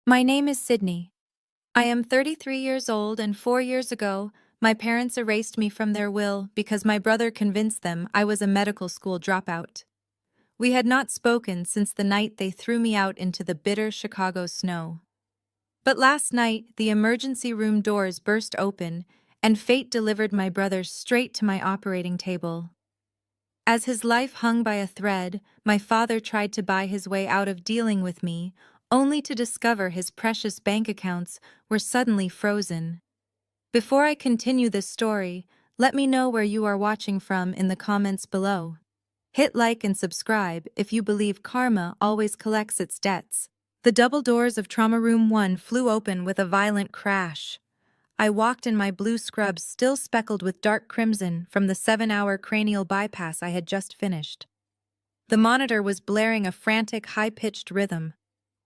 My name is Sydney. I am 33 years old, and 4 years ago, my parents erased me from their will because my brother convinced them I was a medical school dropout. We had not spoken since the night they threw me out into the bitter Chicago snow. But last night, the emergency room doors burst open, and fate delivered my brother straight to my operating table. As his life hung by a thread, my father tried to buy his way out of dealing with me, only to discover his precious bank accounts were suddenly frozen. Before I continue this story, let me know where you are watching from in the comments below. Hit like and subscribe if you believe karma always collects its debts. The double doors of Trauma Room 1 flew open with a violent crash. I walked in my blue scrubs still speckled with dark crimson from the 7-hour cranial bypass I had just finished. The monitor was blaring a frantic, high-pitched rhythm.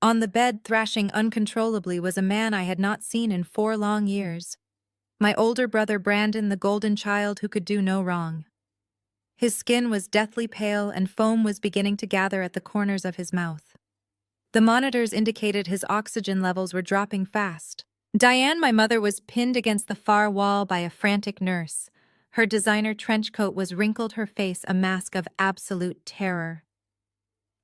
On the bed, thrashing uncontrollably, was a man I had not seen in 4 long years. My older brother Brandon, the golden child who could do no wrong. His skin was deathly pale and foam was beginning to gather at the corners of his mouth. The monitors indicated his oxygen levels were dropping fast. Diane, my mother, was pinned against the far wall by a frantic nurse. Her designer trench coat was wrinkled, her face a mask of absolute terror.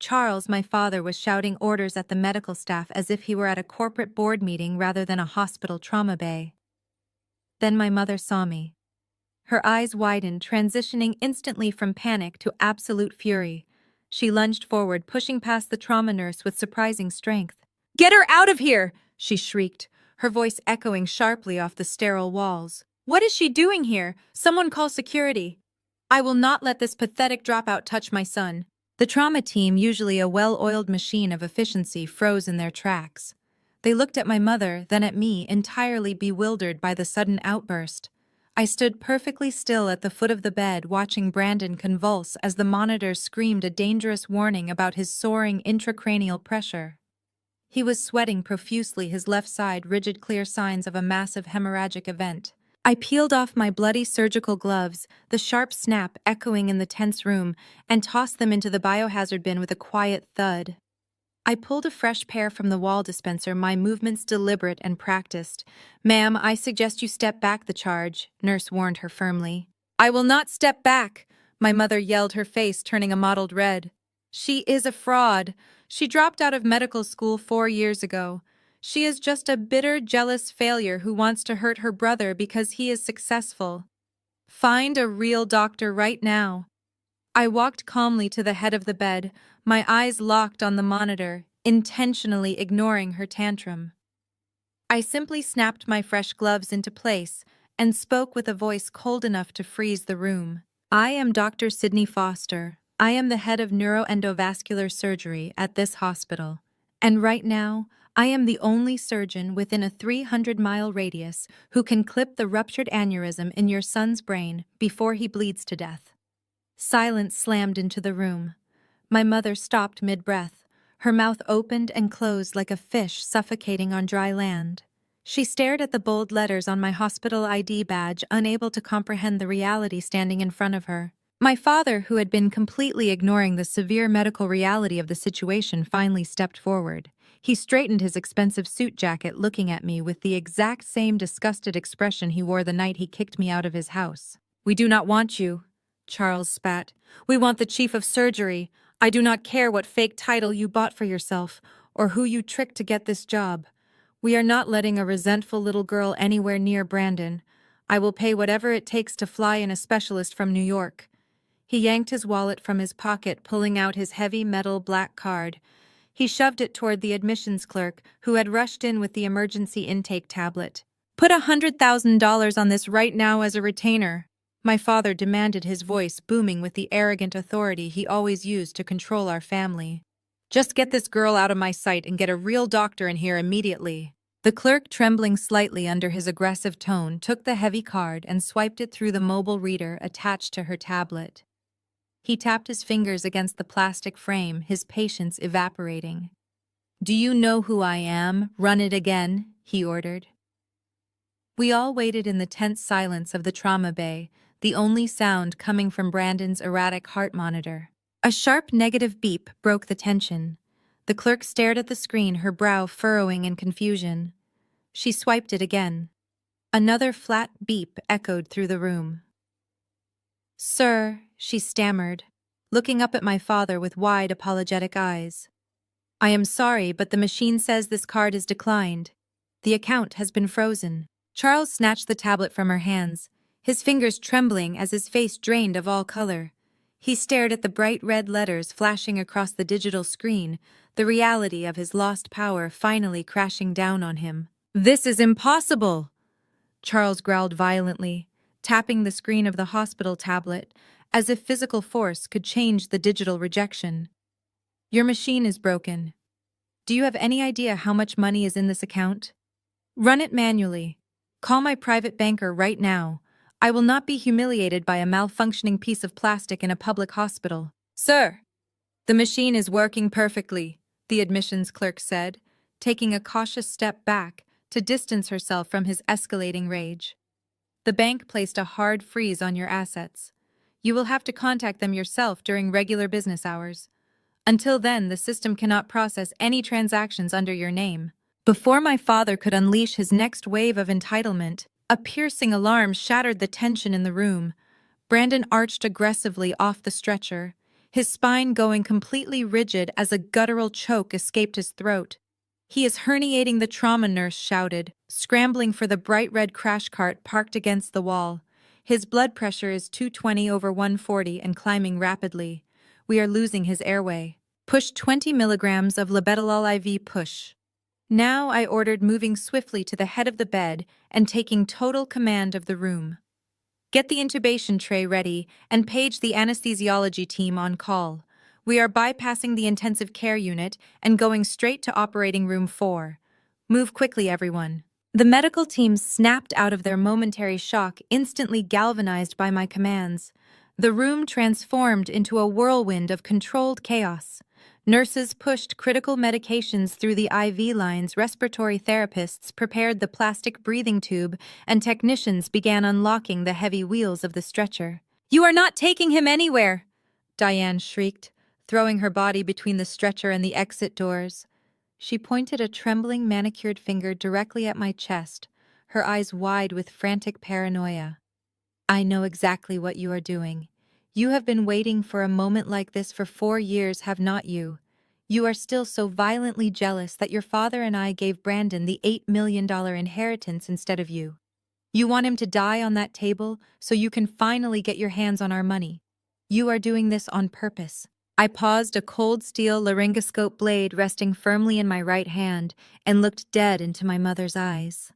Charles, my father, was shouting orders at the medical staff as if he were at a corporate board meeting rather than a hospital trauma bay. Then my mother saw me. Her eyes widened, transitioning instantly from panic to absolute fury. She lunged forward, pushing past the trauma nurse with surprising strength. "Get her out of here!" she shrieked, her voice echoing sharply off the sterile walls. "What is she doing here? Someone call security. I will not let this pathetic dropout touch my son." The trauma team, usually a well-oiled machine of efficiency, froze in their tracks. They looked at my mother, then at me, entirely bewildered by the sudden outburst. I stood perfectly still at the foot of the bed, watching Brandon convulse as the monitor screamed a dangerous warning about his soaring intracranial pressure. He was sweating profusely, his left side rigid, clear signs of a massive hemorrhagic event. I peeled off my bloody surgical gloves, the sharp snap echoing in the tense room, and tossed them into the biohazard bin with a quiet thud. I pulled a fresh pair from the wall dispenser, my movements deliberate and practiced. "Ma'am, I suggest you step back," the charge nurse warned her firmly. "I will not step back," my mother yelled, her face turning a mottled red. "She is a fraud. She dropped out of medical school 4 years ago. She is just a bitter, jealous failure who wants to hurt her brother because he is successful. Find a real doctor right now." I walked calmly to the head of the bed, my eyes locked on the monitor, intentionally ignoring her tantrum. I simply snapped my fresh gloves into place and spoke with a voice cold enough to freeze the room. "I am Dr. Sydney Foster. I am the head of neuroendovascular surgery at this hospital. And right now, I am the only surgeon within a 300-mile radius who can clip the ruptured aneurysm in your son's brain before he bleeds to death." Silence slammed into the room. My mother stopped mid-breath, her mouth opened and closed like a fish suffocating on dry land. She stared at the bold letters on my hospital ID badge, unable to comprehend the reality standing in front of her. My father, who had been completely ignoring the severe medical reality of the situation, finally stepped forward. He straightened his expensive suit jacket, looking at me with the exact same disgusted expression he wore the night he kicked me out of his house. "We do not want you," Charles spat. "We want the chief of surgery. I do not care what fake title you bought for yourself or who you tricked to get this job. We are not letting a resentful little girl anywhere near Brandon. I will pay whatever it takes to fly in a specialist from New York." He yanked his wallet from his pocket, pulling out his heavy metal black card. He shoved it toward the admissions clerk, who had rushed in with the emergency intake tablet. "Put $100,000 on this right now as a retainer," my father demanded, his voice booming with the arrogant authority he always used to control our family. "Just get this girl out of my sight and get a real doctor in here immediately." The clerk, trembling slightly under his aggressive tone, took the heavy card and swiped it through the mobile reader attached to her tablet. He tapped his fingers against the plastic frame, his patience evaporating. "Do you know who I am? Run it again," he ordered. We all waited in the tense silence of the trauma bay, the only sound coming from Brandon's erratic heart monitor. A sharp negative beep broke the tension. The clerk stared at the screen, her brow furrowing in confusion. She swiped it again. Another flat beep echoed through the room. "Sir," she stammered, looking up at my father with wide, apologetic eyes. "I am sorry, but the machine says this card is declined. The account has been frozen." Charles snatched the tablet from her hands, his fingers trembling as his face drained of all color. He stared at the bright red letters flashing across the digital screen, the reality of his lost power finally crashing down on him. "This is impossible!" Charles growled violently, tapping the screen of the hospital tablet, as if physical force could change the digital rejection. "Your machine is broken. Do you have any idea how much money is in this account? Run it manually. Call my private banker right now. I will not be humiliated by a malfunctioning piece of plastic in a public hospital." "Sir, the machine is working perfectly," the admissions clerk said, taking a cautious step back to distance herself from his escalating rage. "The bank placed a hard freeze on your assets. You will have to contact them yourself during regular business hours. Until then, the system cannot process any transactions under your name." Before my father could unleash his next wave of entitlement, a piercing alarm shattered the tension in the room. Brandon arched aggressively off the stretcher, his spine going completely rigid as a guttural choke escaped his throat. "He is herniating the trauma," nurse shouted, scrambling for the bright red crash cart parked against the wall. "His blood pressure is 220/140 and climbing rapidly. We are losing his airway. Push 20 milligrams of labetalol IV push." Now I ordered, moving swiftly to the head of the bed and taking total command of the room. "Get the intubation tray ready and page the anesthesiology team on call. We are bypassing the intensive care unit and going straight to operating room 4. Move quickly, everyone." The medical team snapped out of their momentary shock, instantly galvanized by my commands. The room transformed into a whirlwind of controlled chaos. Nurses pushed critical medications through the IV lines, respiratory therapists prepared the plastic breathing tube, and technicians began unlocking the heavy wheels of the stretcher. "You are not taking him anywhere!" Diane shrieked, throwing her body between the stretcher and the exit doors. She pointed a trembling, manicured finger directly at my chest, her eyes wide with frantic paranoia. "I know exactly what you are doing. You have been waiting for a moment like this for 4 years, have not you? You are still so violently jealous that your father and I gave Brandon the $8 million inheritance instead of you. You want him to die on that table so you can finally get your hands on our money. You are doing this on purpose." I paused, a cold steel laryngoscope blade resting firmly in my right hand, and looked dead into my mother's eyes.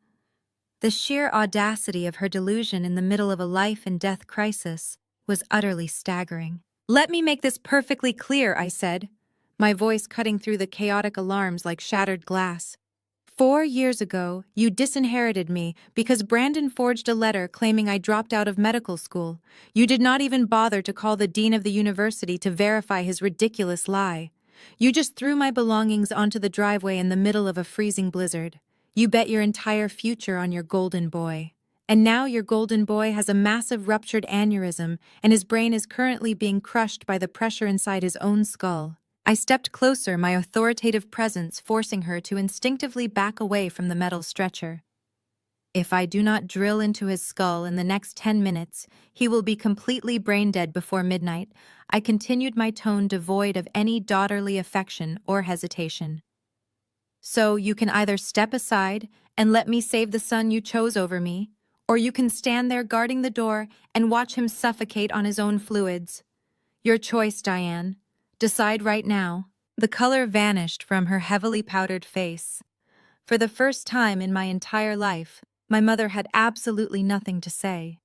The sheer audacity of her delusion in the middle of a life-and-death crisis was utterly staggering. "Let me make this perfectly clear," I said, my voice cutting through the chaotic alarms like shattered glass. 4 years ago, you disinherited me because Brandon forged a letter claiming I dropped out of medical school. You did not even bother to call the dean of the university to verify his ridiculous lie. You just threw my belongings onto the driveway in the middle of a freezing blizzard. You bet your entire future on your golden boy. And now your golden boy has a massive ruptured aneurysm, and his brain is currently being crushed by the pressure inside his own skull. I stepped closer, my authoritative presence forcing her to instinctively back away from the metal stretcher. "If I do not drill into his skull in the next 10 minutes, he will be completely brain-dead before midnight," I continued, my tone devoid of any daughterly affection or hesitation. "So you can either step aside and let me save the son you chose over me, or you can stand there guarding the door and watch him suffocate on his own fluids. Your choice, Diane. Decide right now." The color vanished from her heavily powdered face. For the first time in my entire life, my mother had absolutely nothing to say.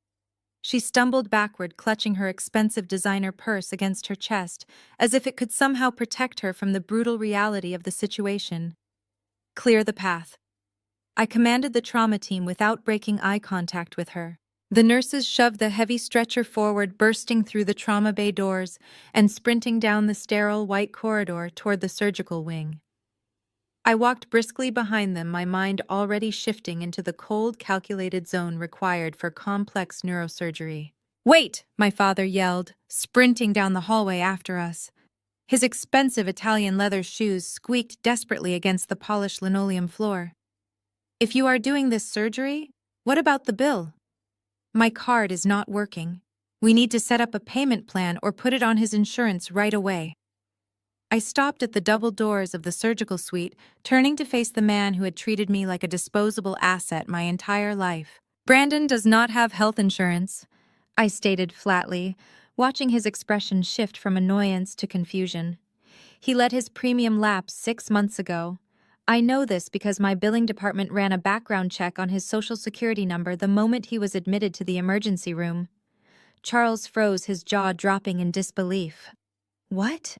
She stumbled backward, clutching her expensive designer purse against her chest, as if it could somehow protect her from the brutal reality of the situation. "Clear the path." I commanded the trauma team without breaking eye contact with her. The nurses shoved the heavy stretcher forward, bursting through the trauma bay doors and sprinting down the sterile white corridor toward the surgical wing. I walked briskly behind them, my mind already shifting into the cold, calculated zone required for complex neurosurgery. "Wait!" my father yelled, sprinting down the hallway after us. His expensive Italian leather shoes squeaked desperately against the polished linoleum floor. "If you are doing this surgery, what about the bill?" "My card is not working. We need to set up a payment plan or put it on his insurance right away." I stopped at the double doors of the surgical suite, turning to face the man who had treated me like a disposable asset my entire life. "Brandon does not have health insurance," I stated flatly, watching his expression shift from annoyance to confusion. "He let his premium lapse 6 months ago. I know this because my billing department ran a background check on his social security number the moment he was admitted to the emergency room." Charles froze, his jaw dropping in disbelief. "What?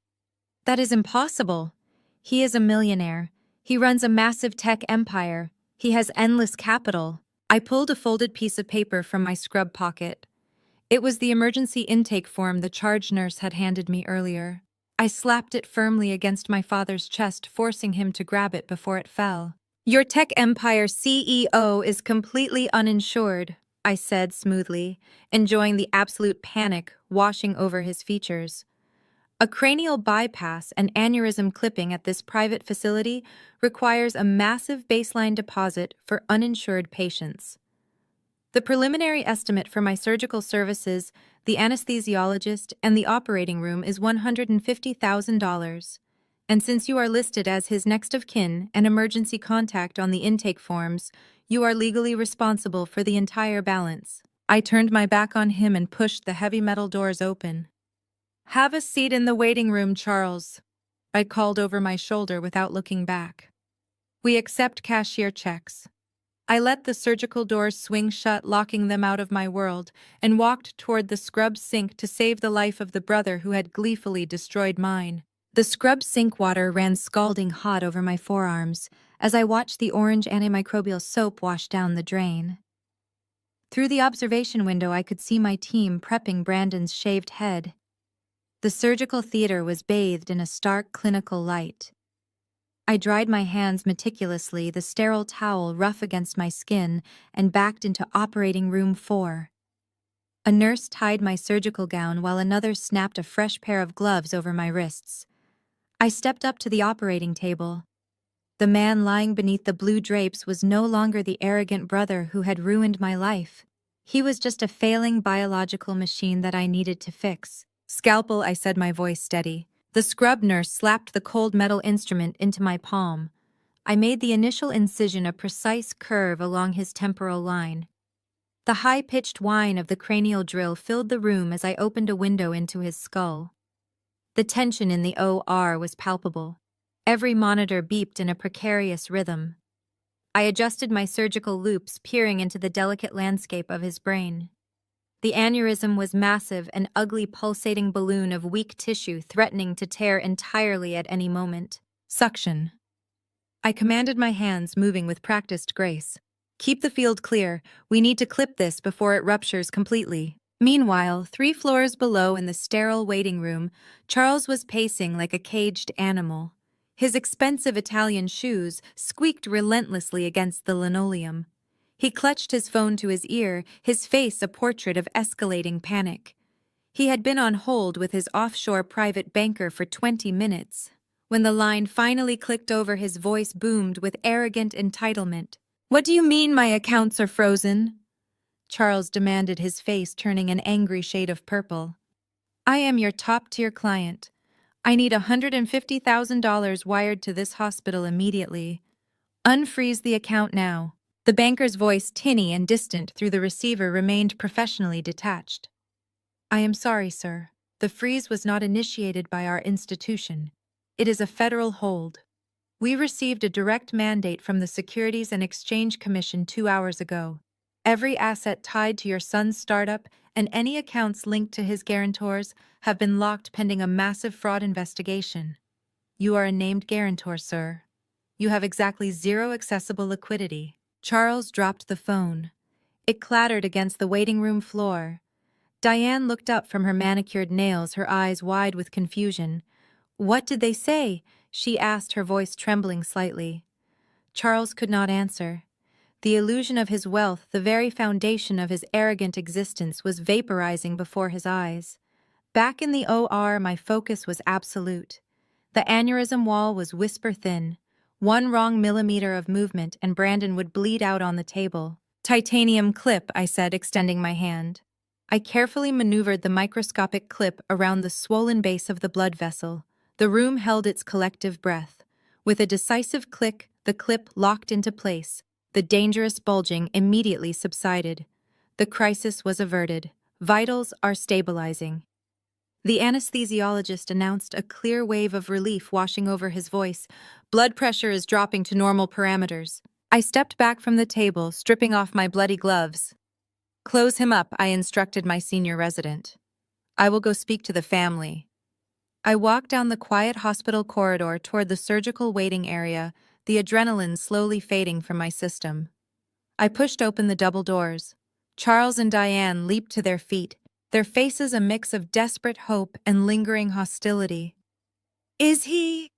That is impossible. He is a millionaire. He runs a massive tech empire. He has endless capital." I pulled a folded piece of paper from my scrub pocket. It was the emergency intake form the charge nurse had handed me earlier. I slapped it firmly against my father's chest, forcing him to grab it before it fell. "Your tech empire CEO is completely uninsured," I said smoothly, enjoying the absolute panic washing over his features. "A cranial bypass and aneurysm clipping at this private facility requires a massive baseline deposit for uninsured patients. The preliminary estimate for my surgical services, the anesthesiologist, and the operating room is $150,000. And since you are listed as his next of kin and emergency contact on the intake forms, you are legally responsible for the entire balance." I turned my back on him and pushed the heavy metal doors open. "Have a seat in the waiting room, Charles," I called over my shoulder without looking back. "We accept cashier checks." I let the surgical doors swing shut, locking them out of my world, and walked toward the scrub sink to save the life of the brother who had gleefully destroyed mine. The scrub sink water ran scalding hot over my forearms as I watched the orange antimicrobial soap wash down the drain. Through the observation window, I could see my team prepping Brandon's shaved head. The surgical theater was bathed in a stark clinical light. I dried my hands meticulously, the sterile towel rough against my skin, and backed into operating room 4. A nurse tied my surgical gown while another snapped a fresh pair of gloves over my wrists. I stepped up to the operating table. The man lying beneath the blue drapes was no longer the arrogant brother who had ruined my life. He was just a failing biological machine that I needed to fix. "Scalpel," I said, my voice steady. The scrub nurse slapped the cold metal instrument into my palm. I made the initial incision a precise curve along his temporal line. The high-pitched whine of the cranial drill filled the room as I opened a window into his skull. The tension in the OR was palpable. Every monitor beeped in a precarious rhythm. I adjusted my surgical loops, peering into the delicate landscape of his brain. The aneurysm was massive, an ugly pulsating balloon of weak tissue threatening to tear entirely at any moment. "Suction." I commanded, my hands moving with practiced grace. "Keep the field clear. We need to clip this before it ruptures completely." Meanwhile, 3 floors below in the sterile waiting room, Charles was pacing like a caged animal. His expensive Italian shoes squeaked relentlessly against the linoleum. He clutched his phone to his ear, his face a portrait of escalating panic. He had been on hold with his offshore private banker for 20 minutes. When the line finally clicked over, his voice boomed with arrogant entitlement. "What do you mean my accounts are frozen?" Charles demanded, his face turning an angry shade of purple. "I am your top-tier client. I need $150,000 wired to this hospital immediately. Unfreeze the account now." The banker's voice, tinny and distant through the receiver, remained professionally detached. "I am sorry, sir. The freeze was not initiated by our institution. It is a federal hold. We received a direct mandate from the Securities and Exchange Commission 2 hours ago. Every asset tied to your son's startup and any accounts linked to his guarantors have been locked pending a massive fraud investigation. You are a named guarantor, sir. You have exactly 0 accessible liquidity." Charles dropped the phone. It clattered against the waiting room floor. Diane looked up from her manicured nails, her eyes wide with confusion. "What did they say?" she asked, her voice trembling slightly. Charles could not answer. The illusion of his wealth, the very foundation of his arrogant existence, was vaporizing before his eyes. Back in the OR, my focus was absolute. The aneurysm wall was whisper thin. One wrong millimeter of movement and Brandon would bleed out on the table. Titanium clip, I said, extending my hand. I carefully maneuvered the microscopic clip around the swollen base of the blood vessel. The room held its collective breath. With a decisive click, the clip locked into place. The dangerous bulging immediately subsided. The crisis was averted. Vitals are stabilizing. The anesthesiologist announced, a clear wave of relief washing over his voice. Blood pressure is dropping to normal parameters. I stepped back from the table, stripping off my bloody gloves. Close him up, I instructed my senior resident. I will go speak to the family. I walked down the quiet hospital corridor toward the surgical waiting area, the adrenaline slowly fading from my system. I pushed open the double doors. Charles and Diane leaped to their feet, their faces a mix of desperate hope and lingering hostility. Is he?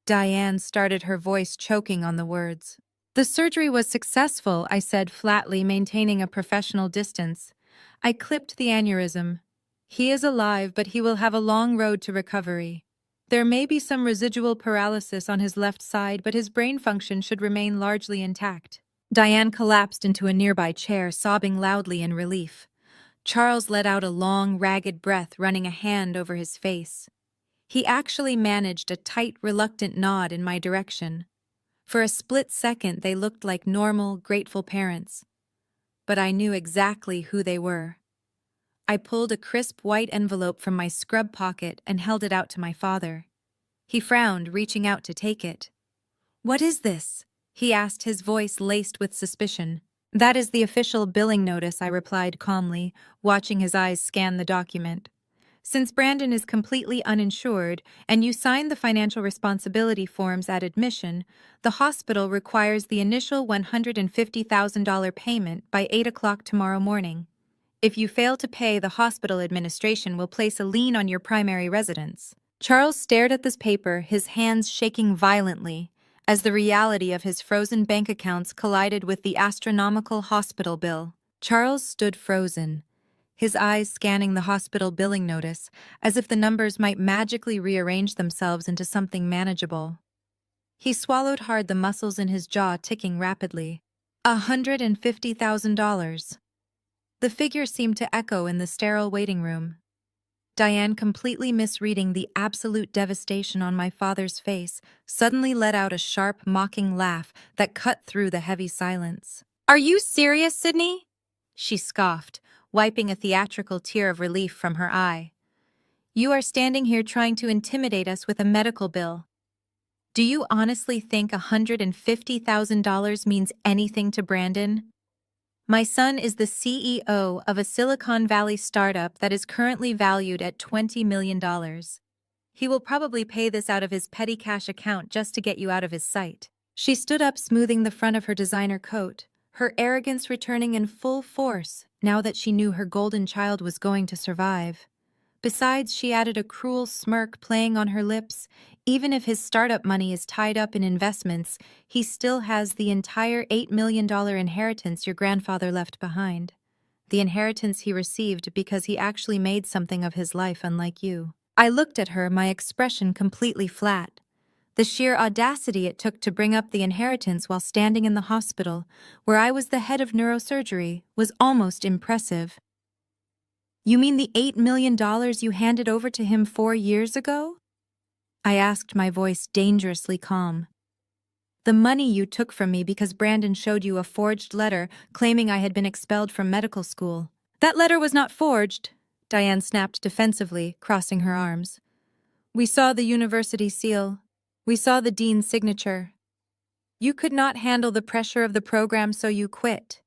Diane started, her voice choking on the words. The surgery was successful, I said flatly, maintaining a professional distance. I clipped the aneurysm. He is alive, but he will have a long road to recovery. There may be some residual paralysis on his left side, but his brain function should remain largely intact. Diane collapsed into a nearby chair, sobbing loudly in relief. Charles let out a long, ragged breath, running a hand over his face. He actually managed a tight, reluctant nod in my direction. For a split second, they looked like normal, grateful parents. But I knew exactly who they were. I pulled a crisp white envelope from my scrub pocket and held it out to my father. He frowned, reaching out to take it. "What is this?" he asked, his voice laced with suspicion. "That is the official billing notice," I replied calmly, watching his eyes scan the document. "Since Brandon is completely uninsured and you signed the financial responsibility forms at admission, the hospital requires the initial $150,000 payment by 8 o'clock tomorrow morning. If you fail to pay, the hospital administration will place a lien on your primary residence." Charles stared at this paper, his hands shaking violently, as the reality of his frozen bank accounts collided with the astronomical hospital bill. Charles stood frozen, his eyes scanning the hospital billing notice, as if the numbers might magically rearrange themselves into something manageable. He swallowed hard, the muscles in his jaw ticking rapidly. $150,000. The figure seemed to echo in the sterile waiting room. Diane, completely misreading the absolute devastation on my father's face, suddenly let out a sharp, mocking laugh that cut through the heavy silence. "Are you serious, Sydney?" she scoffed, wiping a theatrical tear of relief from her eye. "You are standing here trying to intimidate us with a medical bill. Do you honestly think $150,000 means anything to Brandon? My son is the CEO of a Silicon Valley startup that is currently valued at $20 million. He will probably pay this out of his petty cash account just to get you out of his sight." She stood up, smoothing the front of her designer coat, her arrogance returning in full force now that she knew her golden child was going to survive. Besides, she added, a cruel smirk playing on her lips, even if his startup money is tied up in investments, he still has the entire $8 million inheritance your grandfather left behind. The inheritance he received because he actually made something of his life, unlike you. I looked at her, my expression completely flat. The sheer audacity it took to bring up the inheritance while standing in the hospital, where I was the head of neurosurgery, was almost impressive. "You mean the $8 million you handed over to him 4 years ago?" I asked, my voice dangerously calm. "The money you took from me because Brandon showed you a forged letter claiming I had been expelled from medical school." "That letter was not forged," Diane snapped defensively, crossing her arms. "We saw the university seal. We saw the dean's signature. You could not handle the pressure of the program, so you quit.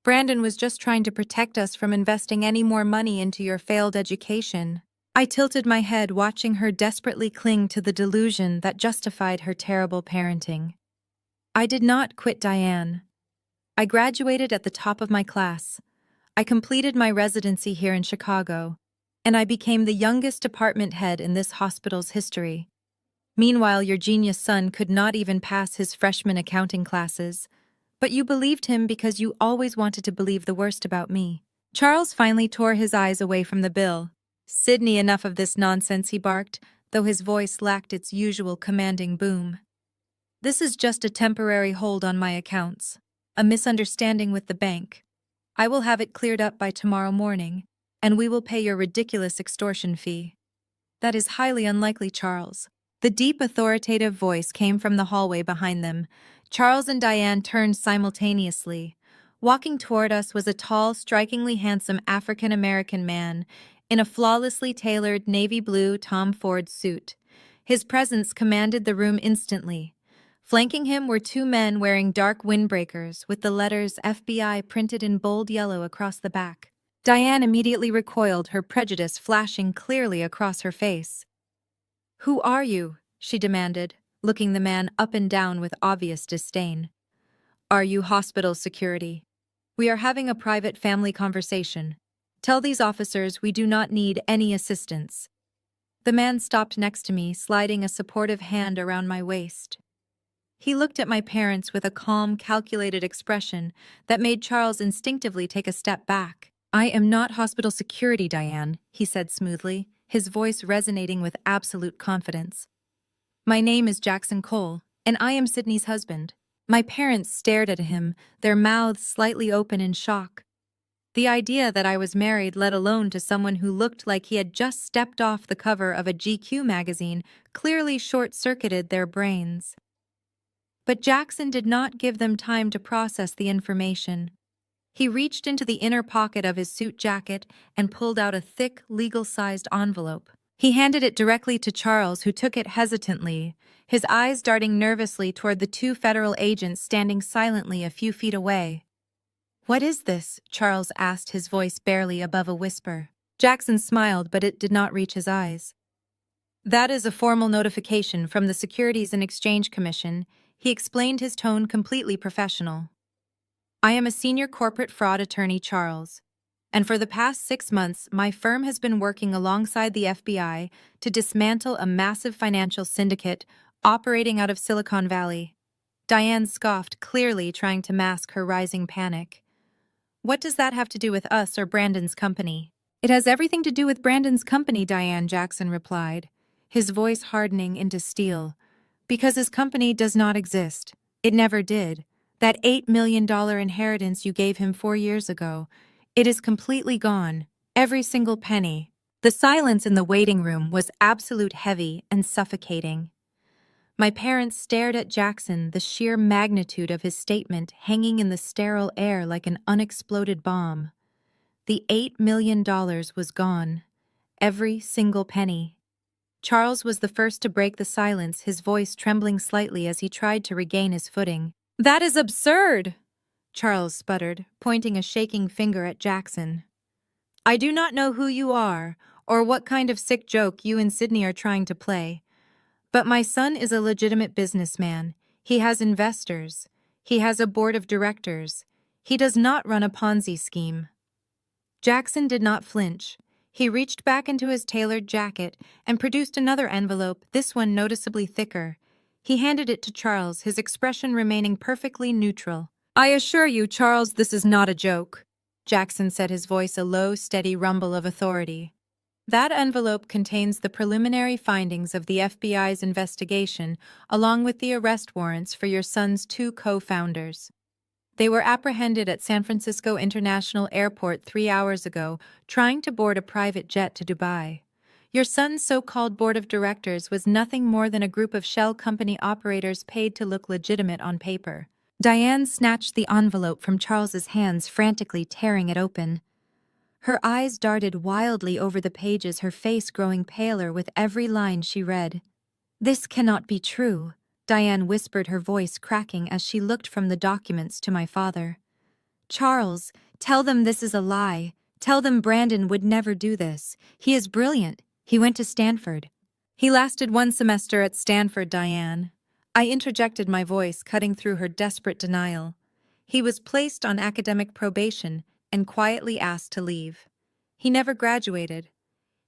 Brandon was just trying to protect us from investing any more money into your failed education." I tilted my head, watching her desperately cling to the delusion that justified her terrible parenting. I did not quit, Diane. I graduated at the top of my class. I completed my residency here in Chicago, and I became the youngest department head in this hospital's history. Meanwhile, your genius son could not even pass his freshman accounting classes. But you believed him because you always wanted to believe the worst about me. Charles finally tore his eyes away from the bill. "Sydney, enough of this nonsense," he barked, though his voice lacked its usual commanding boom. "This is just a temporary hold on my accounts. A misunderstanding with the bank. I will have it cleared up by tomorrow morning, and we will pay your ridiculous extortion fee." "That is highly unlikely, Charles." The deep, authoritative voice came from the hallway behind them. Charles and Diane turned simultaneously. Walking toward us was a tall, strikingly handsome African-American man in a flawlessly tailored navy blue Tom Ford suit. His presence commanded the room instantly. Flanking him were two men wearing dark windbreakers with the letters FBI printed in bold yellow across the back. Diane immediately recoiled, her prejudice flashing clearly across her face. "Who are you?" she demanded, looking the man up and down with obvious disdain. "Are you hospital security? We are having a private family conversation. Tell these officers we do not need any assistance." The man stopped next to me, sliding a supportive hand around my waist. He looked at my parents with a calm, calculated expression that made Charles instinctively take a step back. "I am not hospital security, Diane," he said smoothly, his voice resonating with absolute confidence. "My name is Jackson Cole, and I am Sydney's husband." My parents stared at him, their mouths slightly open in shock. The idea that I was married, let alone to someone who looked like he had just stepped off the cover of a GQ magazine, clearly short-circuited their brains. But Jackson did not give them time to process the information. He reached into the inner pocket of his suit jacket and pulled out a thick, legal-sized envelope. He handed it directly to Charles, who took it hesitantly, his eyes darting nervously toward the two federal agents standing silently a few feet away. "What is this?" Charles asked, his voice barely above a whisper. Jackson smiled, but it did not reach his eyes. "That is a formal notification from the Securities and Exchange Commission," he explained, his tone completely professional. "I am a senior corporate fraud attorney, Charles, and for the past 6 months my firm has been working alongside the FBI to dismantle a massive financial syndicate operating out of Silicon Valley." Diane scoffed, clearly trying to mask her rising panic. "What does that have to do with us or Brandon's company?" "It has everything to do with Brandon's company," Diane, Jackson replied, his voice hardening into steel. "Because his company does not exist. It never did. That $8 million inheritance you gave him 4 years ago, it is completely gone. Every single penny." The silence in the waiting room was absolute, heavy, and suffocating. My parents stared at Jackson, the sheer magnitude of his statement hanging in the sterile air like an unexploded bomb. The $8 million was gone. Every single penny. Charles was the first to break the silence, his voice trembling slightly as he tried to regain his footing. "That is absurd!" Charles sputtered, pointing a shaking finger at Jackson. "I do not know who you are, or what kind of sick joke you and Sydney are trying to play. But my son is a legitimate businessman. He has investors. He has a board of directors. He does not run a Ponzi scheme." Jackson did not flinch. He reached back into his tailored jacket and produced another envelope, this one noticeably thicker. He handed it to Charles, his expression remaining perfectly neutral. "I assure you, Charles, this is not a joke," Jackson said, his voice a low, steady rumble of authority. "That envelope contains the preliminary findings of the FBI's investigation, along with the arrest warrants for your son's 2 co-founders. They were apprehended at San Francisco International Airport 3 hours ago, trying to board a private jet to Dubai. Your son's so-called board of directors was nothing more than a group of shell company operators paid to look legitimate on paper." Diane snatched the envelope from Charles's hands, frantically tearing it open. Her eyes darted wildly over the pages, her face growing paler with every line she read. "This cannot be true," Diane whispered, her voice cracking as she looked from the documents to my father. "Charles, tell them this is a lie. Tell them Brandon would never do this. He is brilliant. He went to Stanford." "He lasted 1 semester at Stanford, Diane." I interjected, my voice cutting through her desperate denial. "He was placed on academic probation and quietly asked to leave. He never graduated.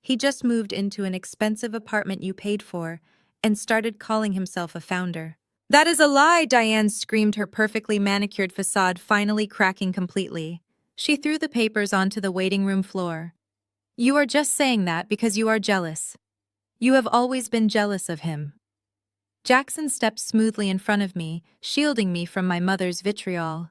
He just moved into an expensive apartment you paid for and started calling himself a founder." "That is a lie!" Diane screamed, her perfectly manicured facade finally cracking completely. She threw the papers onto the waiting room floor. You are just saying that because you are jealous. You have always been jealous of him. Jackson stepped smoothly in front of me, shielding me from my mother's vitriol.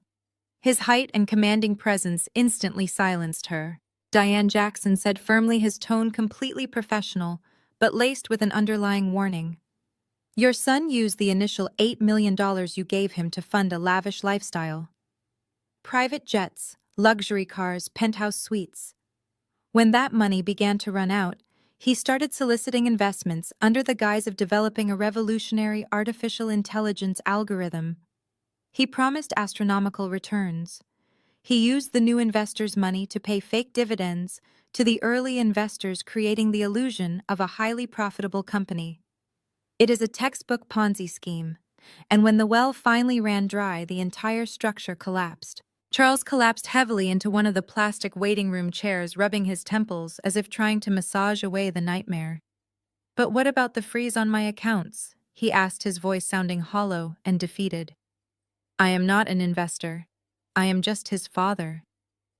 His height and commanding presence instantly silenced her. Diane Jackson said firmly, his tone completely professional, but laced with an underlying warning. Your son used the initial $8 million you gave him to fund a lavish lifestyle. Private jets, luxury cars, penthouse suites. When that money began to run out, he started soliciting investments under the guise of developing a revolutionary artificial intelligence algorithm. He promised astronomical returns. He used the new investors' money to pay fake dividends to the early investors, creating the illusion of a highly profitable company. It is a textbook Ponzi scheme, and when the well finally ran dry, the entire structure collapsed. Charles collapsed heavily into one of the plastic waiting room chairs, rubbing his temples as if trying to massage away the nightmare. But what about the freeze on my accounts? He asked, his voice sounding hollow and defeated. I am not an investor. I am just his father.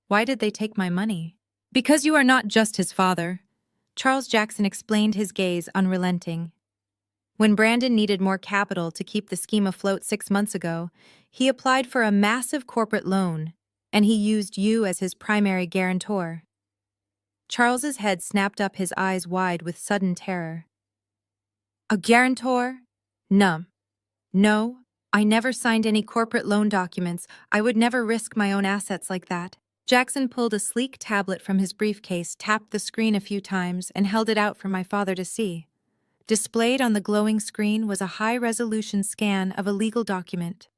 Why did they take my money? Because you are not just his father. Charles Jackson explained, his gaze unrelenting. When Brandon needed more capital to keep the scheme afloat 6 months ago, he applied for a massive corporate loan, and he used you as his primary guarantor. Charles's head snapped up, his eyes wide with sudden terror. A guarantor? No. No, I never signed any corporate loan documents. I would never risk my own assets like that. Jackson pulled a sleek tablet from his briefcase, tapped the screen a few times, and held it out for my father to see. Displayed on the glowing screen was a high-resolution scan of a legal document.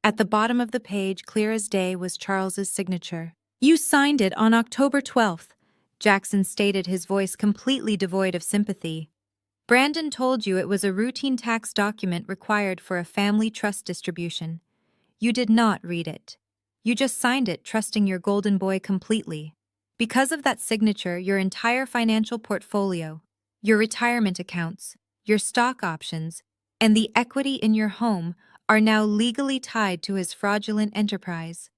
At the bottom of the page, clear as day, was Charles's signature. You signed it on October 12th, Jackson stated, his voice completely devoid of sympathy. Brandon told you it was a routine tax document required for a family trust distribution. You did not read it. You just signed it, trusting your golden boy completely. Because of that signature, your entire financial portfolio, your retirement accounts, your stock options, and the equity in your home are now legally tied to his fraudulent enterprise.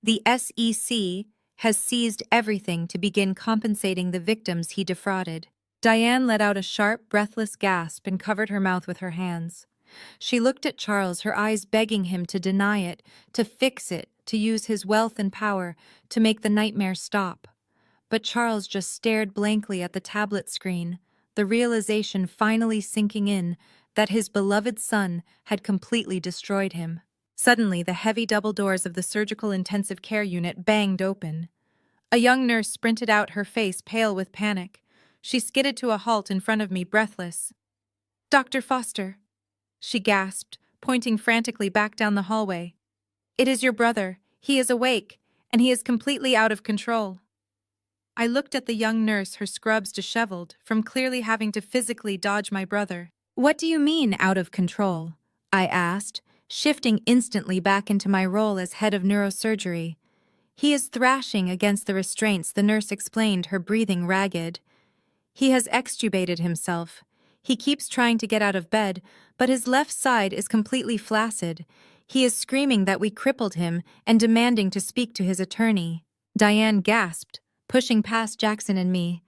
The SEC has seized everything to begin compensating the victims he defrauded. Diane let out a sharp, breathless gasp and covered her mouth with her hands. She looked at Charles, her eyes begging him to deny it, to fix it, to use his wealth and power to make the nightmare stop. But Charles just stared blankly at the tablet screen, the realization finally sinking in that his beloved son had completely destroyed him. Suddenly, the heavy double doors of the surgical intensive care unit banged open. A young nurse sprinted out, her face pale with panic. She skidded to a halt in front of me, breathless. Dr. Foster, she gasped, pointing frantically back down the hallway. It is your brother. He is awake, and he is completely out of control. I looked at the young nurse, her scrubs disheveled, from clearly having to physically dodge my brother. What do you mean, out of control? I asked, shifting instantly back into my role as head of neurosurgery. He is thrashing against the restraints, the nurse explained, her breathing ragged. He has extubated himself. He keeps trying to get out of bed, but his left side is completely flaccid. He is screaming that we crippled him and demanding to speak to his attorney. Diane gasped, pushing past Jackson and me.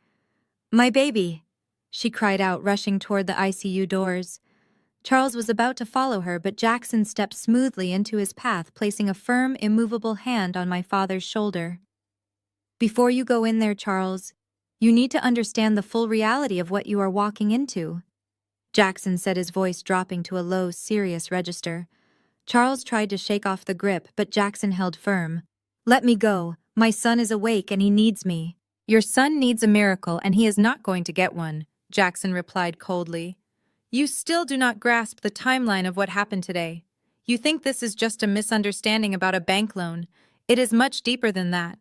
My baby, she cried out, rushing toward the ICU doors. Charles was about to follow her, but Jackson stepped smoothly into his path, placing a firm, immovable hand on my father's shoulder. Before you go in there, Charles, you need to understand the full reality of what you are walking into, Jackson said, his voice dropping to a low, serious register. Charles tried to shake off the grip, but Jackson held firm. Let me go. My son is awake and he needs me. Your son needs a miracle and he is not going to get one, Jackson replied coldly. You still do not grasp the timeline of what happened today. You think this is just a misunderstanding about a bank loan. It is much deeper than that.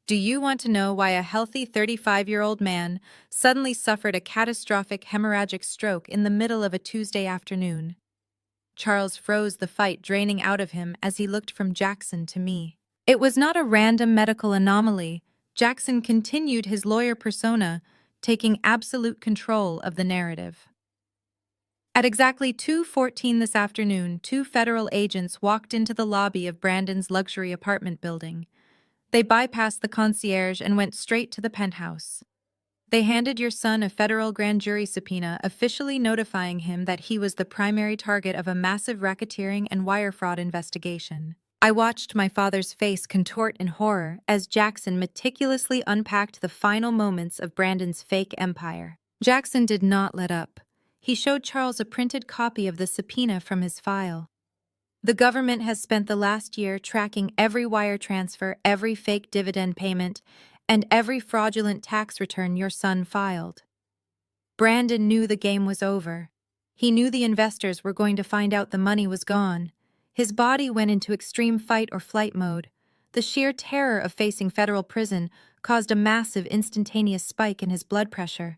Do you want to know why a healthy 35-year-old man suddenly suffered a catastrophic hemorrhagic stroke in the middle of a Tuesday afternoon? Charles froze, the fight draining out of him as he looked from Jackson to me. It was not a random medical anomaly. Jackson continued, his lawyer persona taking absolute control of the narrative. At exactly 2:14 this afternoon, 2 federal agents walked into the lobby of Brandon's luxury apartment building. They bypassed the concierge and went straight to the penthouse. They handed your son a federal grand jury subpoena, officially notifying him that he was the primary target of a massive racketeering and wire fraud investigation. I watched my father's face contort in horror as Jackson meticulously unpacked the final moments of Brandon's fake empire. Jackson did not let up. He showed Charles a printed copy of the subpoena from his file. The government has spent the last year tracking every wire transfer, every fake dividend payment, and every fraudulent tax return your son filed. Brandon knew the game was over. He knew the investors were going to find out the money was gone. His body went into extreme fight or flight mode. The sheer terror of facing federal prison caused a massive instantaneous spike in his blood pressure.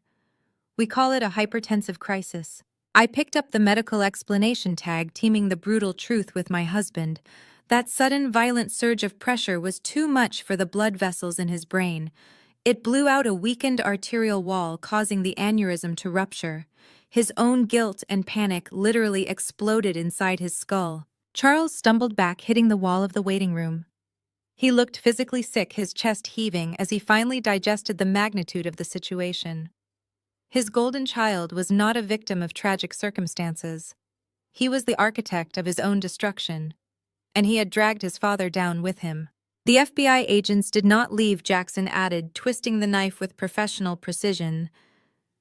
We call it a hypertensive crisis. I picked up the medical explanation tag teaming the brutal truth with my husband. That sudden violent surge of pressure was too much for the blood vessels in his brain. It blew out a weakened arterial wall, causing the aneurysm to rupture. His own guilt and panic literally exploded inside his skull. Charles stumbled back, hitting the wall of the waiting room. He looked physically sick, his chest heaving as he finally digested the magnitude of the situation. His golden child was not a victim of tragic circumstances. He was the architect of his own destruction, and he had dragged his father down with him. The FBI agents did not leave, Jackson added, twisting the knife with professional precision.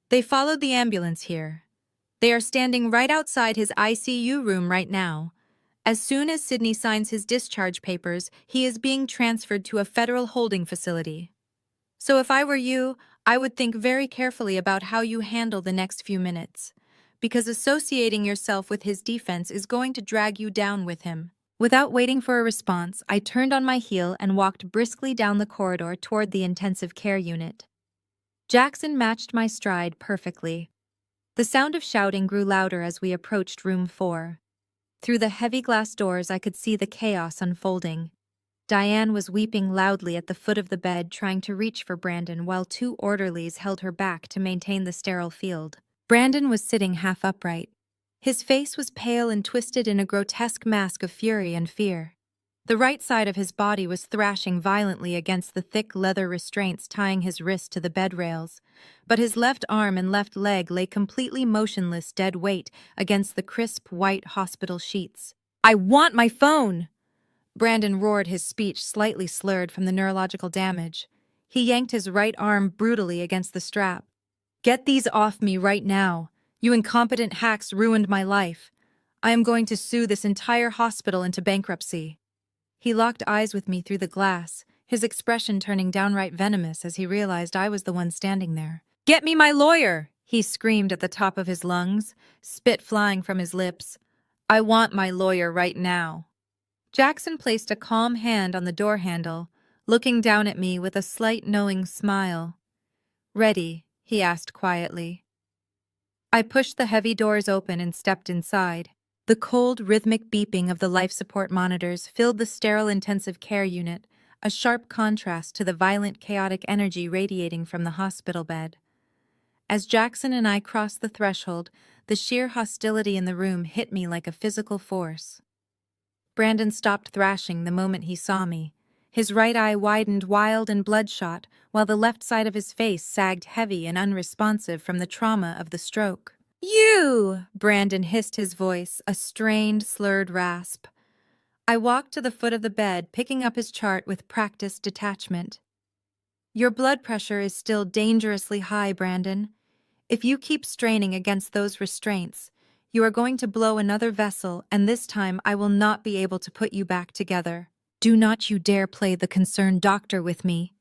They followed the ambulance here. They are standing right outside his ICU room right now. As soon as Sidney signs his discharge papers, he is being transferred to a federal holding facility. So if I were you, I would think very carefully about how you handle the next few minutes, because associating yourself with his defense is going to drag you down with him. Without waiting for a response, I turned on my heel and walked briskly down the corridor toward the intensive care unit. Jackson matched my stride perfectly. The sound of shouting grew louder as we approached room 4. Through the heavy glass doors, I could see the chaos unfolding. Diane was weeping loudly at the foot of the bed, trying to reach for Brandon, while 2 orderlies held her back to maintain the sterile field. Brandon was sitting half upright. His face was pale and twisted in a grotesque mask of fury and fear. The right side of his body was thrashing violently against the thick leather restraints tying his wrist to the bed rails, but his left arm and left leg lay completely motionless, dead weight against the crisp white hospital sheets. "I want my phone!" Brandon roared, his speech slightly slurred from the neurological damage. He yanked his right arm brutally against the strap. "Get these off me right now. You incompetent hacks ruined my life. I am going to sue this entire hospital into bankruptcy." He locked eyes with me through the glass, his expression turning downright venomous as he realized I was the one standing there. "Get me my lawyer!" he screamed at the top of his lungs, spit flying from his lips. "I want my lawyer right now." Jackson placed a calm hand on the door handle, looking down at me with a slight knowing smile. "Ready?" he asked quietly. I pushed the heavy doors open and stepped inside. The cold, rhythmic beeping of the life support monitors filled the sterile intensive care unit, a sharp contrast to the violent, chaotic energy radiating from the hospital bed. As Jackson and I crossed the threshold, the sheer hostility in the room hit me like a physical force. Brandon stopped thrashing the moment he saw me. His right eye widened wild and bloodshot, while the left side of his face sagged heavy and unresponsive from the trauma of the stroke. "You!" Brandon hissed, his voice, a strained, slurred rasp. I walked to the foot of the bed, picking up his chart with practiced detachment. "Your blood pressure is still dangerously high, Brandon. If you keep straining against those restraints, you are going to blow another vessel, and this time I will not be able to put you back together. Do not you dare play the concerned doctor with me."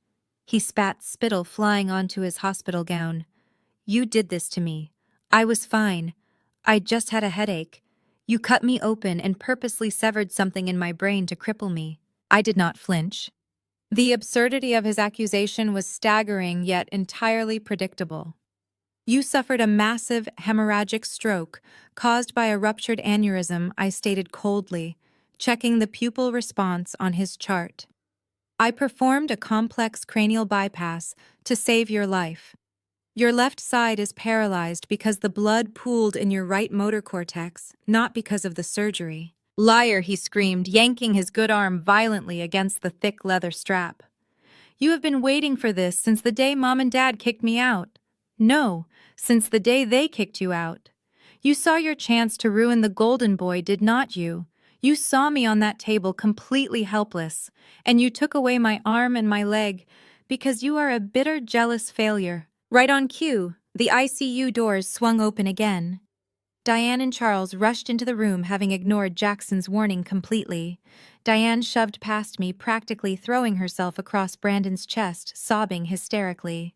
He spat spittle flying onto his hospital gown. "You did this to me. I was fine. I just had a headache. You cut me open and purposely severed something in my brain to cripple me." I did not flinch. The absurdity of his accusation was staggering yet entirely predictable. "You suffered a massive hemorrhagic stroke caused by a ruptured aneurysm," I stated coldly, checking the pupil response on his chart. "I performed a complex cranial bypass to save your life. Your left side is paralyzed because the blood pooled in your right motor cortex, not because of the surgery." "Liar," he screamed, yanking his good arm violently against the thick leather strap. "You have been waiting for this since the day Mom and Dad kicked me out. No, since the day they kicked you out. You saw your chance to ruin the golden boy, did not you? You saw me on that table completely helpless, and you took away my arm and my leg because you are a bitter, jealous failure. Right on cue, the ICU doors swung open again. Diane and Charles rushed into the room, having ignored Jackson's warning completely. Diane shoved past me, practically throwing herself across Brandon's chest, sobbing hysterically.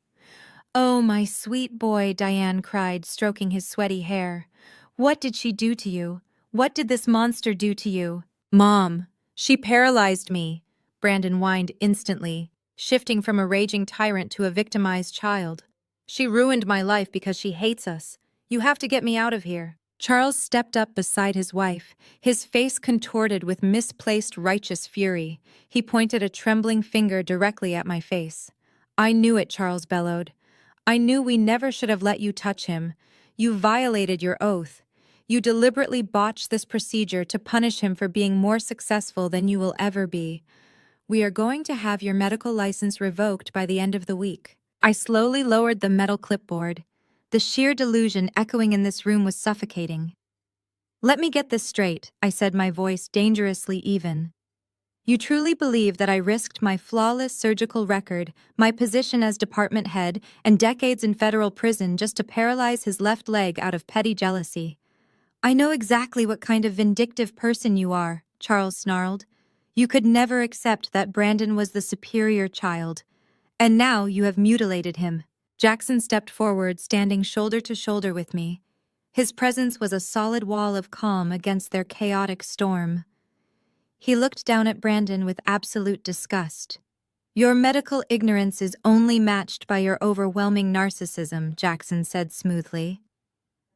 "Oh, my sweet boy," Diane cried, stroking his sweaty hair. "What did she do to you? What did this monster do to you?" "Mom, she paralyzed me," Brandon whined instantly, shifting from a raging tyrant to a victimized child. "She ruined my life because she hates us. You have to get me out of here." Charles stepped up beside his wife, his face contorted with misplaced righteous fury. He pointed a trembling finger directly at my face. "I knew it," Charles bellowed. "I knew we never should have let you touch him. You violated your oath. You deliberately botched this procedure to punish him for being more successful than you will ever be. We are going to have your medical license revoked by the end of the week." I slowly lowered the metal clipboard. The sheer delusion echoing in this room was suffocating. "Let me get this straight," I said, my voice dangerously even. "You truly believe that I risked my flawless surgical record, my position as department head, and decades in federal prison just to paralyze his left leg out of petty jealousy?" "I know exactly what kind of vindictive person you are," Charles snarled. "You could never accept that Brandon was the superior child. And now you have mutilated him." Jackson stepped forward, standing shoulder to shoulder with me. His presence was a solid wall of calm against their chaotic storm. He looked down at Brandon with absolute disgust. "Your medical ignorance is only matched by your overwhelming narcissism," Jackson said smoothly.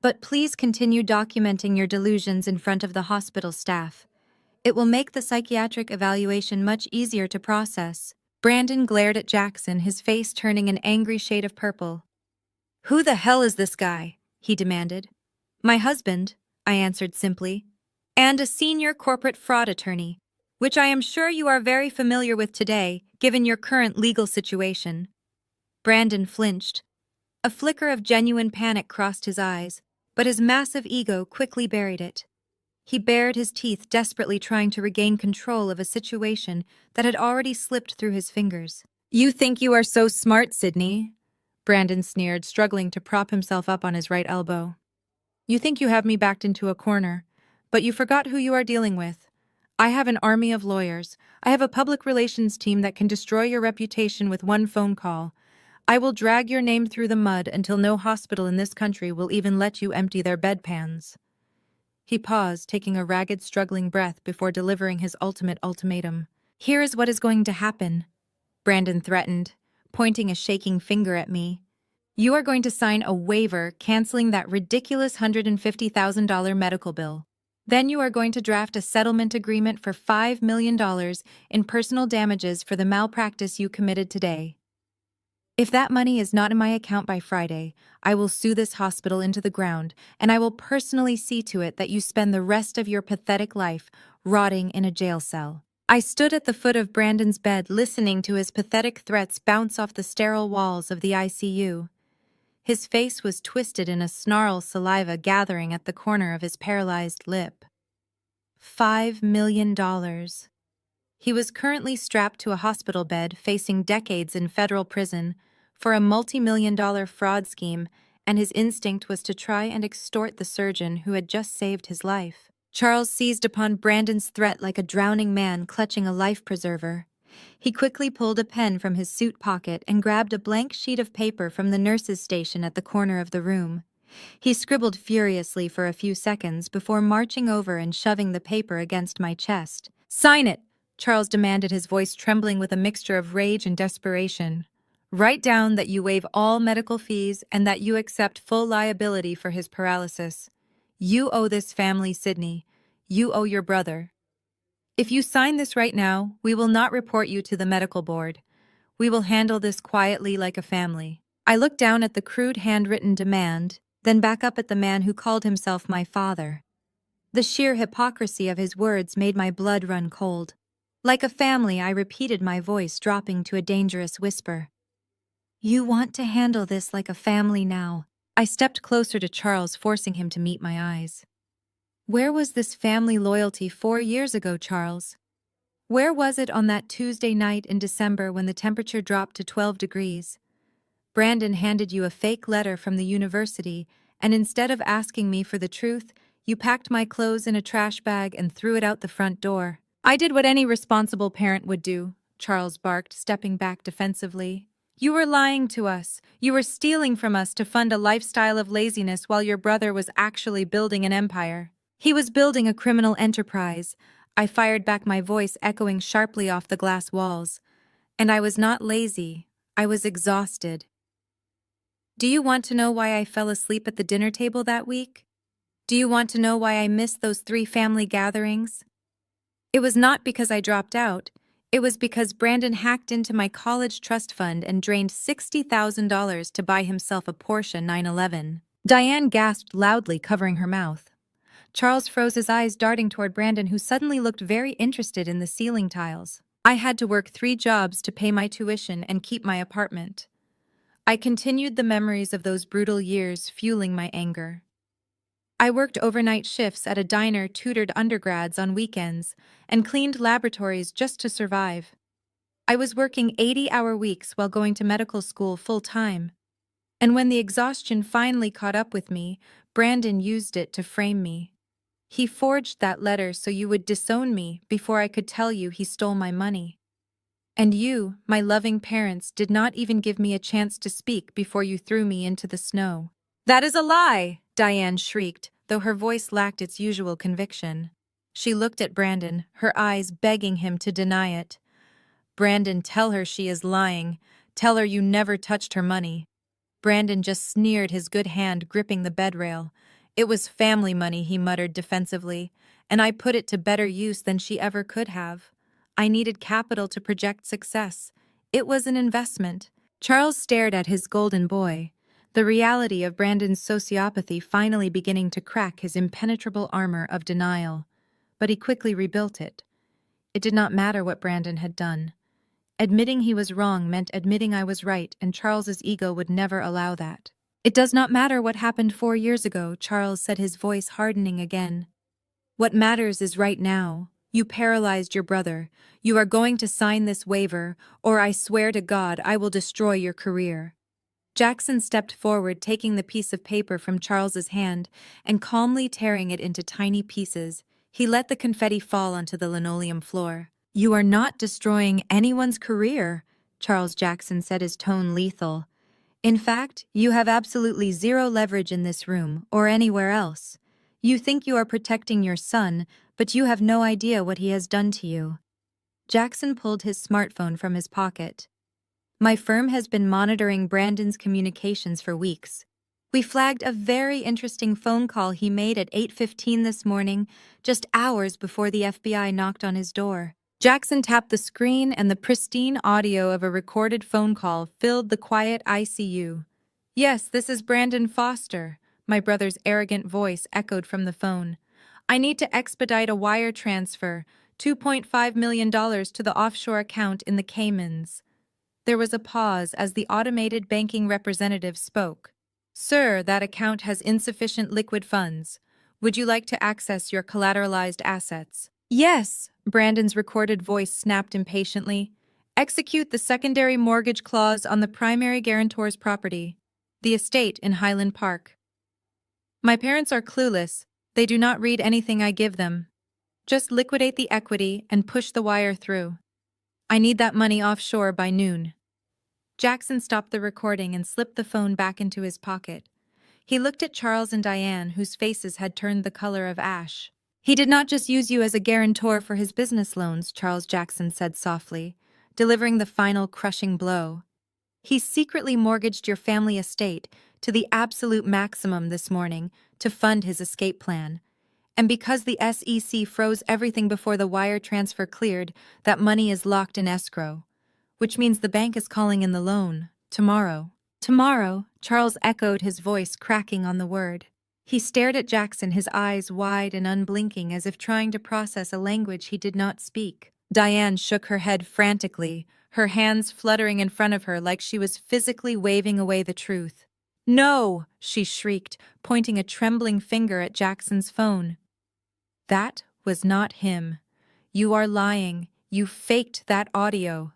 "But please continue documenting your delusions in front of the hospital staff. It will make the psychiatric evaluation much easier to process." Brandon glared at Jackson, his face turning an angry shade of purple. "Who the hell is this guy?" he demanded. "My husband," I answered simply, "and a senior corporate fraud attorney, which I am sure you are very familiar with today, given your current legal situation." Brandon flinched. A flicker of genuine panic crossed his eyes, but his massive ego quickly buried it. He bared his teeth, desperately trying to regain control of a situation that had already slipped through his fingers. "You think you are so smart, Sydney?" Brandon sneered, struggling to prop himself up on his right elbow. "You think you have me backed into a corner, but you forgot who you are dealing with. I have an army of lawyers. I have a public relations team that can destroy your reputation with one phone call. I will drag your name through the mud until no hospital in this country will even let you empty their bedpans." He paused, taking a ragged, struggling breath before delivering his ultimate ultimatum. "Here is what is going to happen," Brandon threatened, pointing a shaking finger at me. "You are going to sign a waiver canceling that ridiculous $150,000 medical bill. Then you are going to draft a settlement agreement for $5 million in personal damages for the malpractice you committed today. If that money is not in my account by Friday, I will sue this hospital into the ground, and I will personally see to it that you spend the rest of your pathetic life rotting in a jail cell." I stood at the foot of Brandon's bed, listening to his pathetic threats bounce off the sterile walls of the ICU. His face was twisted in a snarl, saliva gathering at the corner of his paralyzed lip. $5 million. He was currently strapped to a hospital bed, facing decades in federal prison for a multi-million-dollar fraud scheme, and his instinct was to try and extort the surgeon who had just saved his life. Charles seized upon Brandon's threat like a drowning man clutching a life preserver. He quickly pulled a pen from his suit pocket and grabbed a blank sheet of paper from the nurse's station at the corner of the room. He scribbled furiously for a few seconds before marching over and shoving the paper against my chest. "Sign it!" Charles demanded, his voice trembling with a mixture of rage and desperation. "Write down that you waive all medical fees and that you accept full liability for his paralysis. You owe this family, Sydney. You owe your brother. If you sign this right now, we will not report you to the medical board. We will handle this quietly like a family." I looked down at the crude handwritten demand, then back up at the man who called himself my father. The sheer hypocrisy of his words made my blood run cold. Like a family, I repeated, my voice dropping to a dangerous whisper. You want to handle this like a family now. I stepped closer to Charles, forcing him to meet my eyes. Where was this family loyalty 4 years ago, Charles? Where was it on that Tuesday night in December when the temperature dropped to 12 degrees? Brandon handed you a fake letter from the university, and instead of asking me for the truth, you packed my clothes in a trash bag and threw it out the front door. I did what any responsible parent would do, Charles barked, stepping back defensively. You were lying to us. You were stealing from us to fund a lifestyle of laziness while your brother was actually building an empire. He was building a criminal enterprise. I fired back, my voice echoing sharply off the glass walls. And I was not lazy. I was exhausted. Do you want to know why I fell asleep at the dinner table that week? Do you want to know why I missed those 3 family gatherings? It was not because I dropped out. It was because Brandon hacked into my college trust fund and drained $60,000 to buy himself a Porsche 911. Diane gasped loudly, covering her mouth. Charles froze, his eyes darting toward Brandon, who suddenly looked very interested in the ceiling tiles. I had to work 3 jobs to pay my tuition and keep my apartment. I continued the memories of those brutal years, fueling my anger. I worked overnight shifts at a diner, tutored undergrads on weekends, and cleaned laboratories just to survive. I was working 80-hour weeks while going to medical school full-time. And when the exhaustion finally caught up with me, Brandon used it to frame me. He forged that letter so you would disown me before I could tell you he stole my money. And you, my loving parents, did not even give me a chance to speak before you threw me into the snow. That is a lie, Diane shrieked, though her voice lacked its usual conviction. She looked at Brandon, her eyes begging him to deny it. Brandon, tell her she is lying. Tell her you never touched her money. Brandon just sneered, his good hand gripping the bedrail. It was family money, he muttered defensively, and I put it to better use than she ever could have. I needed capital to project success. It was an investment. Charles stared at his golden boy, the reality of Brandon's sociopathy finally beginning to crack his impenetrable armor of denial. But he quickly rebuilt it. It did not matter what Brandon had done. Admitting he was wrong meant admitting I was right, and Charles's ego would never allow that. It does not matter what happened 4 years ago, Charles said, his voice hardening again. What matters is right now. You paralyzed your brother. You are going to sign this waiver, or I swear to God I will destroy your career. Jackson stepped forward, taking the piece of paper from Charles's hand and calmly tearing it into tiny pieces. He let the confetti fall onto the linoleum floor. You are not destroying anyone's career, Charles Jackson said, his tone lethal. In fact, you have absolutely zero leverage in this room or anywhere else. You think you are protecting your son, but you have no idea what he has done to you. Jackson pulled his smartphone from his pocket. My firm has been monitoring Brandon's communications for weeks. We flagged a very interesting phone call he made at 8:15 this morning, just hours before the FBI knocked on his door. Jackson tapped the screen, and the pristine audio of a recorded phone call filled the quiet ICU. Yes, this is Brandon Foster, my brother's arrogant voice echoed from the phone. I need to expedite a wire transfer, $2.5 million to the offshore account in the Caymans. There was a pause as the automated banking representative spoke. Sir, that account has insufficient liquid funds. Would you like to access your collateralized assets? Yes, Brandon's recorded voice snapped impatiently. Execute the secondary mortgage clause on the primary guarantor's property, the estate in Highland Park. My parents are clueless. They do not read anything I give them. Just liquidate the equity and push the wire through. I need that money offshore by noon. Jackson stopped the recording and slipped the phone back into his pocket. He looked at Charles and Diane, whose faces had turned the color of ash. He did not just use you as a guarantor for his business loans, Charles Jackson said softly, delivering the final crushing blow. He secretly mortgaged your family estate to the absolute maximum this morning to fund his escape plan. And because the SEC froze everything before the wire transfer cleared, that money is locked in escrow. Which means the bank is calling in the loan, tomorrow. Tomorrow, Charles echoed, his voice cracking on the word. He stared at Jackson, his eyes wide and unblinking, as if trying to process a language he did not speak. Diane shook her head frantically, her hands fluttering in front of her like she was physically waving away the truth. "No!" she shrieked, pointing a trembling finger at Jackson's phone. "That was not him. You are lying. You faked that audio.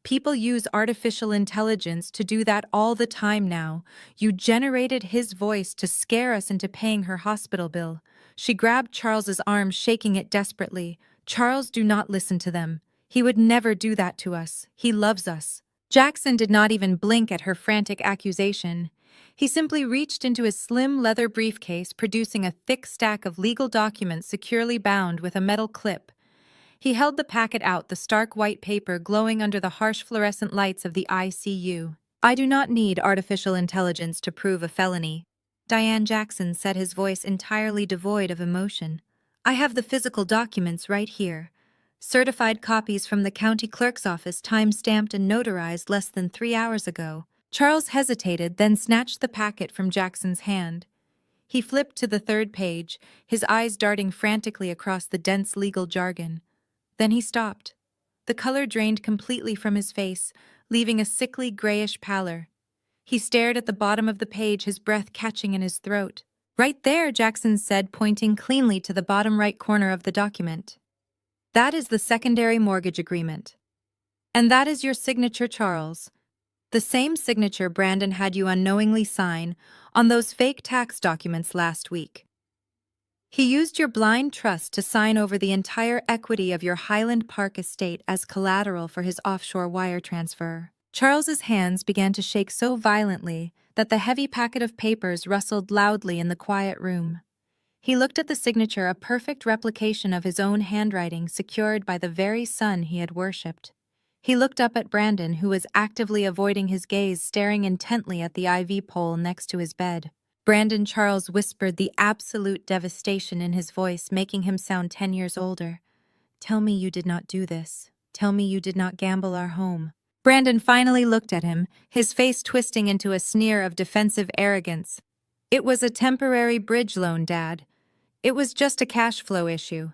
People use artificial intelligence to do that all the time now. You generated his voice to scare us into paying her hospital bill." She grabbed Charles's arm, shaking it desperately. "Charles, do not listen to them. He would never do that to us. He loves us." Jackson did not even blink at her frantic accusation. He simply reached into his slim leather briefcase, producing a thick stack of legal documents securely bound with a metal clip. He held the packet out, the stark white paper glowing under the harsh fluorescent lights of the ICU. "I do not need artificial intelligence to prove a felony," Diane Jackson said, his voice entirely devoid of emotion. "I have the physical documents right here. Certified copies from the county clerk's office, time-stamped and notarized less than 3 hours ago." Charles hesitated, then snatched the packet from Jackson's hand. He flipped to the third page, his eyes darting frantically across the dense legal jargon. Then he stopped. The color drained completely from his face, leaving a sickly grayish pallor. He stared at the bottom of the page, his breath catching in his throat. "Right there," Jackson said, pointing cleanly to the bottom right corner of the document. "That is the secondary mortgage agreement. And that is your signature, Charles. The same signature Brandon had you unknowingly sign on those fake tax documents last week. He used your blind trust to sign over the entire equity of your Highland Park estate as collateral for his offshore wire transfer." Charles's hands began to shake so violently that the heavy packet of papers rustled loudly in the quiet room. He looked at the signature, a perfect replication of his own handwriting secured by the very son he had worshipped. He looked up at Brandon, who was actively avoiding his gaze, staring intently at the IV pole next to his bed. "Brandon," Charles whispered, the absolute devastation in his voice making him sound 10 years older. "Tell me you did not do this. Tell me you did not gamble our home." Brandon finally looked at him, his face twisting into a sneer of defensive arrogance. "It was a temporary bridge loan, Dad. It was just a cash flow issue.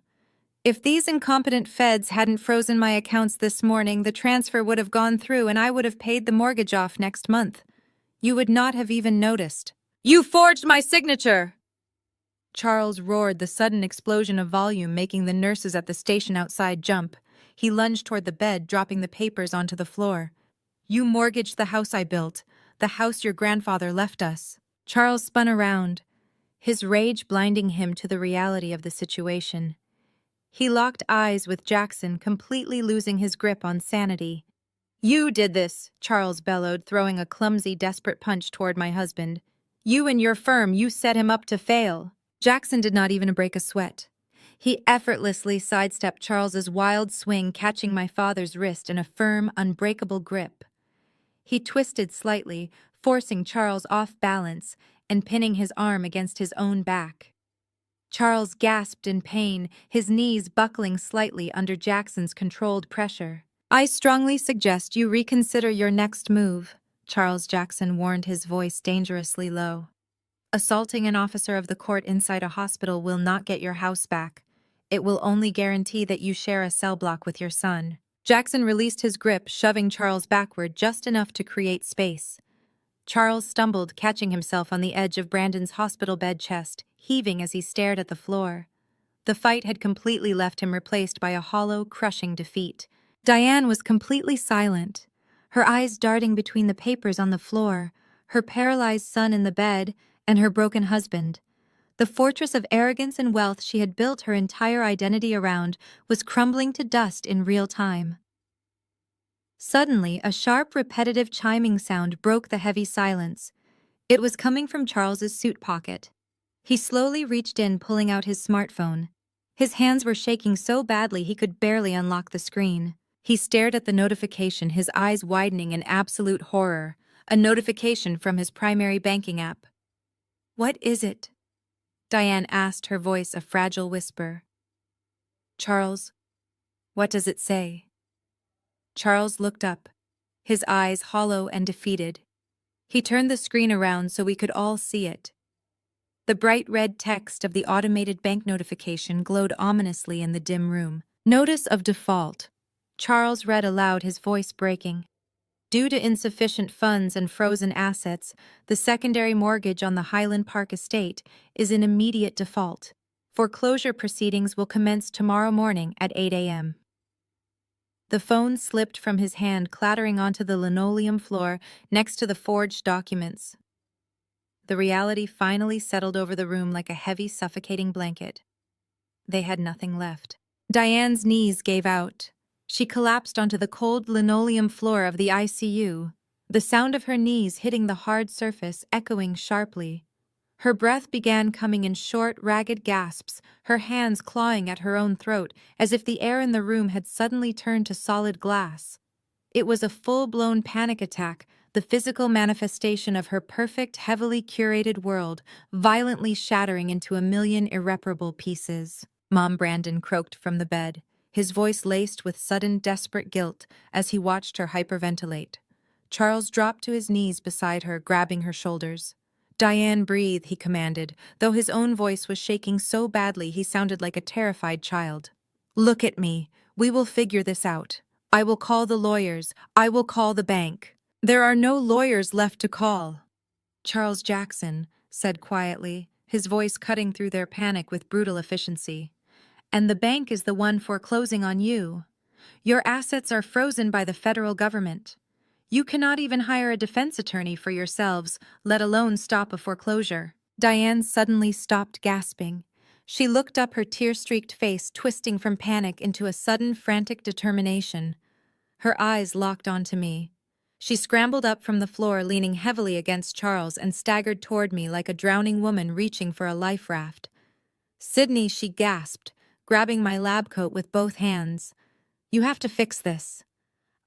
If these incompetent feds hadn't frozen my accounts this morning, the transfer would have gone through and I would have paid the mortgage off next month. You would not have even noticed." "You forged my signature!" Charles roared, the sudden explosion of volume making the nurses at the station outside jump. He lunged toward the bed, dropping the papers onto the floor. "You mortgaged the house I built, the house your grandfather left us." Charles spun around, his rage blinding him to the reality of the situation. He locked eyes with Jackson, completely losing his grip on sanity. "You did this," Charles bellowed, throwing a clumsy, desperate punch toward my husband. "You and your firm, you set him up to fail." Jackson did not even break a sweat. He effortlessly sidestepped Charles's wild swing, catching my father's wrist in a firm, unbreakable grip. He twisted slightly, forcing Charles off balance and pinning his arm against his own back. Charles gasped in pain, his knees buckling slightly under Jackson's controlled pressure. "I strongly suggest you reconsider your next move," Charles Jackson warned, his voice dangerously low. "Assaulting an officer of the court inside a hospital will not get your house back. It will only guarantee that you share a cell block with your son." Jackson released his grip, shoving Charles backward just enough to create space. Charles stumbled, catching himself on the edge of Brandon's hospital bed chest, heaving as he stared at the floor. The fight had completely left him, replaced by a hollow, crushing defeat. Diane was completely silent, her eyes darting between the papers on the floor, her paralyzed son in the bed, and her broken husband. The fortress of arrogance and wealth she had built her entire identity around was crumbling to dust in real time. Suddenly, a sharp, repetitive chiming sound broke the heavy silence. It was coming from Charles's suit pocket. He slowly reached in, pulling out his smartphone. His hands were shaking so badly he could barely unlock the screen. He stared at the notification, his eyes widening in absolute horror. A notification from his primary banking app. "What is it?" Diane asked, her voice a fragile whisper. "Charles, what does it say?" Charles looked up, his eyes hollow and defeated. He turned the screen around so we could all see it. The bright red text of the automated bank notification glowed ominously in the dim room. "Notice of default. Charles read aloud, his voice breaking. Due to insufficient funds and frozen assets, the secondary mortgage on the Highland Park estate is in immediate default. Foreclosure proceedings will commence tomorrow morning at 8 a.m. The phone slipped from his hand, clattering onto the linoleum floor next to the forged documents. The reality finally settled over the room like a heavy, suffocating blanket. They had nothing left. Diane's knees gave out. She collapsed onto the cold linoleum floor of the ICU, the sound of her knees hitting the hard surface echoing sharply. Her breath began coming in short, ragged gasps, her hands clawing at her own throat as if the air in the room had suddenly turned to solid glass. It was a full-blown panic attack, the physical manifestation of her perfect, heavily curated world, violently shattering into a million irreparable pieces. Mom, Brandon croaked from the bed, his voice laced with sudden, desperate guilt as he watched her hyperventilate. Charles dropped to his knees beside her, grabbing her shoulders. "Diane, breathe," he commanded, though his own voice was shaking so badly he sounded like a terrified child. "Look at me. We will figure this out. I will call the lawyers. I will call the bank." "There are no lawyers left to call," Charles Jackson said quietly, his voice cutting through their panic with brutal efficiency. "And the bank is the one foreclosing on you. Your assets are frozen by the federal government. You cannot even hire a defense attorney for yourselves, let alone stop a foreclosure." Diane suddenly stopped gasping. She looked up, her tear-streaked face twisting from panic into a sudden, frantic determination. Her eyes locked onto me. She scrambled up from the floor, leaning heavily against Charles, and staggered toward me like a drowning woman reaching for a life raft. "Sydney," she gasped, grabbing my lab coat with both hands. "You have to fix this."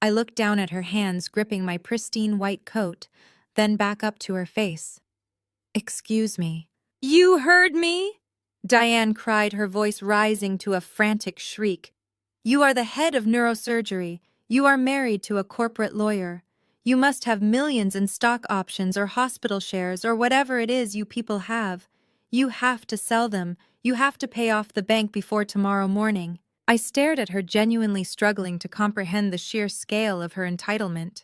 I looked down at her hands gripping my pristine white coat, then back up to her face. "Excuse me." "You heard me?" Diane cried, her voice rising to a frantic shriek. "You are the head of neurosurgery. You are married to a corporate lawyer. You must have millions in stock options or hospital shares or whatever it is you people have. You have to sell them. You have to pay off the bank before tomorrow morning." I stared at her, genuinely struggling to comprehend the sheer scale of her entitlement.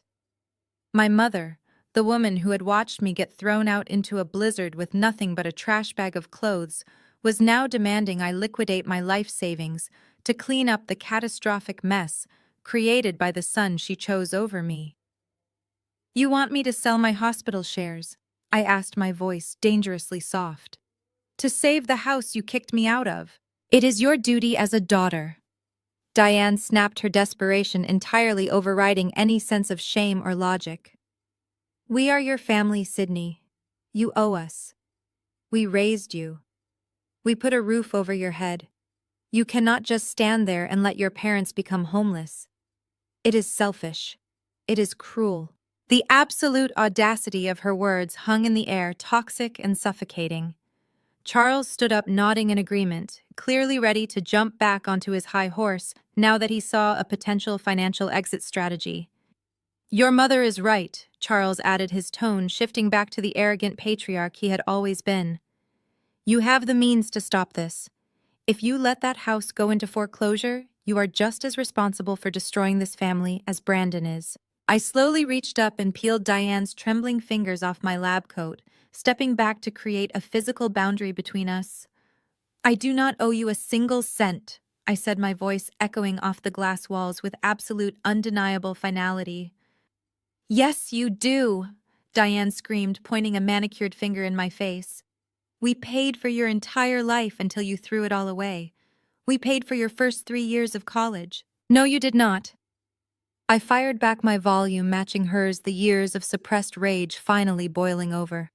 My mother, the woman who had watched me get thrown out into a blizzard with nothing but a trash bag of clothes, was now demanding I liquidate my life savings to clean up the catastrophic mess created by the son she chose over me. "You want me to sell my hospital shares?" I asked, my voice dangerously soft. "To save the house you kicked me out of? It is your duty as a daughter." Diane snapped, her desperation entirely overriding any sense of shame or logic. "We are your family, Sydney. You owe us. We raised you. We put a roof over your head. You cannot just stand there and let your parents become homeless. It is selfish. It is cruel." The absolute audacity of her words hung in the air, toxic and suffocating. Charles stood up, nodding in agreement, clearly ready to jump back onto his high horse now that he saw a potential financial exit strategy. "Your mother is right," Charles added, his tone shifting back to the arrogant patriarch he had always been. "You have the means to stop this. If you let that house go into foreclosure, you are just as responsible for destroying this family as Brandon is." I slowly reached up and peeled Diane's trembling fingers off my lab coat, stepping back to create a physical boundary between us. "I do not owe you a single cent," I said, my voice echoing off the glass walls with absolute, undeniable finality. "Yes, you do," Diane screamed, pointing a manicured finger in my face. "We paid for your entire life until you threw it all away. We paid for your first 3 years of college." "No, you did not." I fired back, my volume matching hers, the years of suppressed rage finally boiling over.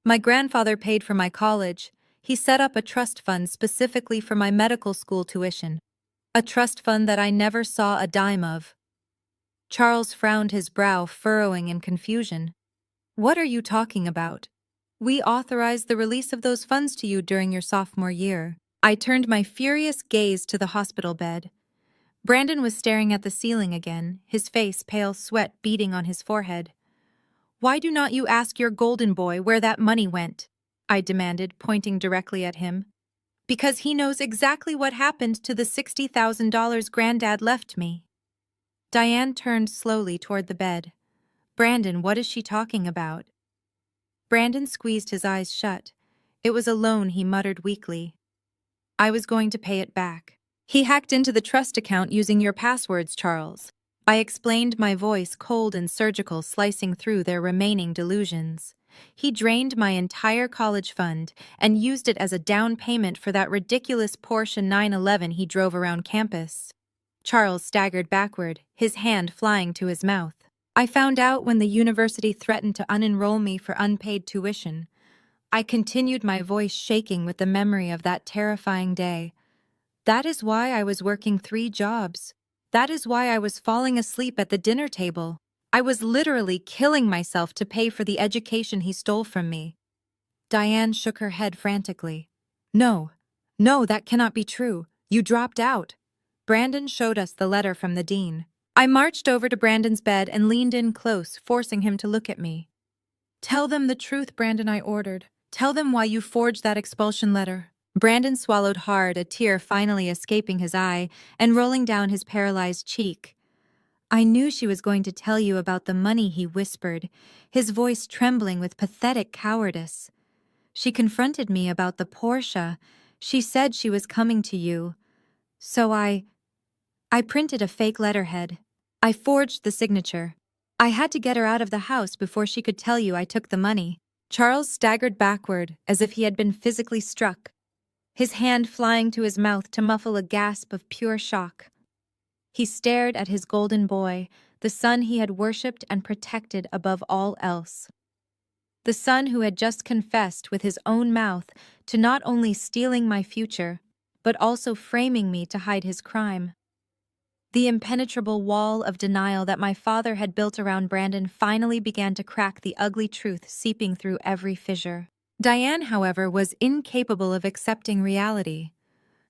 "My grandfather paid for my college. He set up a trust fund specifically for my medical school tuition. A trust fund that I never saw a dime of." Charles frowned, his brow furrowing in confusion. "What are you talking about? We authorized the release of those funds to you during your sophomore year." I turned my furious gaze to the hospital bed. Brandon was staring at the ceiling again, his face pale, sweat beading on his forehead. "Why do not you ask your golden boy where that money went?" I demanded, pointing directly at him. Because he knows exactly what happened to the $60,000 Granddad left me. Diane turned slowly toward the bed. Brandon, what is she talking about? Brandon squeezed his eyes shut. It was a loan, he muttered weakly. I was going to pay it back. He hacked into the trust account using your passwords, Charles. I explained, my voice cold and surgical, slicing through their remaining delusions. He drained my entire college fund and used it as a down payment for that ridiculous Porsche 911 he drove around campus. Charles staggered backward, his hand flying to his mouth. I found out when the university threatened to unenroll me for unpaid tuition. I continued, my voice shaking with the memory of that terrifying day. That is why I was working 3 jobs. That is why I was falling asleep at the dinner table. I was literally killing myself to pay for the education he stole from me. Diane shook her head frantically. No, that cannot be true. You dropped out. Brandon showed us the letter from the dean. I marched over to Brandon's bed and leaned in close, forcing him to look at me. Tell them the truth, Brandon, I ordered. Tell them why you forged that expulsion letter. Brandon swallowed hard, a tear finally escaping his eye and rolling down his paralyzed cheek. I knew she was going to tell you about the money, he whispered, his voice trembling with pathetic cowardice. She confronted me about the Porsche. She said she was coming to you. So I printed a fake letterhead. I forged the signature. I had to get her out of the house before she could tell you I took the money. Charles staggered backward as if he had been physically struck, his hand flying to his mouth to muffle a gasp of pure shock. He stared at his golden boy, the son he had worshipped and protected above all else. The son who had just confessed with his own mouth to not only stealing my future, but also framing me to hide his crime. The impenetrable wall of denial that my father had built around Brandon finally began to crack, the ugly truth seeping through every fissure. Diane, however, was incapable of accepting reality.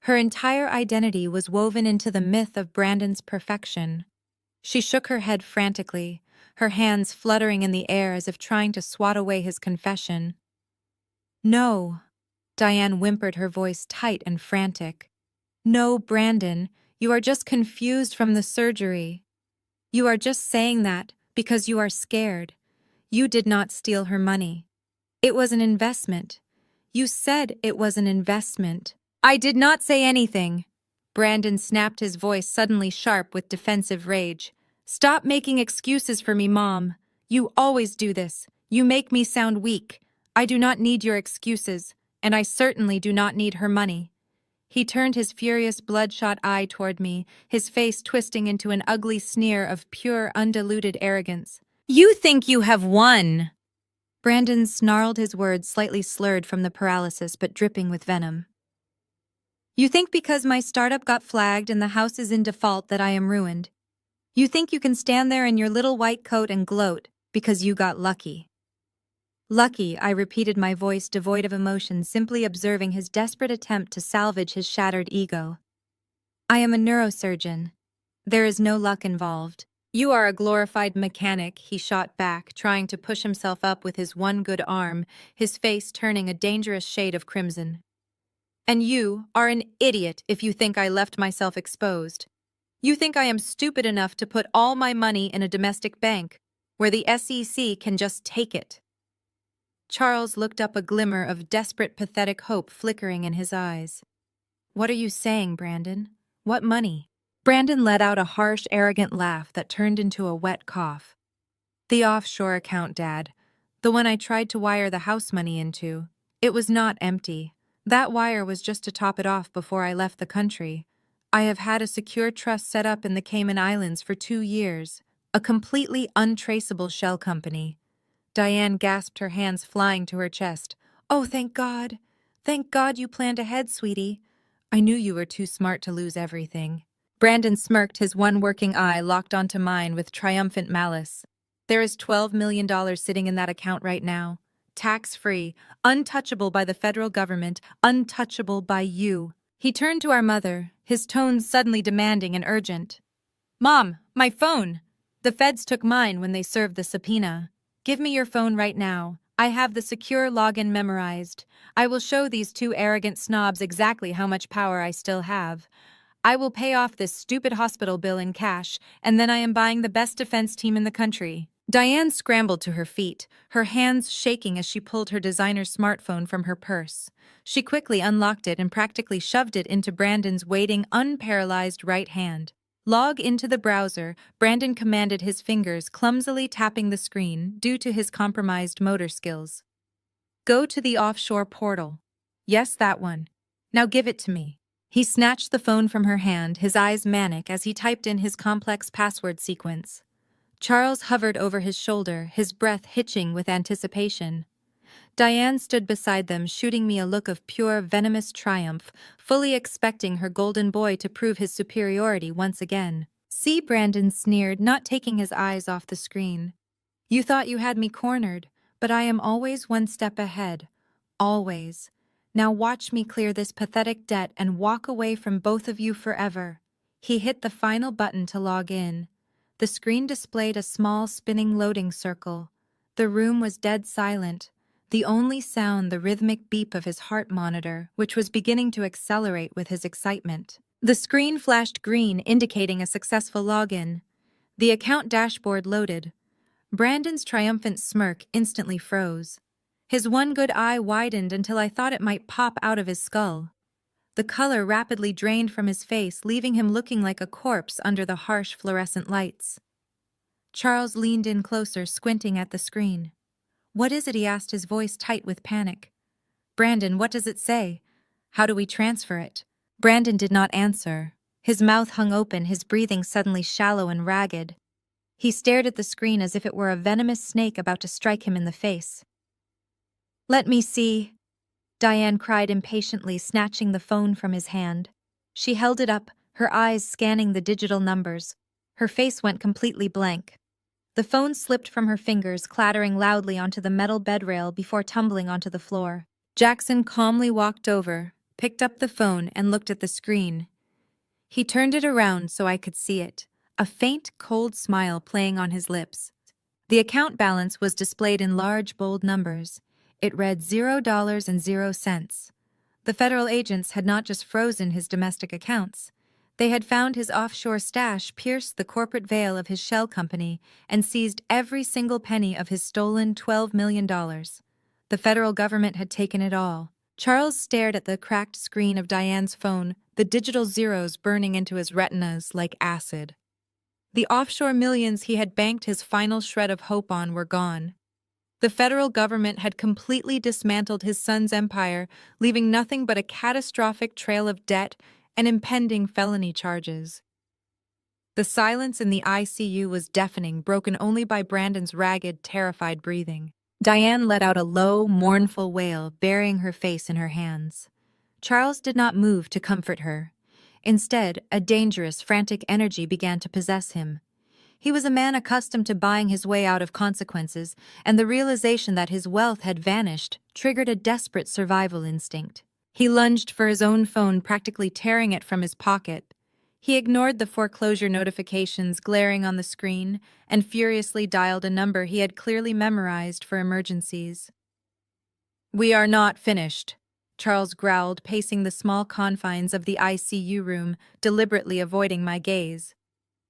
Her entire identity was woven into the myth of Brandon's perfection. She shook her head frantically, her hands fluttering in the air as if trying to swat away his confession. No, Diane whimpered, her voice tight and frantic. No, Brandon, you are just confused from the surgery. You are just saying that because you are scared. You did not steal her money. It was an investment. You said it was an investment. I did not say anything. Brandon snapped, his voice suddenly sharp with defensive rage. Stop making excuses for me, Mom. You always do this. You make me sound weak. I do not need your excuses, and I certainly do not need her money. He turned his furious, bloodshot eye toward me, his face twisting into an ugly sneer of pure, undiluted arrogance. You think you have won! Brandon snarled, his words slightly slurred from the paralysis but dripping with venom. You think because my startup got flagged and the house is in default that I am ruined. You think you can stand there in your little white coat and gloat because you got lucky. Lucky, I repeated, my voice devoid of emotion, simply observing his desperate attempt to salvage his shattered ego. I am a neurosurgeon. There is no luck involved. You are a glorified mechanic, he shot back, trying to push himself up with his one good arm, his face turning a dangerous shade of crimson. And you are an idiot if you think I left myself exposed. You think I am stupid enough to put all my money in a domestic bank, where the SEC can just take it. Charles looked up, a glimmer of desperate, pathetic hope flickering in his eyes. What are you saying, Brandon? What money? Brandon let out a harsh, arrogant laugh that turned into a wet cough. The offshore account, Dad. The one I tried to wire the house money into. It was not empty. That wire was just to top it off before I left the country. I have had a secure trust set up in the Cayman Islands for 2 years. A completely untraceable shell company. Diane gasped, her hands flying to her chest. Oh, thank God. Thank God you planned ahead, sweetie. I knew you were too smart to lose everything. Brandon smirked, his one working eye locked onto mine with triumphant malice. There is $12 million sitting in that account right now. Tax-free, untouchable by the federal government, untouchable by you. He turned to our mother, his tones suddenly demanding and urgent. Mom, my phone! The feds took mine when they served the subpoena. Give me your phone right now. I have the secure login memorized. I will show these two arrogant snobs exactly how much power I still have. I will pay off this stupid hospital bill in cash, and then I am buying the best defense team in the country. Diane scrambled to her feet, her hands shaking as she pulled her designer smartphone from her purse. She quickly unlocked it and practically shoved it into Brandon's waiting, unparalyzed right hand. Log into the browser, Brandon commanded, his fingers clumsily tapping the screen due to his compromised motor skills. Go to the offshore portal. Yes, that one. Now give it to me. He snatched the phone from her hand, his eyes manic as he typed in his complex password sequence. Charles hovered over his shoulder, his breath hitching with anticipation. Diane stood beside them, shooting me a look of pure, venomous triumph, fully expecting her golden boy to prove his superiority once again. See, Brandon sneered, not taking his eyes off the screen. You thought you had me cornered, but I am always one step ahead. Always. Now watch me clear this pathetic debt and walk away from both of you forever. He hit the final button to log in. The screen displayed a small spinning loading circle. The room was dead silent. The only sound the rhythmic beep of his heart monitor, which was beginning to accelerate with his excitement. The screen flashed green, indicating a successful login. The account dashboard loaded. Brandon's triumphant smirk instantly froze. His one good eye widened until I thought it might pop out of his skull. The color rapidly drained from his face, leaving him looking like a corpse under the harsh fluorescent lights. Charles leaned in closer, squinting at the screen. What is it? He asked, his voice tight with panic. Brandon, what does it say? How do we transfer it? Brandon did not answer. His mouth hung open, his breathing suddenly shallow and ragged. He stared at the screen as if it were a venomous snake about to strike him in the face. Let me see, Diane cried impatiently, snatching the phone from his hand. She held it up, her eyes scanning the digital numbers. Her face went completely blank. The phone slipped from her fingers, clattering loudly onto the metal bedrail before tumbling onto the floor. Jackson calmly walked over, picked up the phone, and looked at the screen. He turned it around so I could see it, a faint, cold smile playing on his lips. The account balance was displayed in large, bold numbers. It read $0.00. The federal agents had not just frozen his domestic accounts. They had found his offshore stash, pierced the corporate veil of his shell company, and seized every single penny of his stolen $12 million. The federal government had taken it all. Charles stared at the cracked screen of Diane's phone, the digital zeros burning into his retinas like acid. The offshore millions he had banked his final shred of hope on were gone. The federal government had completely dismantled his son's empire, leaving nothing but a catastrophic trail of debt and impending felony charges. The silence in the ICU was deafening, broken only by Brandon's ragged, terrified breathing. Diane let out a low, mournful wail, burying her face in her hands. Charles did not move to comfort her. Instead, a dangerous, frantic energy began to possess him. He was a man accustomed to buying his way out of consequences, and the realization that his wealth had vanished triggered a desperate survival instinct. He lunged for his own phone, practically tearing it from his pocket. He ignored the foreclosure notifications glaring on the screen and furiously dialed a number he had clearly memorized for emergencies. "We are not finished," Charles growled, pacing the small confines of the ICU room, deliberately avoiding my gaze.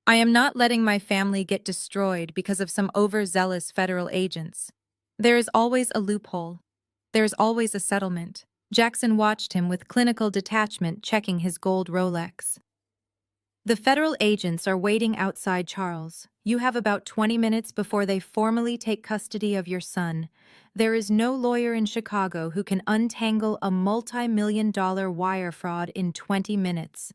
"I am not letting my family get destroyed because of some overzealous federal agents. There is always a loophole. There is always a settlement." Jackson watched him with clinical detachment, checking his gold Rolex. "The federal agents are waiting outside, Charles. You have about 20 minutes before they formally take custody of your son. There is no lawyer in Chicago who can untangle a multi-million-dollar wire fraud in 20 minutes.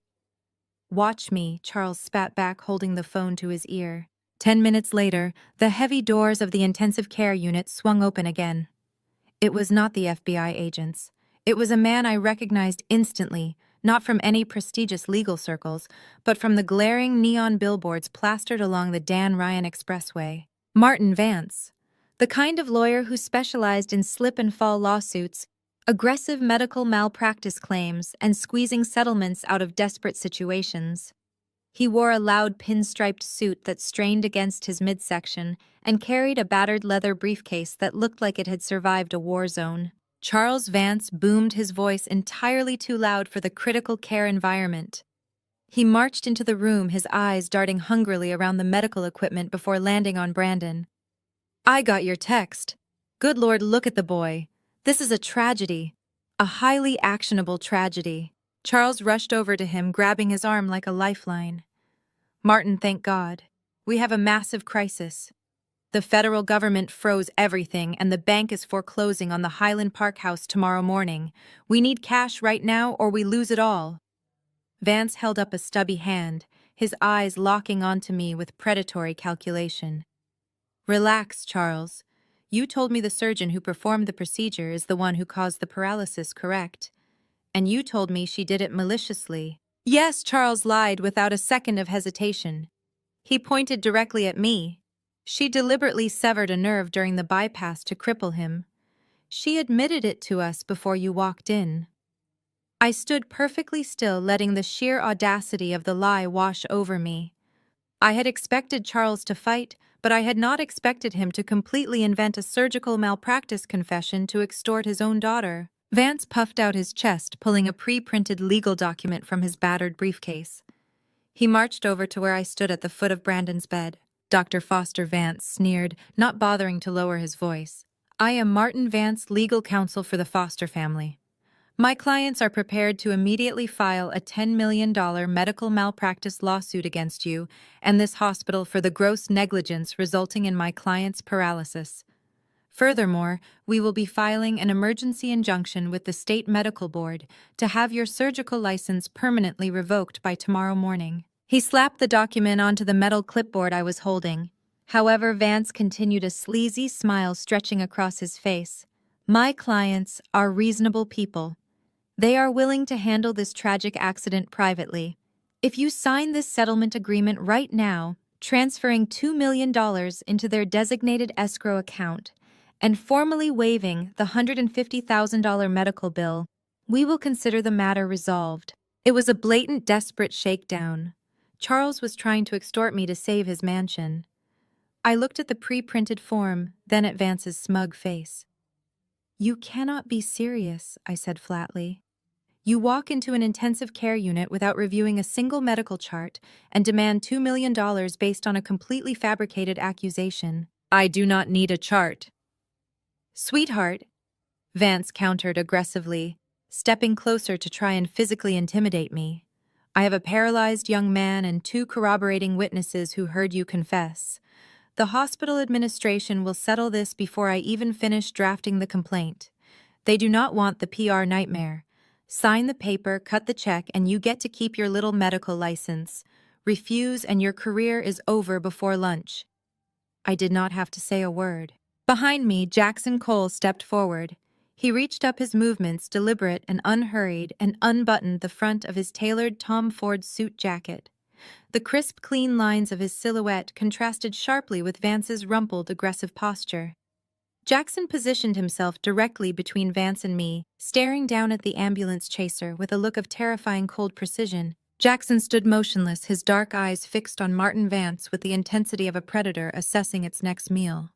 Watch me," Charles spat back, holding the phone to his ear. 10 minutes later, the heavy doors of the intensive care unit swung open again. It was not the FBI agents. It was a man I recognized instantly, not from any prestigious legal circles, but from the glaring neon billboards plastered along the Dan Ryan Expressway. Martin Vance, the kind of lawyer who specialized in slip-and-fall lawsuits, aggressive medical malpractice claims, and squeezing settlements out of desperate situations. He wore a loud pinstriped suit that strained against his midsection and carried a battered leather briefcase that looked like it had survived a war zone. Charles Vance boomed his voice entirely too loud for the critical care environment. He marched into the room, his eyes darting hungrily around the medical equipment before landing on Brandon. "I got your text. Good Lord, look at the boy. This is a tragedy. A highly actionable tragedy." Charles rushed over to him, grabbing his arm like a lifeline. "Martin, thank God. We have a massive crisis. The federal government froze everything, and the bank is foreclosing on the Highland Park house tomorrow morning. We need cash right now, or we lose it all." Vance held up a stubby hand, his eyes locking onto me with predatory calculation. "Relax, Charles. You told me the surgeon who performed the procedure is the one who caused the paralysis, correct? And you told me she did it maliciously." Yes, Charles lied without a second of hesitation. He pointed directly at me. "She deliberately severed a nerve during the bypass to cripple him. She admitted it to us before you walked in." I stood perfectly still, letting the sheer audacity of the lie wash over me. I had expected Charles to fight, but I had not expected him to completely invent a surgical malpractice confession to extort his own daughter. Vance puffed out his chest, pulling a pre-printed legal document from his battered briefcase. He marched over to where I stood at the foot of Brandon's bed. Dr. Foster Vance sneered, not bothering to lower his voice. "I am Martin Vance, legal counsel for the Foster family. My clients are prepared to immediately file a $10 million medical malpractice lawsuit against you and this hospital for the gross negligence resulting in my client's paralysis. Furthermore, we will be filing an emergency injunction with the state medical board to have your surgical license permanently revoked by tomorrow morning." He slapped the document onto the metal clipboard I was holding. However, Vance continued, a sleazy smile stretching across his face. "My clients are reasonable people. They are willing to handle this tragic accident privately. If you sign this settlement agreement right now, transferring $2 million into their designated escrow account, and formally waiving the $150,000 medical bill, we will consider the matter resolved." It was a blatant, desperate shakedown. Charles was trying to extort me to save his mansion. I looked at the pre-printed form, then at Vance's smug face. "You cannot be serious," I said flatly. "You walk into an intensive care unit without reviewing a single medical chart and demand $2 million based on a completely fabricated accusation." "I do not need a chart." "Sweetheart," Vance countered aggressively, stepping closer to try and physically intimidate me. "I have a paralyzed young man and 2 corroborating witnesses who heard you confess. The hospital administration will settle this before I even finish drafting the complaint. They do not want the PR nightmare. Sign the paper, cut the check, and you get to keep your little medical license. Refuse and your career is over before lunch." I did not have to say a word. Behind me, Jackson Cole stepped forward. He reached up, his movements deliberate and unhurried, and unbuttoned the front of his tailored Tom Ford suit jacket. The crisp, clean lines of his silhouette contrasted sharply with Vance's rumpled, aggressive posture. Jackson positioned himself directly between Vance and me, staring down at the ambulance chaser with a look of terrifying cold precision. Jackson stood motionless, his dark eyes fixed on Martin Vance with the intensity of a predator assessing its next meal.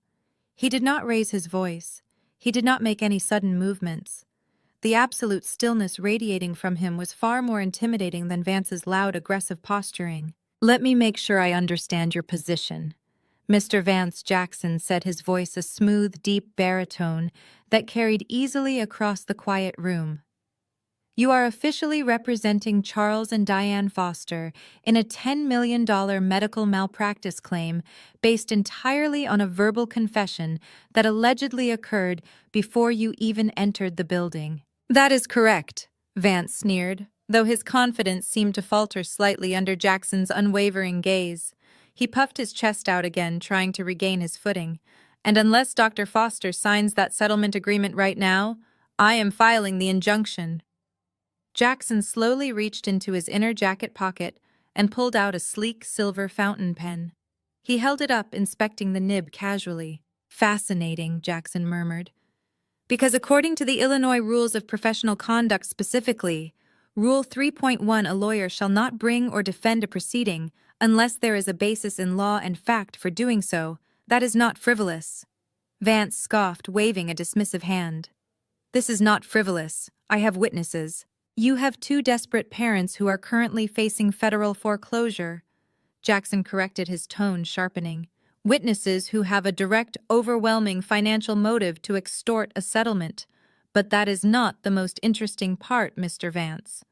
He did not raise his voice. He did not make any sudden movements. The absolute stillness radiating from him was far more intimidating than Vance's loud, aggressive posturing. "Let me make sure I understand your position," Mr. Vance, Jackson said, his voice a smooth, deep baritone that carried easily across the quiet room. "You are officially representing Charles and Diane Foster in a $10 million medical malpractice claim based entirely on a verbal confession that allegedly occurred before you even entered the building." "That is correct," Vance sneered, though his confidence seemed to falter slightly under Jackson's unwavering gaze. He puffed his chest out again, trying to regain his footing. "And unless Dr. Foster signs that settlement agreement right now, I am filing the injunction." Jackson slowly reached into his inner jacket pocket and pulled out a sleek silver fountain pen. He held it up, inspecting the nib casually. "Fascinating," Jackson murmured. "Because according to the Illinois rules of professional conduct specifically, Rule 3.1: a lawyer shall not bring or defend a proceeding unless there is a basis in law and fact for doing so. That is not frivolous. Vance scoffed, waving a dismissive hand. This is not frivolous. I have witnesses. You have two desperate parents who are currently facing federal foreclosure. Jackson corrected, his tone sharpening. Witnesses who have a direct, overwhelming financial motive to extort a settlement. But that is not the most interesting part, Mr. Vance.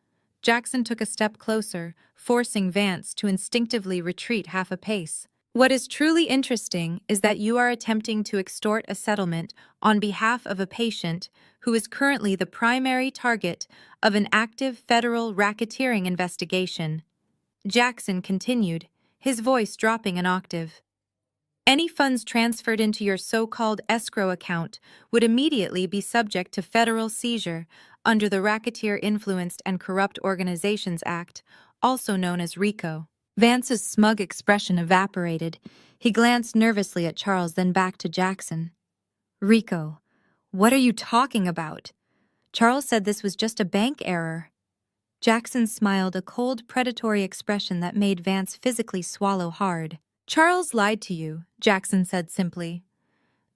Jackson took a step closer, forcing Vance to instinctively retreat half a pace. What is truly interesting is that you are attempting to extort a settlement on behalf of a patient who is currently the primary target of an active federal racketeering investigation. Jackson continued, his voice dropping an octave. Any funds transferred into your so-called escrow account would immediately be subject to federal seizure under the Racketeer Influenced and Corrupt Organizations Act, also known as RICO. Vance's smug expression evaporated. He glanced nervously at Charles, then back to Jackson. RICO, what are you talking about? Charles said this was just a bank error. Jackson smiled, a cold, predatory expression that made Vance physically swallow hard. Charles lied to you, Jackson said simply.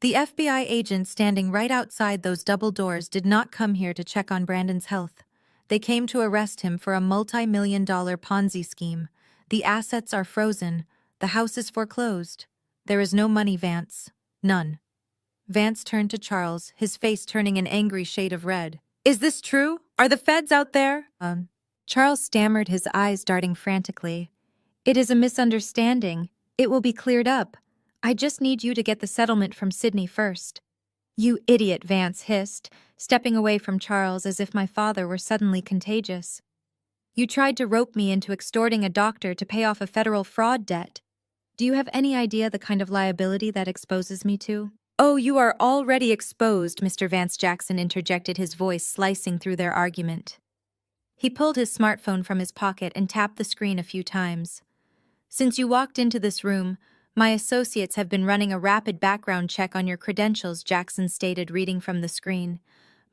The FBI agent standing right outside those double doors did not come here to check on Brandon's health. They came to arrest him for a multi-million-dollar Ponzi scheme. The assets are frozen. The house is foreclosed. There is no money, Vance. None. Vance turned to Charles, his face turning an angry shade of red. Is this true? Are the feds out there? Charles stammered, his eyes darting frantically. It is a misunderstanding. It will be cleared up. I just need you to get the settlement from Sydney first. You idiot, Vance hissed, stepping away from Charles as if my father were suddenly contagious. You tried to rope me into extorting a doctor to pay off a federal fraud debt. Do you have any idea the kind of liability that exposes me to? Oh, you are already exposed, Mr. Vance, Jackson interjected, his voice slicing through their argument. He pulled his smartphone from his pocket and tapped the screen a few times. Since you walked into this room, my associates have been running a rapid background check on your credentials, Jackson stated, reading from the screen.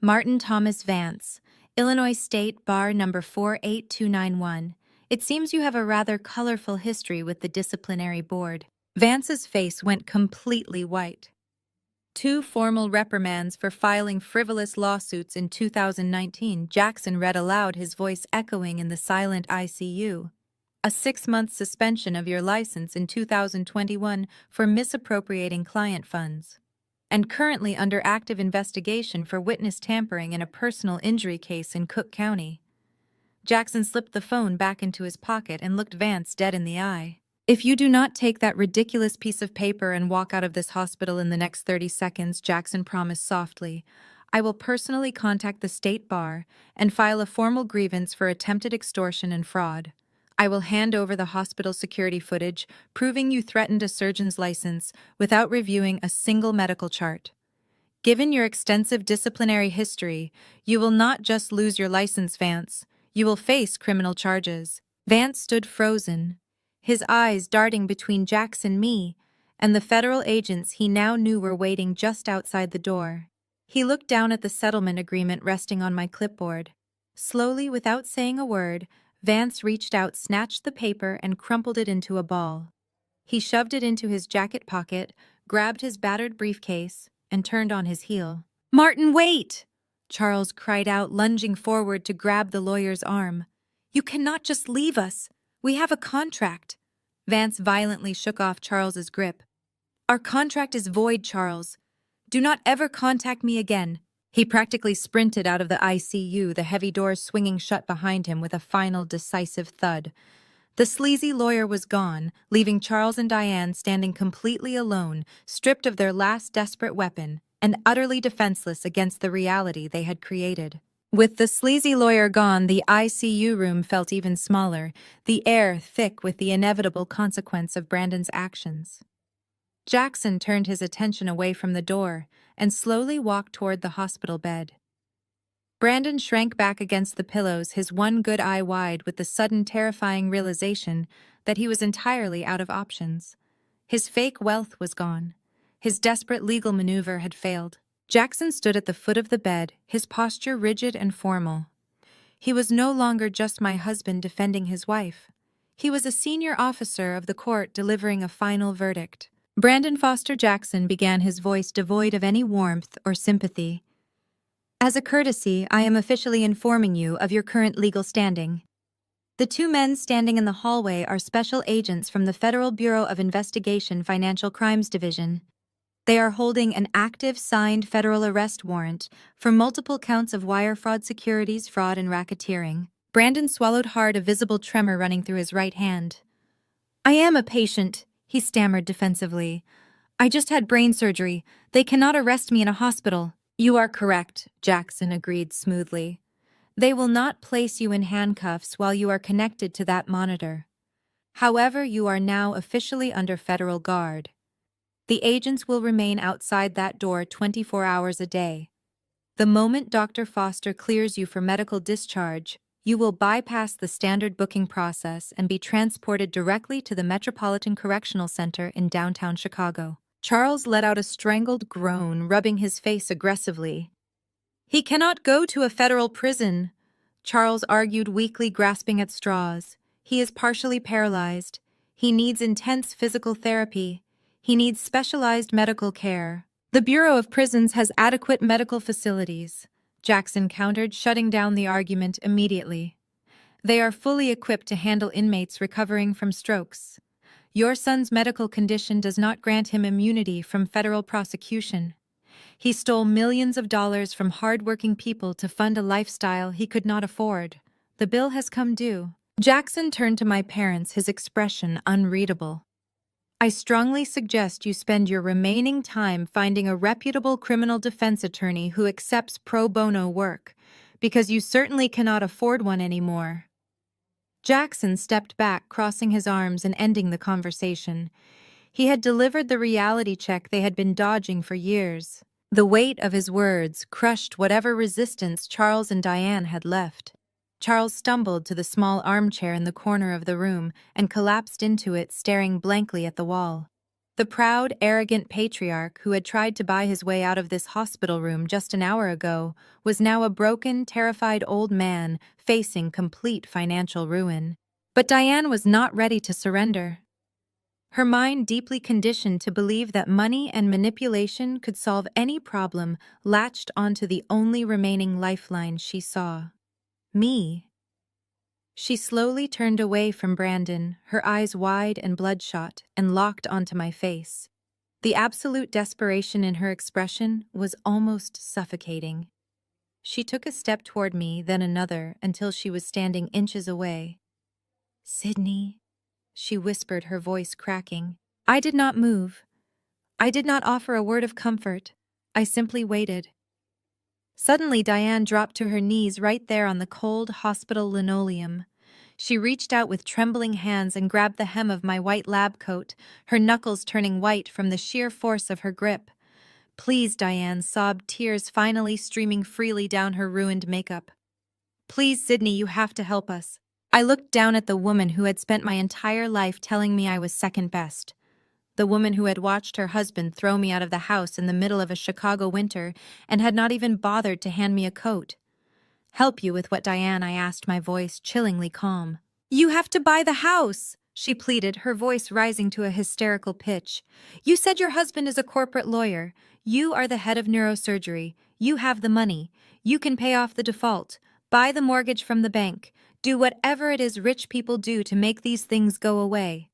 Martin Thomas Vance, Illinois State Bar number 48291. It seems you have a rather colorful history with the disciplinary board. Vance's face went completely white. 2 formal reprimands for filing frivolous lawsuits in 2019, Jackson read aloud, his voice echoing in the silent ICU. A 6-month suspension of your license in 2021 for misappropriating client funds. And currently under active investigation for witness tampering in a personal injury case in Cook County. Jackson slipped the phone back into his pocket and looked Vance dead in the eye. If you do not take that ridiculous piece of paper and walk out of this hospital in the next 30 seconds, Jackson promised softly, I will personally contact the state bar and file a formal grievance for attempted extortion and fraud. I will hand over the hospital security footage proving you threatened a surgeon's license without reviewing a single medical chart. Given your extensive disciplinary history, you will not just lose your license, Vance. You will face criminal charges. Vance stood frozen, his eyes darting between Jackson, me, and the federal agents he now knew were waiting just outside the door. He looked down at the settlement agreement resting on my clipboard. Slowly, without saying a word, Vance reached out, snatched the paper, and crumpled it into a ball. He shoved it into his jacket pocket, grabbed his battered briefcase, and turned on his heel. Martin, wait! Charles cried out, lunging forward to grab the lawyer's arm. You cannot just leave us. We have a contract. Vance violently shook off Charles's grip. Our contract is void, Charles. Do not ever contact me again. He practically sprinted out of the ICU, the heavy doors swinging shut behind him with a final, decisive thud. The sleazy lawyer was gone, leaving Charles and Diane standing completely alone, stripped of their last desperate weapon, and utterly defenseless against the reality they had created. With the sleazy lawyer gone, the ICU room felt even smaller, the air thick with the inevitable consequence of Brandon's actions. Jackson turned his attention away from the door and slowly walked toward the hospital bed. Brandon shrank back against the pillows, his one good eye wide with the sudden terrifying realization that he was entirely out of options. His fake wealth was gone. His desperate legal maneuver had failed. Jackson stood at the foot of the bed, his posture rigid and formal. He was no longer just my husband defending his wife. He was a senior officer of the court delivering a final verdict. Brandon Foster Jackson began, his voice devoid of any warmth or sympathy. As a courtesy, I am officially informing you of your current legal standing. The two men standing in the hallway are special agents from the Federal Bureau of Investigation Financial Crimes Division. They are holding an active signed federal arrest warrant for multiple counts of wire fraud, securities fraud, and racketeering. Brandon swallowed hard, a visible tremor running through his right hand. I am a patient, he stammered defensively. I just had brain surgery. They cannot arrest me in a hospital. You are correct, Jackson agreed smoothly. They will not place you in handcuffs while you are connected to that monitor. However, you are now officially under federal guard. The agents will remain outside that door 24 hours a day. The moment Dr. Foster clears you for medical discharge, you will bypass the standard booking process and be transported directly to the Metropolitan Correctional Center in downtown Chicago. Charles let out a strangled groan, rubbing his face aggressively. He cannot go to a federal prison, Charles argued weakly, grasping at straws. He is partially paralyzed. He needs intense physical therapy. He needs specialized medical care. The Bureau of Prisons has adequate medical facilities, Jackson countered, shutting down the argument immediately. They are fully equipped to handle inmates recovering from strokes. Your son's medical condition does not grant him immunity from federal prosecution. He stole millions of dollars from hard-working people to fund a lifestyle he could not afford. The bill has come due. Jackson turned to my parents, his expression unreadable. I strongly suggest you spend your remaining time finding a reputable criminal defense attorney who accepts pro bono work, because you certainly cannot afford one anymore. Jackson stepped back, crossing his arms and ending the conversation. He had delivered the reality check they had been dodging for years. The weight of his words crushed whatever resistance Charles and Diane had left. Charles stumbled to the small armchair in the corner of the room and collapsed into it, staring blankly at the wall. The proud, arrogant patriarch who had tried to buy his way out of this hospital room just an hour ago was now a broken, terrified old man facing complete financial ruin. But Diane was not ready to surrender. Her mind, deeply conditioned to believe that money and manipulation could solve any problem, latched onto the only remaining lifeline she saw. Me. She slowly turned away from Brandon, her eyes wide and bloodshot, and locked onto my face. The absolute desperation in her expression was almost suffocating. She took a step toward me, then another, until she was standing inches away. Sydney, she whispered, her voice cracking. I did not move. I did not offer a word of comfort. I simply waited. Suddenly, Diane dropped to her knees right there on the cold hospital linoleum. She reached out with trembling hands and grabbed the hem of my white lab coat, her knuckles turning white from the sheer force of her grip. Please, Diane sobbed, tears finally streaming freely down her ruined makeup. Please, Sydney, you have to help us. I looked down at the woman who had spent my entire life telling me I was second best. The woman who had watched her husband throw me out of the house in the middle of a Chicago winter and had not even bothered to hand me a coat. Help you with what, Diane? I asked, my voice chillingly calm. You have to buy the house, she pleaded, her voice rising to a hysterical pitch. You said your husband is a corporate lawyer. You are the head of neurosurgery. You have the money. You can pay off the default, buy the mortgage from the bank, do whatever it is rich people do to make these things go away.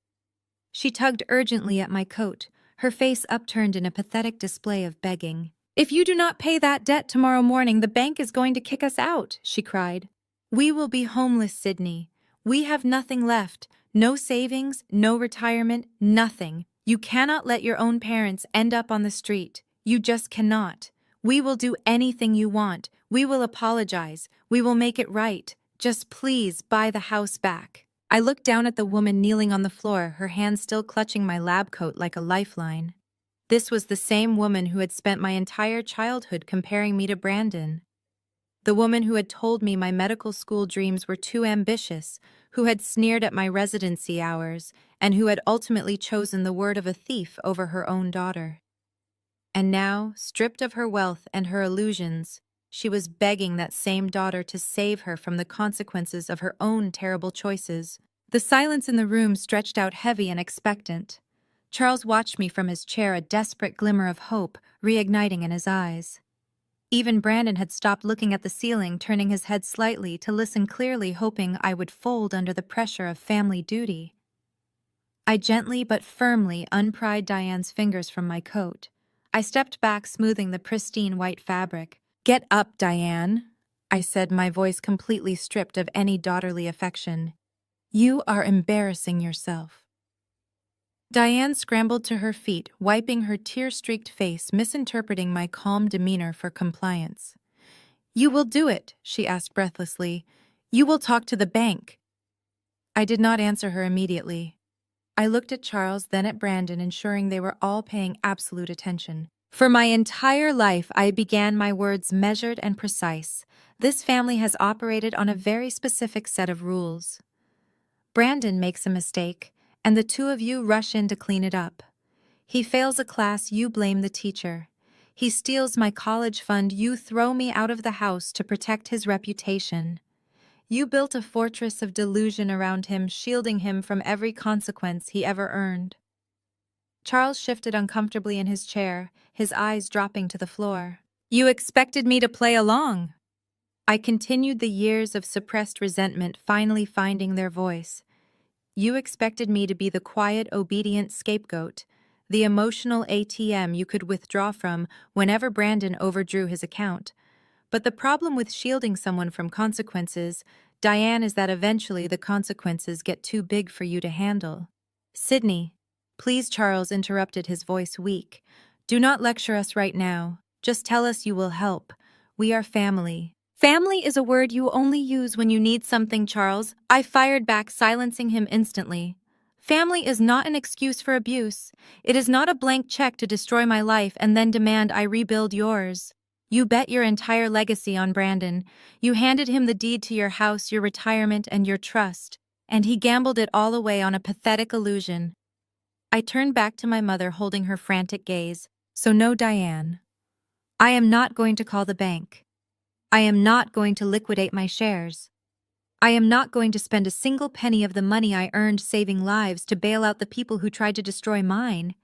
She tugged urgently at my coat, her face upturned in a pathetic display of begging. If you do not pay that debt tomorrow morning, the bank is going to kick us out, she cried. We will be homeless, Sydney. We have nothing left. No savings, no retirement, nothing. You cannot let your own parents end up on the street. You just cannot. We will do anything you want. We will apologize. We will make it right. Just please buy the house back. I looked down at the woman kneeling on the floor, her hand still clutching my lab coat like a lifeline. This was the same woman who had spent my entire childhood comparing me to Brandon. The woman who had told me my medical school dreams were too ambitious, who had sneered at my residency hours, and who had ultimately chosen the word of a thief over her own daughter. And now, stripped of her wealth and her illusions, She was begging that same daughter to save her from the consequences of her own terrible choices. The silence in the room stretched out heavy and expectant. Charles watched me from his chair, a desperate glimmer of hope reigniting in his eyes. Even Brandon had stopped looking at the ceiling, turning his head slightly to listen clearly, hoping I would fold under the pressure of family duty. I gently but firmly unpried Diane's fingers from my coat. I stepped back, smoothing the pristine white fabric. "Get up, Diane," I said, my voice completely stripped of any daughterly affection. "You are embarrassing yourself." Diane scrambled to her feet, wiping her tear-streaked face, misinterpreting my calm demeanor for compliance. "You will do it," she asked breathlessly. "You will talk to the bank." I did not answer her immediately. I looked at Charles, then at Brandon, ensuring they were all paying absolute attention. For my entire life, I began my words measured and precise. This family has operated on a very specific set of rules. Brandon makes a mistake, and the two of you rush in to clean it up. He fails a class, you blame the teacher. He steals my college fund, you throw me out of the house to protect his reputation. You built a fortress of delusion around him, shielding him from every consequence he ever earned. Charles shifted uncomfortably in his chair, his eyes dropping to the floor. "You expected me to play along." I continued, the years of suppressed resentment finally finding their voice. "You expected me to be the quiet, obedient scapegoat, the emotional ATM you could withdraw from whenever Brandon overdrew his account. But the problem with shielding someone from consequences, Diane, is that eventually the consequences get too big for you to handle." "Sydney, please," Charles interrupted, his voice weak. "Do not lecture us right now. Just tell us you will help. We are family." "Family is a word you only use when you need something, Charles," I fired back, silencing him instantly. "Family is not an excuse for abuse. It is not a blank check to destroy my life and then demand I rebuild yours. You bet your entire legacy on Brandon. You handed him the deed to your house, your retirement, and your trust, and he gambled it all away on a pathetic illusion." I turned back to my mother, holding her frantic gaze. "So no, Diane. I am not going to call the bank. I am not going to liquidate my shares. I am not going to spend a single penny of the money I earned saving lives to bail out the people who tried to destroy mine.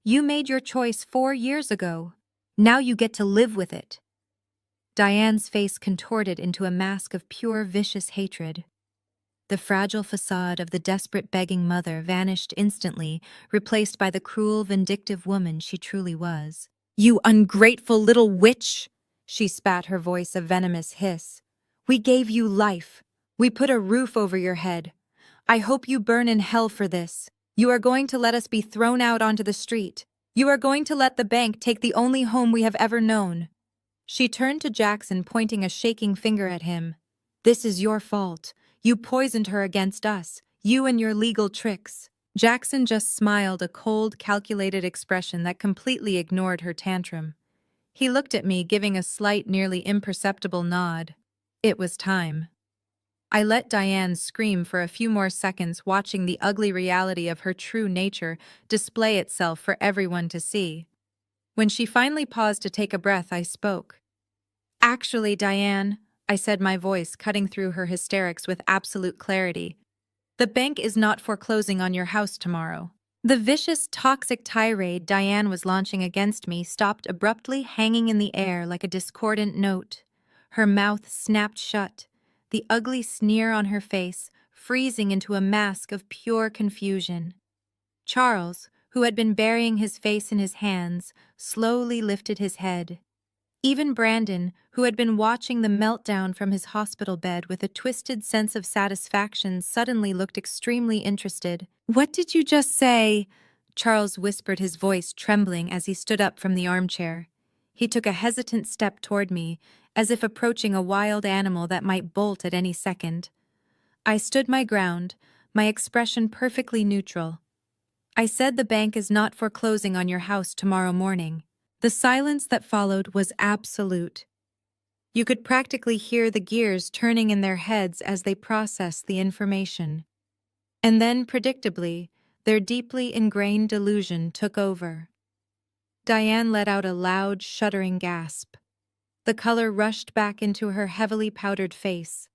You made your choice 4 years ago. Now you get to live with it." Diane's face contorted into a mask of pure, vicious hatred. The fragile facade of the desperate begging mother vanished instantly, replaced by the cruel, vindictive woman she truly was. "You ungrateful little witch!" she spat, her voice a venomous hiss. "We gave you life. We put a roof over your head. I hope you burn in hell for this. You are going to let us be thrown out onto the street. You are going to let the bank take the only home we have ever known." She turned to Jackson, pointing a shaking finger at him. "This is your fault. You poisoned her against us, you and your legal tricks." Jackson just smiled, a cold, calculated expression that completely ignored her tantrum. He looked at me, giving a slight, nearly imperceptible nod. It was time. I let Diane scream for a few more seconds, watching the ugly reality of her true nature display itself for everyone to see. When she finally paused to take a breath, I spoke. "Actually, Diane," I said, my voice cutting through her hysterics with absolute clarity, "the bank is not foreclosing on your house tomorrow." The vicious, toxic tirade Diane was launching against me stopped abruptly, hanging in the air like a discordant note. Her mouth snapped shut, the ugly sneer on her face freezing into a mask of pure confusion. Charles, who had been burying his face in his hands, slowly lifted his head. Even Brandon, who had been watching the meltdown from his hospital bed with a twisted sense of satisfaction, suddenly looked extremely interested. "What did you just say?" Charles whispered, his voice trembling as he stood up from the armchair. He took a hesitant step toward me, as if approaching a wild animal that might bolt at any second. I stood my ground, my expression perfectly neutral. "I said the bank is not foreclosing on your house tomorrow morning." The silence that followed was absolute. You could practically hear the gears turning in their heads as they processed the information. And then, predictably, their deeply ingrained delusion took over. Diane let out a loud, shuddering gasp. The color rushed back into her heavily powdered face.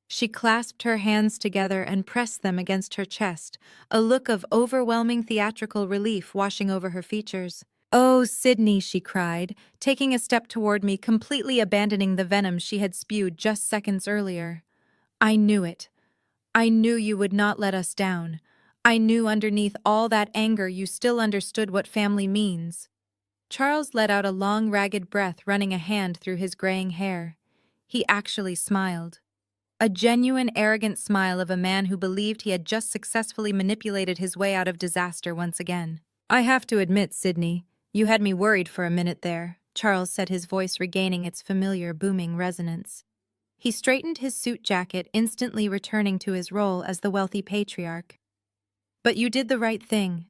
She clasped her hands together and pressed them against her chest, a look of overwhelming theatrical relief washing over her features. "Oh, Sydney," she cried, taking a step toward me, completely abandoning the venom she had spewed just seconds earlier. "I knew it. I knew you would not let us down. I knew underneath all that anger you still understood what family means." Charles let out a long, ragged breath, running a hand through his graying hair. He actually smiled. A genuine, arrogant smile of a man who believed he had just successfully manipulated his way out of disaster once again. "I have to admit, Sydney, you had me worried for a minute there," Charles said, his voice regaining its familiar, booming resonance. He straightened his suit jacket, instantly returning to his role as the wealthy patriarch. "But you did the right thing.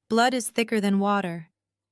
Blood is thicker than water.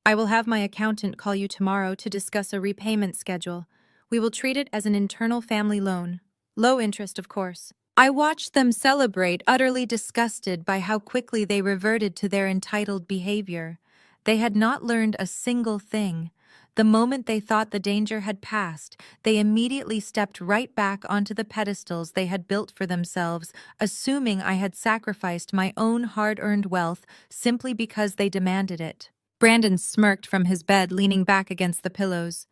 I will have my accountant call you tomorrow to discuss a repayment schedule. We will treat it as an internal family loan. Low interest, of course." I watched them celebrate, utterly disgusted by how quickly they reverted to their entitled behavior. They had not learned a single thing. The moment they thought the danger had passed, they immediately stepped right back onto the pedestals they had built for themselves, assuming I had sacrificed my own hard-earned wealth simply because they demanded it. Brandon smirked from his bed, leaning back against the pillows.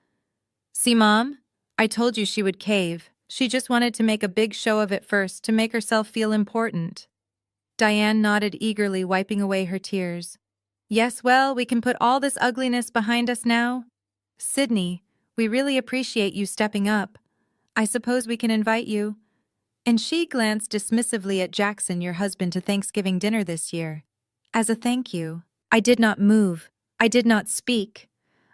"See, Mom? I told you she would cave. She just wanted to make a big show of it first, to make herself feel important." Diane nodded eagerly, wiping away her tears. "Yes, well, we can put all this ugliness behind us now. Sydney, we really appreciate you stepping up. I suppose we can invite you." And she glanced dismissively at Jackson, your husband, to Thanksgiving dinner this year. "As a thank you." I did not move. I did not speak.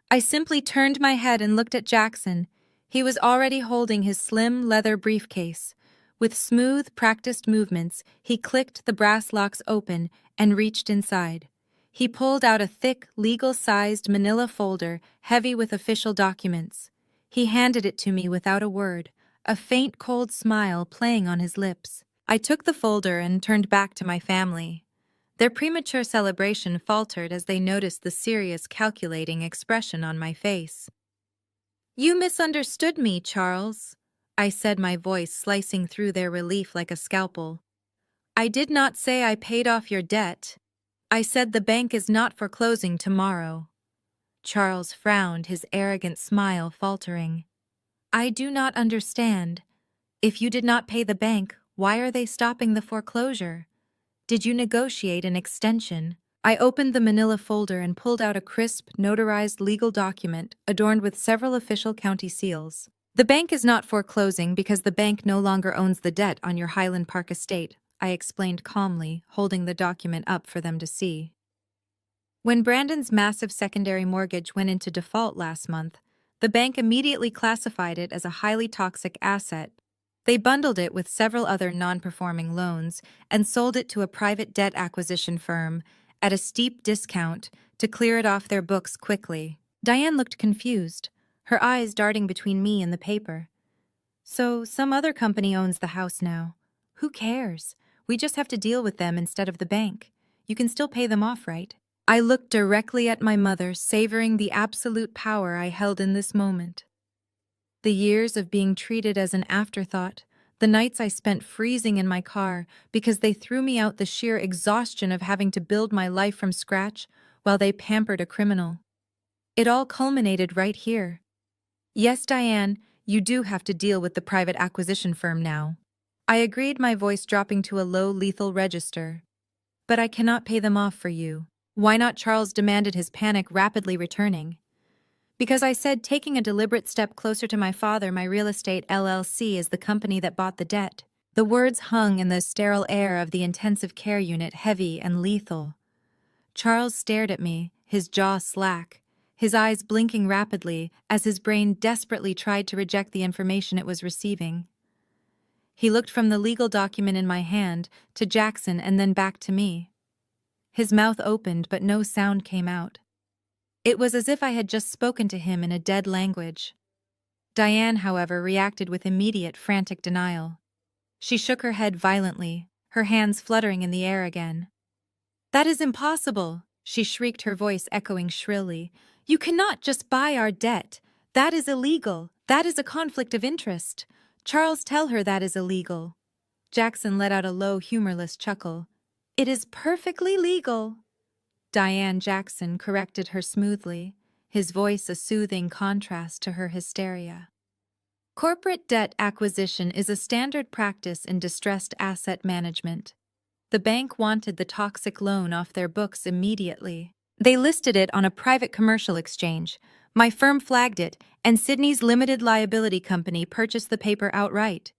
I simply turned my head and looked at Jackson. He was already holding his slim leather briefcase. With smooth, practiced movements, he clicked the brass locks open and reached inside. He pulled out a thick, legal-sized manila folder, heavy with official documents. He handed it to me without a word, a faint, cold smile playing on his lips. I took the folder and turned back to my family. Their premature celebration faltered as they noticed the serious, calculating expression on my face. "You misunderstood me, Charles," I said, my voice slicing through their relief like a scalpel. "I did not say I paid off your debt. I said the bank is not foreclosing tomorrow." Charles frowned, his arrogant smile faltering. "I do not understand. If you did not pay the bank, why are they stopping the foreclosure? Did you negotiate an extension?" I opened the manila folder and pulled out a crisp, notarized legal document adorned with several official county seals. "The bank is not foreclosing because the bank no longer owns the debt on your Highland Park estate," I explained calmly, holding the document up for them to see. When Brandon's massive secondary mortgage went into default last month, the bank immediately classified it as a highly toxic asset. They bundled it with several other non-performing loans and sold it to a private debt acquisition firm at a steep discount to clear it off their books quickly. Diane looked confused, her eyes darting between me and the paper. "So some other company owns the house now. Who cares? We just have to deal with them instead of the bank. You can still pay them off, right?" I looked directly at my mother, savoring the absolute power I held in this moment. The years of being treated as an afterthought, the nights I spent freezing in my car because they threw me out, the sheer exhaustion of having to build my life from scratch while they pampered a criminal. It all culminated right here. "Yes, Diane, you do have to deal with the private acquisition firm now." I agreed, my voice dropping to a low, lethal register. "But I cannot pay them off for you." "Why not?" Charles demanded, his panic rapidly returning. "Because I said taking a deliberate step closer to my father. My real estate LLC is the company that bought the debt." The words hung in the sterile air of the intensive care unit, heavy and lethal. Charles stared at me, his jaw slack, his eyes blinking rapidly as his brain desperately tried to reject the information it was receiving. He looked from the legal document in my hand to Jackson and then back to me. His mouth opened, but no sound came out. It was as if I had just spoken to him in a dead language. Diane, however, reacted with immediate, frantic denial. She shook her head violently, her hands fluttering in the air again. "That is impossible," she shrieked, her voice echoing shrilly. "You cannot just buy our debt. That is illegal. That is a conflict of interest. Charles, tell her that is illegal. Jackson let out a low, humorless chuckle. It is perfectly legal. Diane Jackson corrected her smoothly, his voice a soothing contrast to her hysteria. Corporate debt acquisition is a standard practice in distressed asset management. The bank wanted the toxic loan off their books immediately. They listed it on a private commercial exchange. My firm flagged it, and Sydney's limited liability company purchased the paper outright.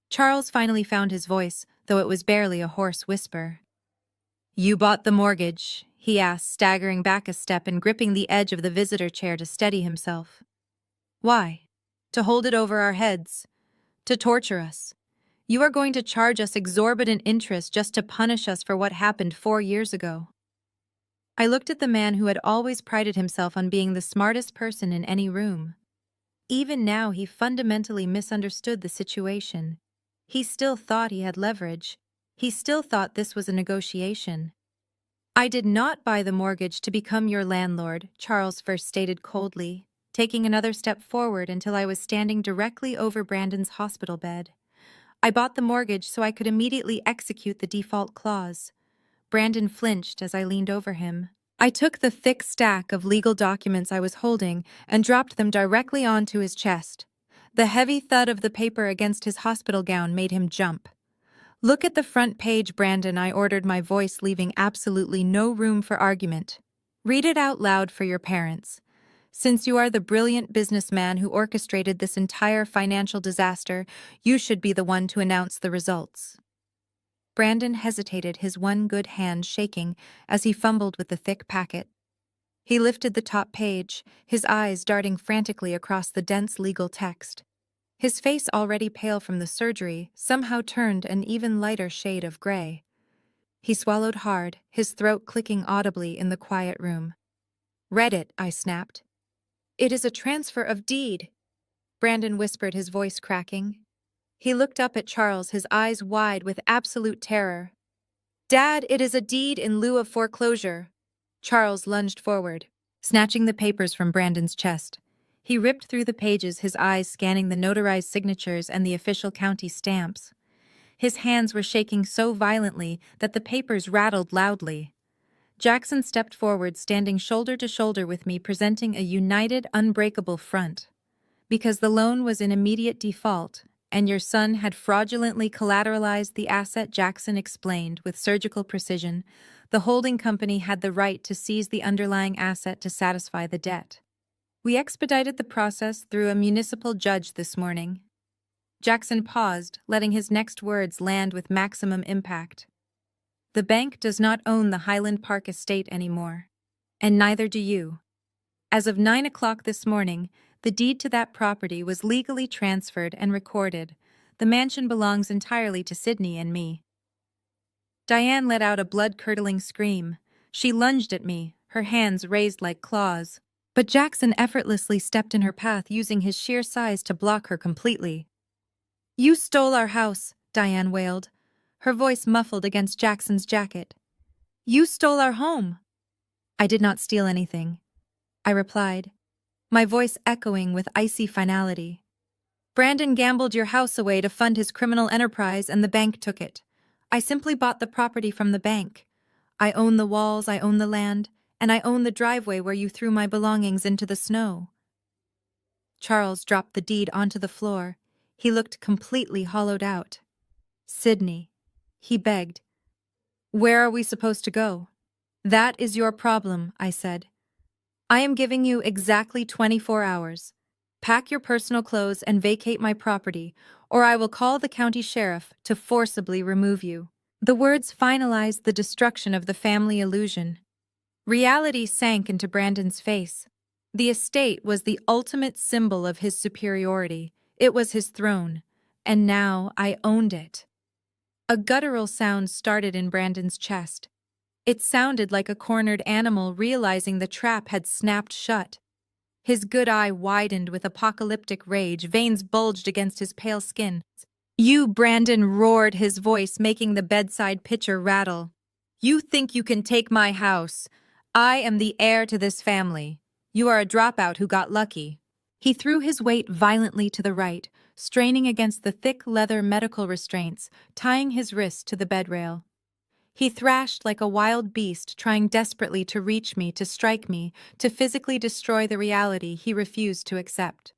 Charles finally found his voice, though it was barely a hoarse whisper. You bought the mortgage, he asked, staggering back a step and gripping the edge of the visitor chair to steady himself. Why? To hold it over our heads. To torture us. You are going to charge us exorbitant interest just to punish us for what happened 4 years ago. I looked at the man who had always prided himself on being the smartest person in any room. Even now, he fundamentally misunderstood the situation. He still thought he had leverage. He still thought this was a negotiation. I did not buy the mortgage to become your landlord, Charles first stated coldly, taking another step forward until I was standing directly over Brandon's hospital bed. I bought the mortgage so I could immediately execute the default clause. Brandon flinched as I leaned over him. I took the thick stack of legal documents I was holding and dropped them directly onto his chest. The heavy thud of the paper against his hospital gown made him jump. Look at the front page, Brandon, I ordered, my voice leaving absolutely no room for argument. Read it out loud for your parents. Since you are the brilliant businessman who orchestrated this entire financial disaster, you should be the one to announce the results. Brandon hesitated, his one good hand shaking as he fumbled with the thick packet. He lifted the top page, his eyes darting frantically across the dense legal text. His face, already pale from the surgery, somehow turned an even lighter shade of gray. He swallowed hard, his throat clicking audibly in the quiet room. Read it, I snapped. It is a transfer of deed, Brandon whispered, his voice cracking. He looked up at Charles, his eyes wide with absolute terror. Dad, it is a deed in lieu of foreclosure. Charles lunged forward, snatching the papers from Brandon's chest. He ripped through the pages, his eyes scanning the notarized signatures and the official county stamps. His hands were shaking so violently that the papers rattled loudly. Jackson stepped forward, standing shoulder to shoulder with me, presenting a united, unbreakable front. Because the loan was in immediate default, and your son had fraudulently collateralized the asset, Jackson explained with surgical precision, the holding company had the right to seize the underlying asset to satisfy the debt. We expedited the process through a municipal judge this morning. Jackson paused, letting his next words land with maximum impact. The bank does not own the Highland Park estate anymore, and neither do you. As of 9 o'clock this morning, the deed to that property was legally transferred and recorded. The mansion belongs entirely to Sydney and me. Diane let out a blood-curdling scream. She lunged at me, her hands raised like claws. But Jackson effortlessly stepped in her path, using his sheer size to block her completely. You stole our house, Diane wailed, her voice muffled against Jackson's jacket. You stole our home. I did not steal anything, I replied, my voice echoing with icy finality. Brandon gambled your house away to fund his criminal enterprise, and the bank took it. I simply bought the property from the bank. I own the walls, I own the land, and I own the driveway where you threw my belongings into the snow. Charles dropped the deed onto the floor. He looked completely hollowed out. Sydney, he begged. Where are we supposed to go? That is your problem, I said. I am giving you exactly 24 hours. Pack your personal clothes and vacate my property, or I will call the county sheriff to forcibly remove you. The words finalized the destruction of the family illusion. Reality sank into Brandon's face. The estate was the ultimate symbol of his superiority. It was his throne, and now I owned it. A guttural sound started in Brandon's chest. It sounded like a cornered animal realizing the trap had snapped shut. His good eye widened with apocalyptic rage, veins bulged against his pale skin. You, Brandon roared, his voice making the bedside pitcher rattle. You think you can take my house? I am the heir to this family. You are a dropout who got lucky. He threw his weight violently to the right, straining against the thick leather medical restraints, tying his wrist to the bedrail. He thrashed like a wild beast, trying desperately to reach me, to strike me, to physically destroy the reality he refused to accept.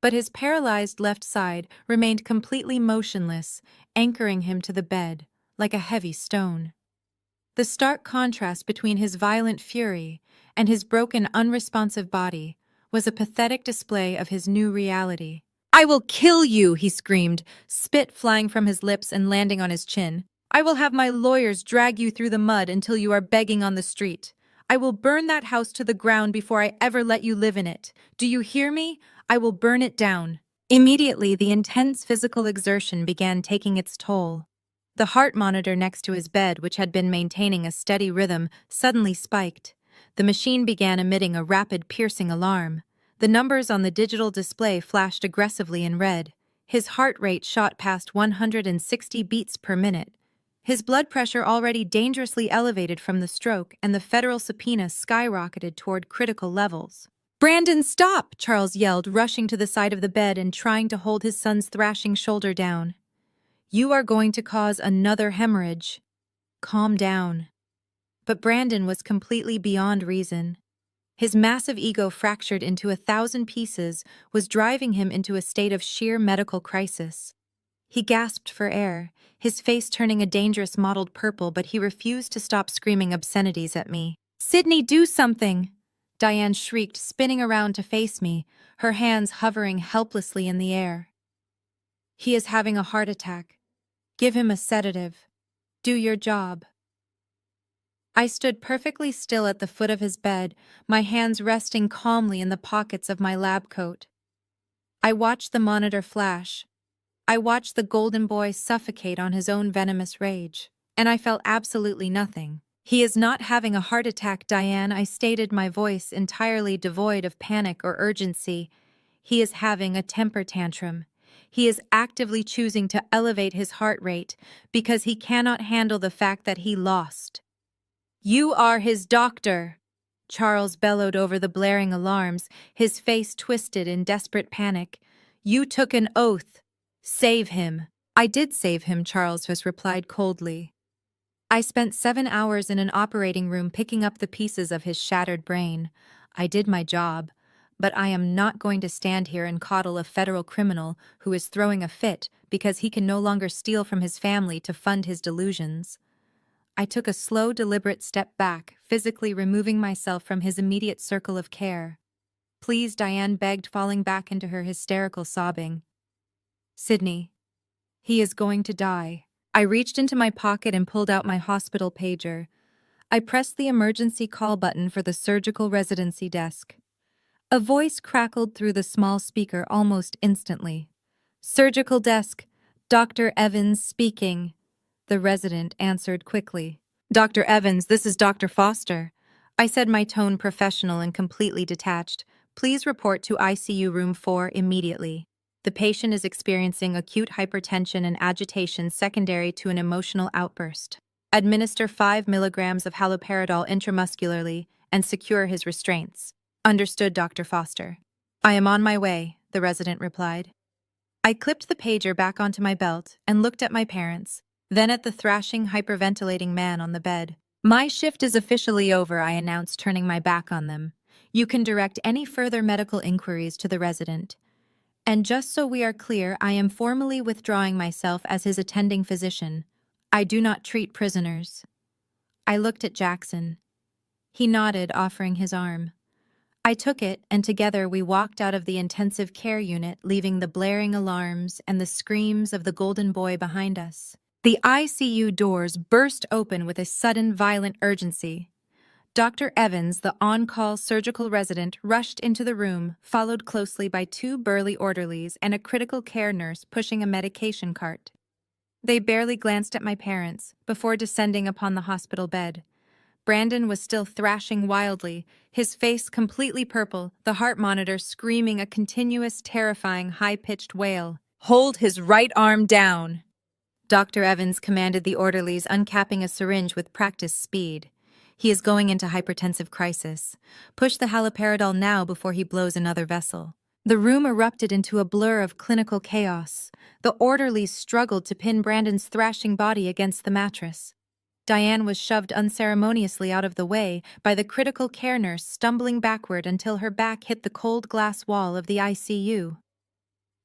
But his paralyzed left side remained completely motionless, anchoring him to the bed, like a heavy stone. The stark contrast between his violent fury and his broken, unresponsive body was a pathetic display of his new reality. "I will kill you," he screamed, spit flying from his lips and landing on his chin. "I will have my lawyers drag you through the mud until you are begging on the street. I will burn that house to the ground before I ever let you live in it. Do you hear me? I will burn it down." Immediately, the intense physical exertion began taking its toll. The heart monitor next to his bed, which had been maintaining a steady rhythm, suddenly spiked. The machine began emitting a rapid, piercing alarm. The numbers on the digital display flashed aggressively in red. His heart rate shot past 160 beats per minute. His blood pressure already dangerously elevated from the stroke, and the federal subpoena skyrocketed toward critical levels. "Brandon, stop!" Charles yelled, rushing to the side of the bed and trying to hold his son's thrashing shoulder down. "You are going to cause another hemorrhage. Calm down." But Brandon was completely beyond reason. His massive ego, fractured into 1,000 pieces, was driving him into a state of sheer medical crisis. He gasped for air, his face turning a dangerous mottled purple, but he refused to stop screaming obscenities at me. "Sydney, do something!" Diane shrieked, spinning around to face me, her hands hovering helplessly in the air. "He is having a heart attack. Give him a sedative. Do your job." I stood perfectly still at the foot of his bed, my hands resting calmly in the pockets of my lab coat. I watched the monitor flash. I watched the golden boy suffocate on his own venomous rage, and I felt absolutely nothing. "He is not having a heart attack, Diane," I stated, my voice entirely devoid of panic or urgency. "He is having a temper tantrum. He is actively choosing to elevate his heart rate because he cannot handle the fact that he lost." "You are his doctor!" Charles bellowed over the blaring alarms, his face twisted in desperate panic. "You took an oath. Save him." "I did save him," Charles has replied coldly. "I spent 7 hours in an operating room picking up the pieces of his shattered brain. I did my job, but I am not going to stand here and coddle a federal criminal who is throwing a fit because he can no longer steal from his family to fund his delusions." I took a slow, deliberate step back, physically removing myself from his immediate circle of care. "Please," Diane begged, falling back into her hysterical sobbing. "Sydney, he is going to die." I reached into my pocket and pulled out my hospital pager. I pressed the emergency call button for the surgical residency desk. A voice crackled through the small speaker almost instantly. "Surgical desk, Dr. Evans speaking." The resident answered quickly. "Dr. Evans, this is Dr. Foster." I said, my tone professional and completely detached. "Please report to ICU room 4 immediately. The patient is experiencing acute hypertension and agitation secondary to an emotional outburst. Administer 5 milligrams of haloperidol intramuscularly and secure his restraints." "Understood, Dr. Foster." "I am on my way," the resident replied. I clipped the pager back onto my belt and looked at my parents, then at the thrashing, hyperventilating man on the bed. "My shift is officially over," I announced, turning my back on them. "You can direct any further medical inquiries to the resident. And just so we are clear, I am formally withdrawing myself as his attending physician. I do not treat prisoners." I looked at Jackson. He nodded, offering his arm. I took it, and together we walked out of the intensive care unit, leaving the blaring alarms and the screams of the golden boy behind us. The ICU doors burst open with a sudden, violent urgency. Dr. Evans, the on-call surgical resident, rushed into the room, followed closely by 2 burly orderlies and a critical care nurse pushing a medication cart. They barely glanced at my parents before descending upon the hospital bed. Brandon was still thrashing wildly, his face completely purple, the heart monitor screaming a continuous, terrifying, high-pitched wail. "Hold his right arm down!" Dr. Evans commanded the orderlies, uncapping a syringe with practiced speed. "He is going into hypertensive crisis. Push the haloperidol now before he blows another vessel." The room erupted into a blur of clinical chaos. The orderlies struggled to pin Brandon's thrashing body against the mattress. Diane was shoved unceremoniously out of the way by the critical care nurse, stumbling backward until her back hit the cold glass wall of the ICU.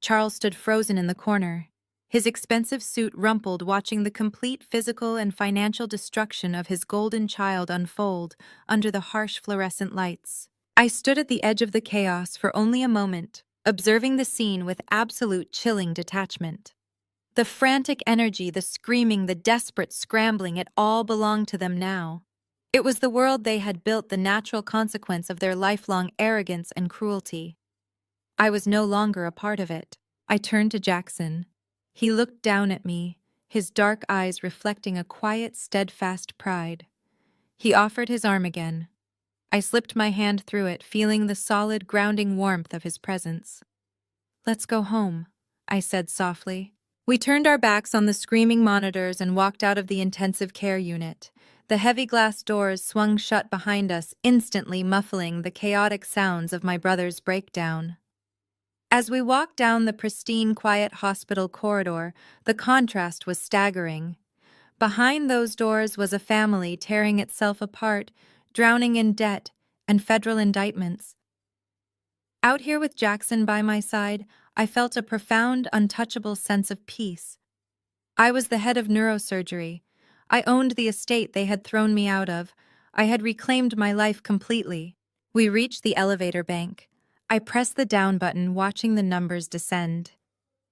Charles stood frozen in the corner, his expensive suit rumpled, watching the complete physical and financial destruction of his golden child unfold under the harsh fluorescent lights. I stood at the edge of the chaos for only a moment, observing the scene with absolute chilling detachment. The frantic energy, the screaming, the desperate scrambling, it all belonged to them now. It was the world they had built, the natural consequence of their lifelong arrogance and cruelty. I was no longer a part of it. I turned to Jackson. He looked down at me, his dark eyes reflecting a quiet, steadfast pride. He offered his arm again. I slipped my hand through it, feeling the solid, grounding warmth of his presence. "Let's go home," I said softly. We turned our backs on the screaming monitors and walked out of the intensive care unit. The heavy glass doors swung shut behind us, instantly muffling the chaotic sounds of my brother's breakdown. As we walked down the pristine, quiet hospital corridor, the contrast was staggering. Behind those doors was a family tearing itself apart, drowning in debt and federal indictments. Out here with Jackson by my side, I felt a profound, untouchable sense of peace. I was the head of neurosurgery. I owned the estate they had thrown me out of. I had reclaimed my life completely. We reached the elevator bank. I pressed the down button, watching the numbers descend.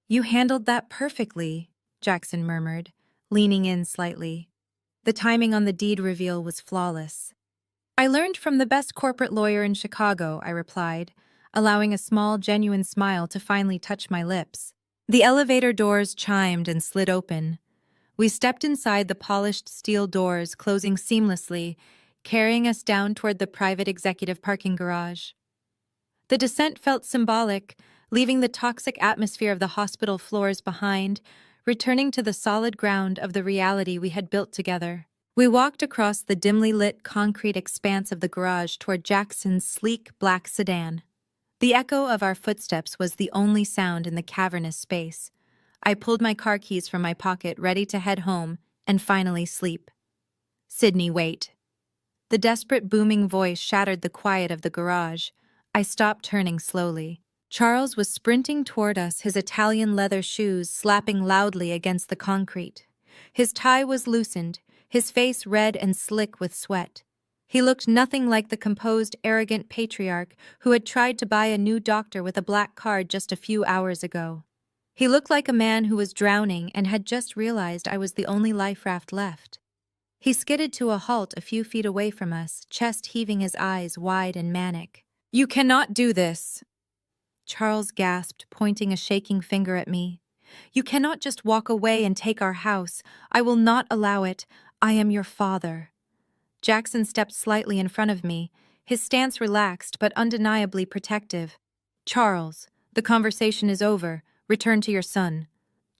"You handled that perfectly," Jackson murmured, leaning in slightly. The timing on the deed reveal was flawless. "I learned from the best corporate lawyer in Chicago," I replied, allowing a small, genuine smile to finally touch my lips. The elevator doors chimed and slid open. We stepped inside the polished steel doors, closing seamlessly, carrying us down toward the private executive parking garage. The descent felt symbolic, leaving the toxic atmosphere of the hospital floors behind, returning to the solid ground of the reality we had built together. We walked across the dimly lit concrete expanse of the garage toward Jackson's sleek black sedan. The echo of our footsteps was the only sound in the cavernous space. I pulled my car keys from my pocket, ready to head home and finally sleep. "Sydney, wait." The desperate booming voice shattered the quiet of the garage. I stopped, turning slowly. Charles was sprinting toward us, his Italian leather shoes slapping loudly against the concrete. His tie was loosened, his face red and slick with sweat. He looked nothing like the composed, arrogant patriarch who had tried to buy a new doctor with a black card just a few hours ago. He looked like a man who was drowning and had just realized I was the only life raft left. He skidded to a halt a few feet away from us, chest heaving, his eyes wide and manic. "You cannot do this," Charles gasped, pointing a shaking finger at me. "You cannot just walk away and take our house. I will not allow it. I am your father." Jackson stepped slightly in front of me, his stance relaxed but undeniably protective. "Charles, the conversation is over. Return to your son."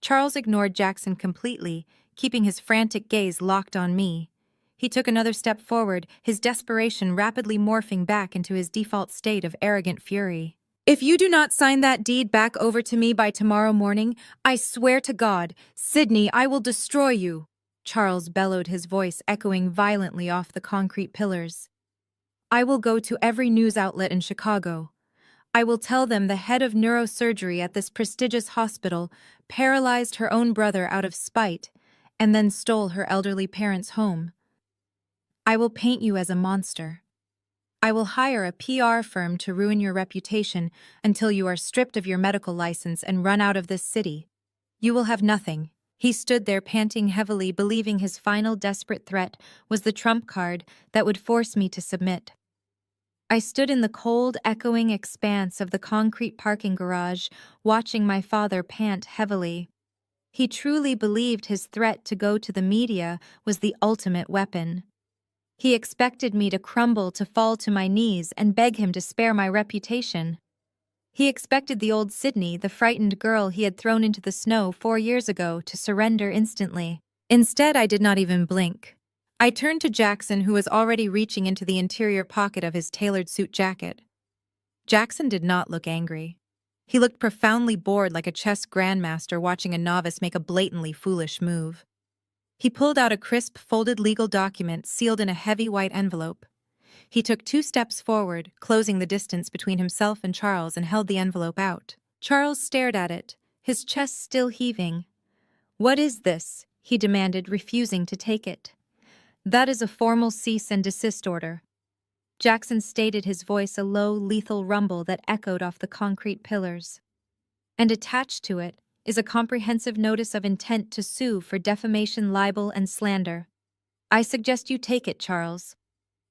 Charles ignored Jackson completely, keeping his frantic gaze locked on me. He took another step forward, his desperation rapidly morphing back into his default state of arrogant fury. "If you do not sign that deed back over to me by tomorrow morning, I swear to God, Sydney, I will destroy you," Charles bellowed, his voice echoing violently off the concrete pillars. "I will go to every news outlet in Chicago. I will tell them the head of neurosurgery at this prestigious hospital paralyzed her own brother out of spite and then stole her elderly parents' home. I will paint you as a monster. I will hire a PR firm to ruin your reputation until you are stripped of your medical license and run out of this city. You will have nothing." He stood there panting heavily, believing his final desperate threat was the trump card that would force me to submit. I stood in the cold, echoing expanse of the concrete parking garage, watching my father pant heavily. He truly believed his threat to go to the media was the ultimate weapon. He expected me to crumble, to fall to my knees and beg him to spare my reputation. He expected the old Sydney, the frightened girl he had thrown into the snow 4 years ago, to surrender instantly. Instead, I did not even blink. I turned to Jackson, who was already reaching into the interior pocket of his tailored suit jacket. Jackson did not look angry. He looked profoundly bored, like a chess grandmaster watching a novice make a blatantly foolish move. He pulled out a crisp, folded legal document sealed in a heavy white envelope. He took 2 steps forward, closing the distance between himself and Charles, and held the envelope out. Charles stared at it, his chest still heaving. "What is this?" he demanded, refusing to take it. "That is a formal cease and desist order." Jackson stated, his voice a low, lethal rumble that echoed off the concrete pillars. "And attached to it is a comprehensive notice of intent to sue for defamation, libel, and slander. I suggest you take it, Charles,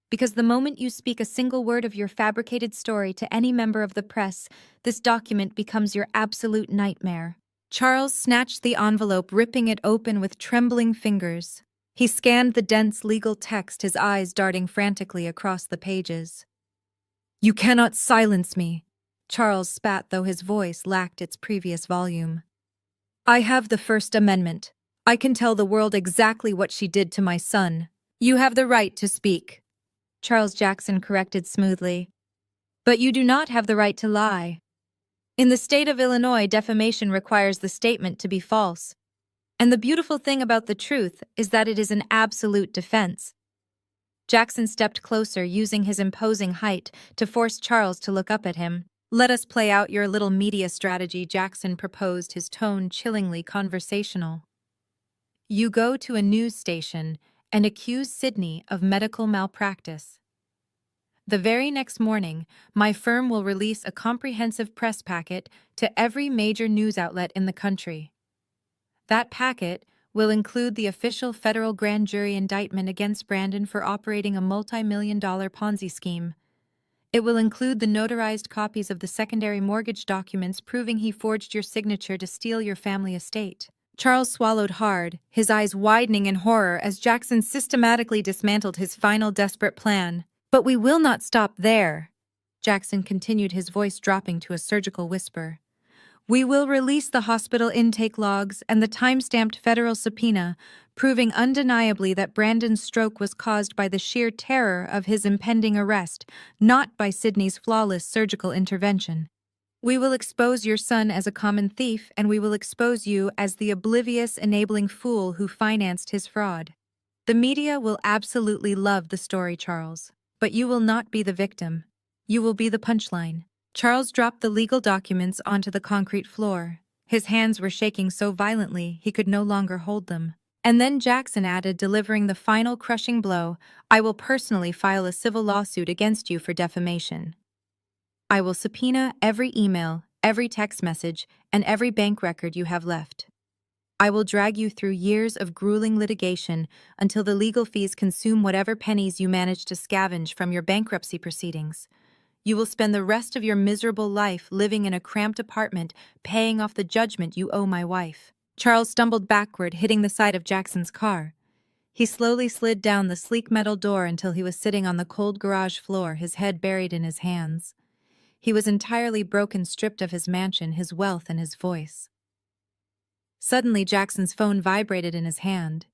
because the moment you speak a single word of your fabricated story to any member of the press, this document becomes your absolute nightmare." Charles snatched the envelope, ripping it open with trembling fingers. He scanned the dense legal text, his eyes darting frantically across the pages. "You cannot silence me," Charles spat, though his voice lacked its previous volume. "I have the First Amendment. I can tell the world exactly what she did to my son." "You have the right to speak," Charles Jackson corrected smoothly. "But you do not have the right to lie. In the state of Illinois, defamation requires the statement to be false. And the beautiful thing about the truth is that it is an absolute defense." Jackson stepped closer, using his imposing height to force Charles to look up at him. "Let us play out your little media strategy," Jackson proposed, his tone chillingly conversational. "You go to a news station and accuse Sydney of medical malpractice. The very next morning, my firm will release a comprehensive press packet to every major news outlet in the country. That packet will include the official federal grand jury indictment against Brandon for operating a multi-million-dollar Ponzi scheme. It will include the notarized copies of the secondary mortgage documents proving he forged your signature to steal your family estate." Charles swallowed hard, his eyes widening in horror as Jackson systematically dismantled his final desperate plan. "But we will not stop there," Jackson continued, his voice dropping to a surgical whisper. "We will release the hospital intake logs and the time-stamped federal subpoena, proving undeniably that Brandon's stroke was caused by the sheer terror of his impending arrest, not by Sydney's flawless surgical intervention. We will expose your son as a common thief, and we will expose you as the oblivious, enabling fool who financed his fraud. The media will absolutely love the story, Charles. But you will not be the victim. You will be the punchline." Charles dropped the legal documents onto the concrete floor. His hands were shaking so violently he could no longer hold them. And then Jackson added, delivering the final crushing blow, "I will personally file a civil lawsuit against you for defamation. I will subpoena every email, every text message, and every bank record you have left. I will drag you through years of grueling litigation until the legal fees consume whatever pennies you manage to scavenge from your bankruptcy proceedings. You will spend the rest of your miserable life living in a cramped apartment, paying off the judgment you owe my wife." Charles stumbled backward, hitting the side of Jackson's car. He slowly slid down the sleek metal door until he was sitting on the cold garage floor, his head buried in his hands. He was entirely broken, stripped of his mansion, his wealth, and his voice. Suddenly, Jackson's phone vibrated in his hand.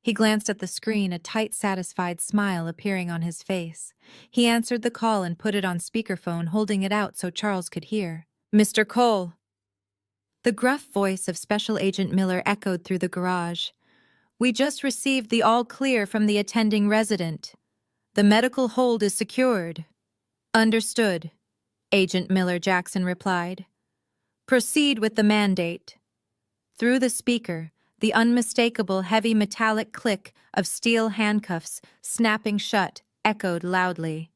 He glanced at the screen, a tight, satisfied smile appearing on his face. He answered the call and put it on speakerphone, holding it out so Charles could hear. "Mr. Cole." The gruff voice of Special Agent Miller echoed through the garage. "We just received the all-clear from the attending resident. The medical hold is secured." "Understood," Agent Miller, Jackson replied. "Proceed with the mandate." Through the speaker, the unmistakable heavy metallic click of steel handcuffs snapping shut echoed loudly.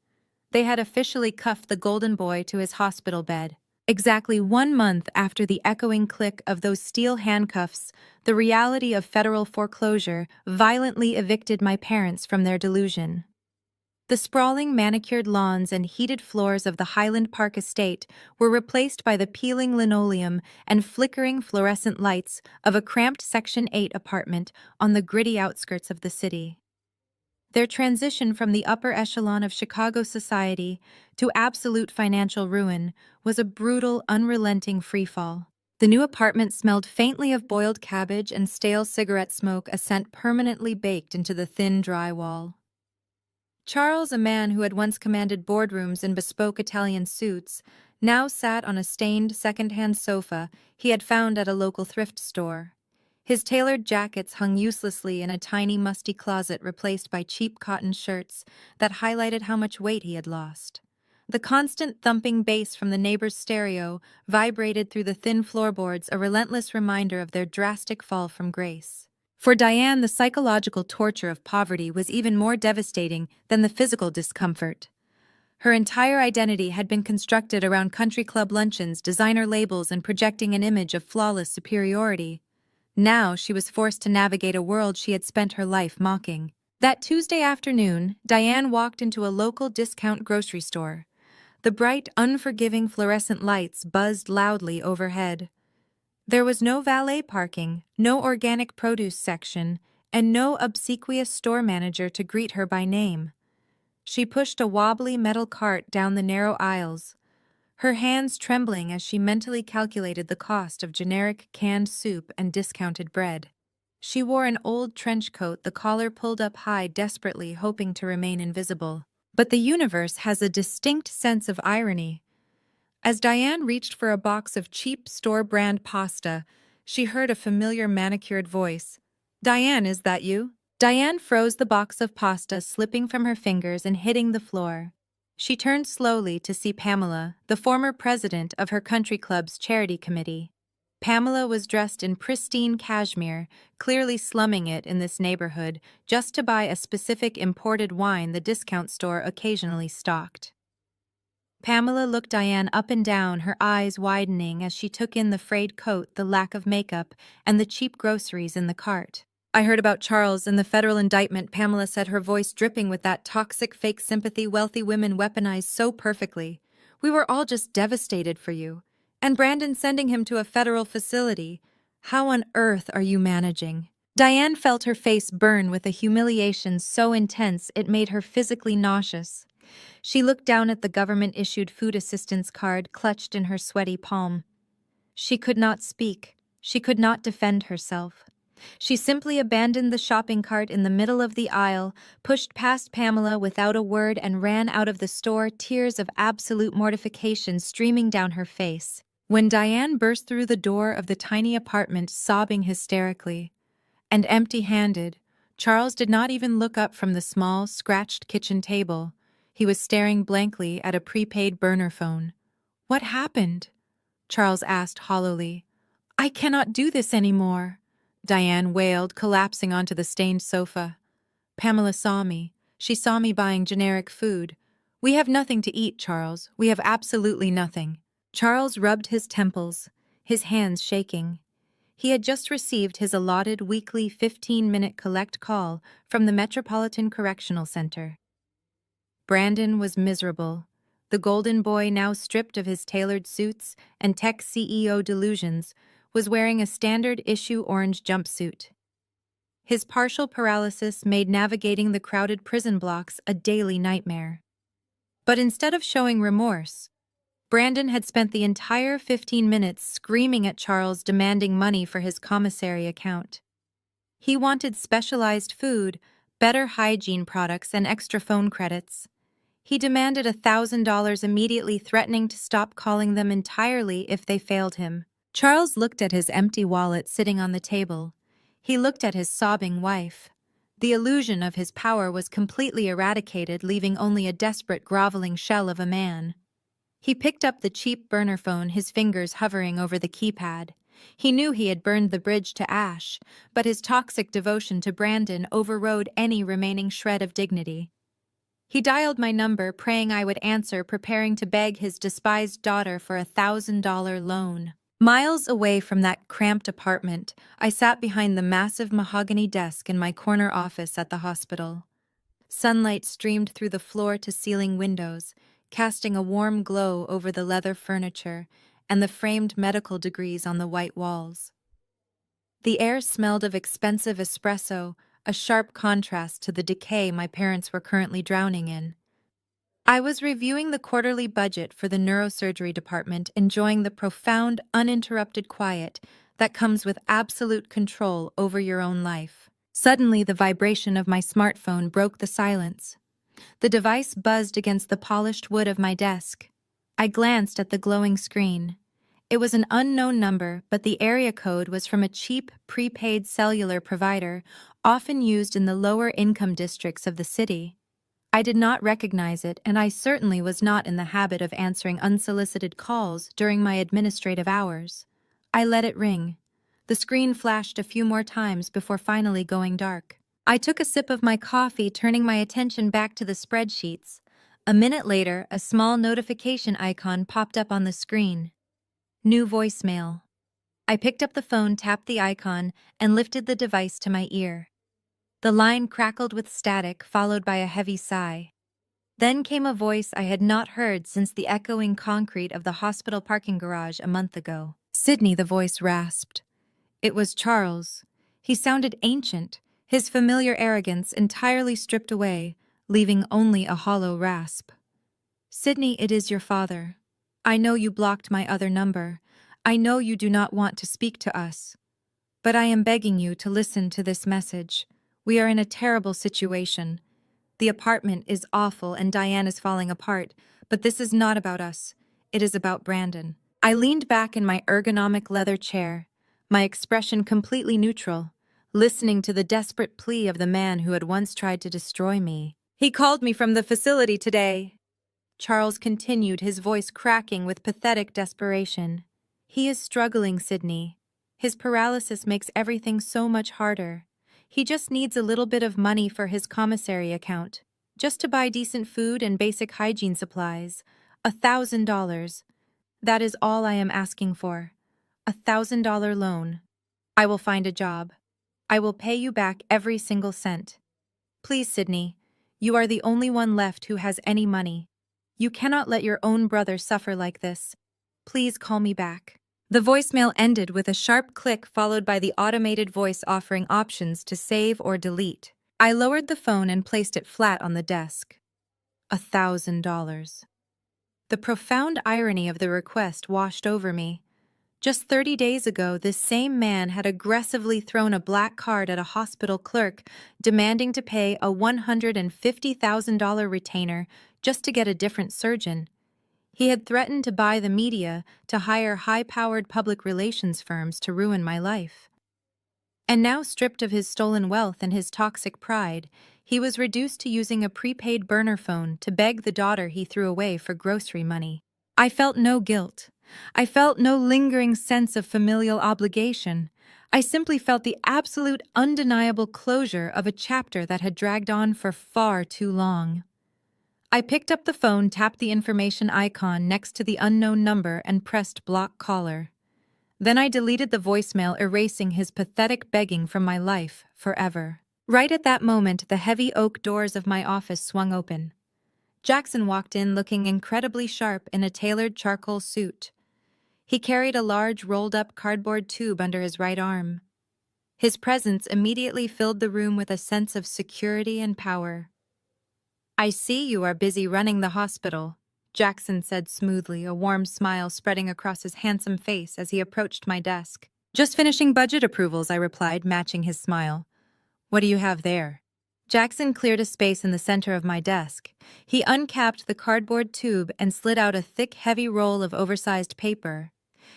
They had officially cuffed the golden boy to his hospital bed. Exactly 1 month after the echoing click of those steel handcuffs, the reality of federal foreclosure violently evicted my parents from their delusion. The sprawling manicured lawns and heated floors of the Highland Park estate were replaced by the peeling linoleum and flickering fluorescent lights of a cramped Section 8 apartment on the gritty outskirts of the city. Their transition from the upper echelon of Chicago society to absolute financial ruin was a brutal, unrelenting freefall. The new apartment smelled faintly of boiled cabbage and stale cigarette smoke, a scent permanently baked into the thin, dry wall. Charles, a man who had once commanded boardrooms in bespoke Italian suits, now sat on a stained second-hand sofa he had found at a local thrift store. His tailored jackets hung uselessly in a tiny musty closet replaced by cheap cotton shirts that highlighted how much weight he had lost. The constant thumping bass from the neighbor's stereo vibrated through the thin floorboards, a relentless reminder of their drastic fall from grace. For Diane, the psychological torture of poverty was even more devastating than the physical discomfort. Her entire identity had been constructed around country club luncheons, designer labels, and projecting an image of flawless superiority. Now she was forced to navigate a world she had spent her life mocking. That Tuesday afternoon, Diane walked into a local discount grocery store. The bright, unforgiving fluorescent lights buzzed loudly overhead. There was no valet parking, no organic produce section, and no obsequious store manager to greet her by name. She pushed a wobbly metal cart down the narrow aisles, her hands trembling as she mentally calculated the cost of generic canned soup and discounted bread. She wore an old trench coat, the collar pulled up high, desperately hoping to remain invisible. But the universe has a distinct sense of irony. As Diane reached for a box of cheap store-brand pasta, she heard a familiar manicured voice. "Diane, is that you?" Diane froze the box of pasta slipping from her fingers and hitting the floor. She turned slowly to see Pamela, the former president of her country club's charity committee. Pamela was dressed in pristine cashmere, clearly slumming it in this neighborhood just to buy a specific imported wine the discount store occasionally stocked. Pamela looked Diane up and down, her eyes widening as she took in the frayed coat, the lack of makeup, and the cheap groceries in the cart. "I heard about Charles and the federal indictment," Pamela said, her voice dripping with that toxic fake sympathy wealthy women weaponize so perfectly. "We were all just devastated for you. And Brandon sending him to a federal facility. How on earth are you managing?" Diane felt her face burn with a humiliation so intense it made her physically nauseous. She looked down at the government-issued food assistance card clutched in her sweaty palm. She could not speak. She could not defend herself. She simply abandoned the shopping cart in the middle of the aisle, pushed past Pamela without a word, and ran out of the store, tears of absolute mortification streaming down her face. When Diane burst through the door of the tiny apartment, sobbing hysterically and empty-handed, Charles did not even look up from the small, scratched kitchen table. He was staring blankly at a prepaid burner phone. "What happened?" Charles asked hollowly. "I cannot do this anymore," Diane wailed, collapsing onto the stained sofa. "Pamela saw me. She saw me buying generic food. We have nothing to eat, Charles. We have absolutely nothing." Charles rubbed his temples, his hands shaking. He had just received his allotted weekly 15-minute collect call from the Metropolitan Correctional Center. Brandon was miserable. The golden boy, now stripped of his tailored suits and tech CEO delusions, was wearing a standard-issue orange jumpsuit. His partial paralysis made navigating the crowded prison blocks a daily nightmare. But instead of showing remorse, Brandon had spent the entire 15 minutes screaming at Charles, demanding money for his commissary account. He wanted specialized food, better hygiene products, and extra phone credits. He demanded $1,000 immediately, threatening to stop calling them entirely if they failed him. Charles looked at his empty wallet sitting on the table. He looked at his sobbing wife. The illusion of his power was completely eradicated, leaving only a desperate, groveling shell of a man. He picked up the cheap burner phone, his fingers hovering over the keypad. He knew he had burned the bridge to ash, but his toxic devotion to Brandon overrode any remaining shred of dignity. He dialed my number, praying I would answer, preparing to beg his despised daughter for a $1,000 loan. Miles away from that cramped apartment, I sat behind the massive mahogany desk in my corner office at the hospital. Sunlight streamed through the floor-to-ceiling windows, casting a warm glow over the leather furniture and the framed medical degrees on the white walls. The air smelled of expensive espresso, a sharp contrast to the decay my parents were currently drowning in. I was reviewing the quarterly budget for the neurosurgery department, enjoying the profound, uninterrupted quiet that comes with absolute control over your own life. Suddenly, the vibration of my smartphone broke the silence. The device buzzed against the polished wood of my desk. I glanced at the glowing screen. It was an unknown number, but the area code was from a cheap, prepaid cellular provider, often used in the lower income districts of the city. I did not recognize it, and I certainly was not in the habit of answering unsolicited calls during my administrative hours. I let it ring. The screen flashed a few more times before finally going dark. I took a sip of my coffee, turning my attention back to the spreadsheets. A minute later, a small notification icon popped up on the screen. New voicemail. I picked up the phone, tapped the icon, and lifted the device to my ear. The line crackled with static, followed by a heavy sigh. Then came a voice I had not heard since the echoing concrete of the hospital parking garage a month ago. "Sydney," the voice rasped. It was Charles. He sounded ancient, his familiar arrogance entirely stripped away, leaving only a hollow rasp. "Sydney, it is your father. I know you blocked my other number. I know you do not want to speak to us. But I am begging you to listen to this message. We are in a terrible situation. The apartment is awful and Diane is falling apart, but this is not about us. It is about Brandon." I leaned back in my ergonomic leather chair, my expression completely neutral, listening to the desperate plea of the man who had once tried to destroy me. "He called me from the facility today," Charles continued, his voice cracking with pathetic desperation. "He is struggling, Sydney. His paralysis makes everything so much harder. He just needs a little bit of money for his commissary account, just to buy decent food and basic hygiene supplies. $1,000. That is all I am asking for. $1,000 loan. I will find a job. I will pay you back every single cent. Please, Sydney, you are the only one left who has any money. You cannot let your own brother suffer like this. Please call me back." The voicemail ended with a sharp click followed by the automated voice offering options to save or delete. I lowered the phone and placed it flat on the desk. $1,000. The profound irony of the request washed over me. Just 30 days ago, this same man had aggressively thrown a black card at a hospital clerk, demanding to pay a $150,000 retainer just to get a different surgeon. He had threatened to buy the media, to hire high-powered public relations firms to ruin my life. And now, stripped of his stolen wealth and his toxic pride, he was reduced to using a prepaid burner phone to beg the daughter he threw away for grocery money. I felt no guilt. I felt no lingering sense of familial obligation. I simply felt the absolute, undeniable closure of a chapter that had dragged on for far too long. I picked up the phone, tapped the information icon next to the unknown number, and pressed block caller. Then I deleted the voicemail, erasing his pathetic begging from my life forever. Right at that moment, the heavy oak doors of my office swung open. Jackson walked in looking incredibly sharp in a tailored charcoal suit. He carried a large rolled-up cardboard tube under his right arm. His presence immediately filled the room with a sense of security and power. "I see you are busy running the hospital," Jackson said smoothly, a warm smile spreading across his handsome face as he approached my desk. "Just finishing budget approvals," I replied, matching his smile. "What do you have there?" Jackson cleared a space in the center of my desk. He uncapped the cardboard tube and slid out a thick, heavy roll of oversized paper.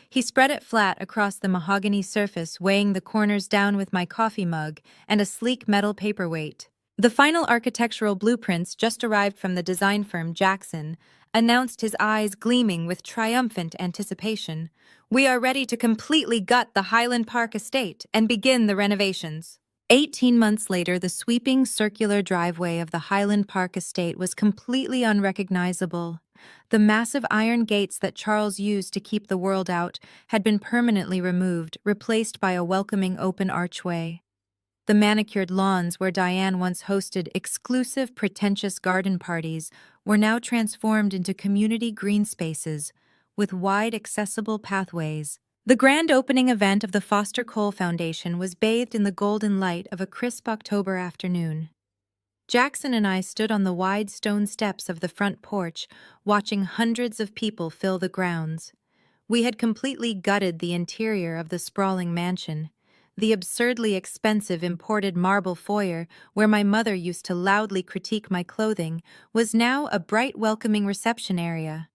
He spread it flat across the mahogany surface, weighing the corners down with my coffee mug and a sleek metal paperweight. The final architectural blueprints, just arrived from the design firm Jackson, announced, his eyes gleaming with triumphant anticipation. "We are ready to completely gut the Highland Park estate and begin the renovations." 18 months later, the sweeping circular driveway of the Highland Park estate was completely unrecognizable. The massive iron gates that Charles used to keep the world out had been permanently removed, replaced by a welcoming open archway. The manicured lawns where Diane once hosted exclusive, pretentious garden parties were now transformed into community green spaces with wide, accessible pathways. The grand opening event of the Foster Cole Foundation was bathed in the golden light of a crisp October afternoon. Jackson and I stood on the wide stone steps of the front porch, watching hundreds of people fill the grounds. We had completely gutted the interior of the sprawling mansion. The absurdly expensive imported marble foyer, where my mother used to loudly critique my clothing, was now a bright, welcoming reception area.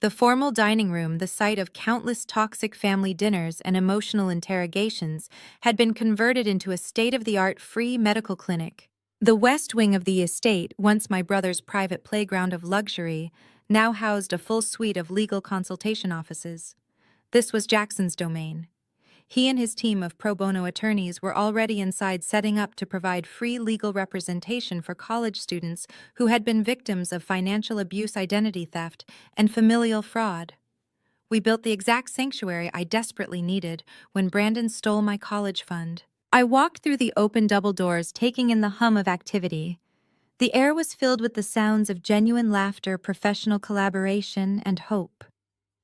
The formal dining room, the site of countless toxic family dinners and emotional interrogations, had been converted into a state-of-the-art free medical clinic. The west wing of the estate, once my brother's private playground of luxury, now housed a full suite of legal consultation offices. This was Jackson's domain. He and his team of pro bono attorneys were already inside setting up to provide free legal representation for college students who had been victims of financial abuse, identity theft, and familial fraud. We built the exact sanctuary I desperately needed when Brandon stole my college fund. I walked through the open double doors, taking in the hum of activity. The air was filled with the sounds of genuine laughter, professional collaboration, and hope.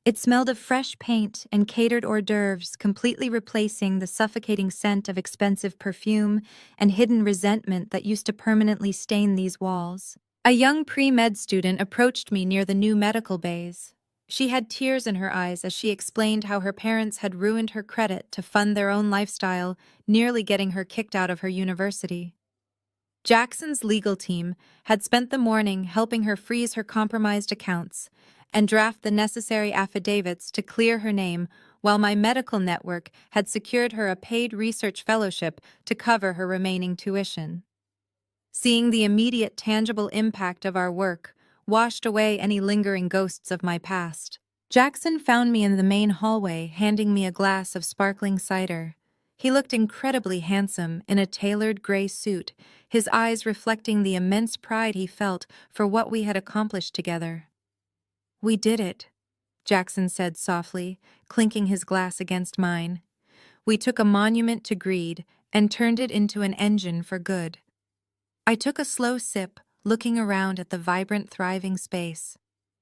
It smelled of fresh paint and catered hors d'oeuvres, completely replacing the suffocating scent of expensive perfume and hidden resentment that used to permanently stain these walls. A young pre-med student approached me near the new medical bays. She had tears in her eyes as she explained how her parents had ruined her credit to fund their own lifestyle, nearly getting her kicked out of her university. Jackson's legal team had spent the morning helping her freeze her compromised accounts and draft the necessary affidavits to clear her name, while my medical network had secured her a paid research fellowship to cover her remaining tuition. Seeing the immediate tangible impact of our work washed away any lingering ghosts of my past. Jackson found me in the main hallway, handing me a glass of sparkling cider. He looked incredibly handsome in a tailored gray suit, his eyes reflecting the immense pride he felt for what we had accomplished together. "We did it," Jackson said softly, clinking his glass against mine. "We took a monument to greed and turned it into an engine for good." I took a slow sip, looking around at the vibrant, thriving space.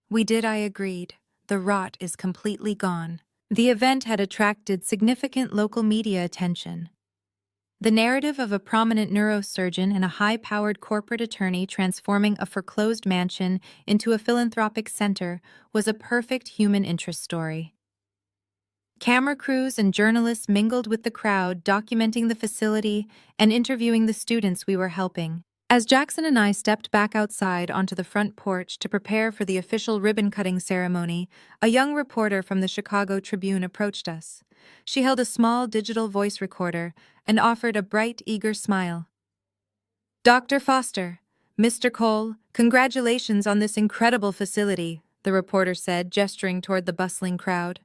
"We did," I agreed. "The rot is completely gone." The event had attracted significant local media attention. The narrative of a prominent neurosurgeon and a high-powered corporate attorney transforming a foreclosed mansion into a philanthropic center was a perfect human interest story. Camera crews and journalists mingled with the crowd, documenting the facility and interviewing the students we were helping. As Jackson and I stepped back outside onto the front porch to prepare for the official ribbon-cutting ceremony, a young reporter from the Chicago Tribune approached us. She held a small digital voice recorder and offered a bright, eager smile. "Dr. Foster, Mr. Cole, congratulations on this incredible facility," the reporter said, gesturing toward the bustling crowd.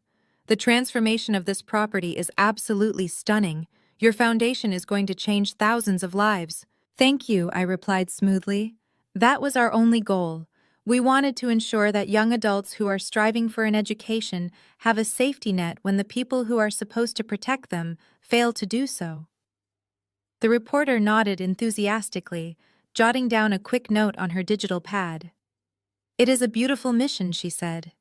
"The transformation of this property is absolutely stunning. Your foundation is going to change thousands of lives." "Thank you," I replied smoothly. "That was our only goal. We wanted to ensure that young adults who are striving for an education have a safety net when the people who are supposed to protect them fail to do so." The reporter nodded enthusiastically, jotting down a quick note on her digital pad. "It is a beautiful mission," she said.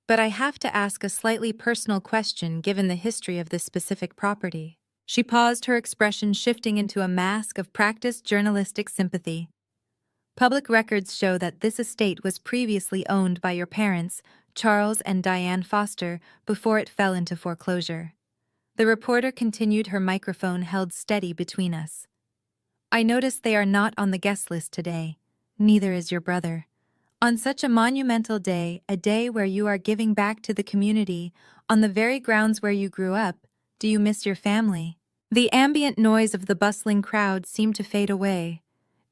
"But I have to ask a slightly personal question given the history of this specific property." She paused, her expression shifting into a mask of practiced journalistic sympathy. "Public records show that this estate was previously owned by your parents, Charles and Diane Foster, before it fell into foreclosure." The reporter continued, her microphone held steady between us. "I notice they are not on the guest list today. Neither is your brother. On such a monumental day, a day where you are giving back to the community, on the very grounds where you grew up, do you miss your family?" The ambient noise of the bustling crowd seemed to fade away.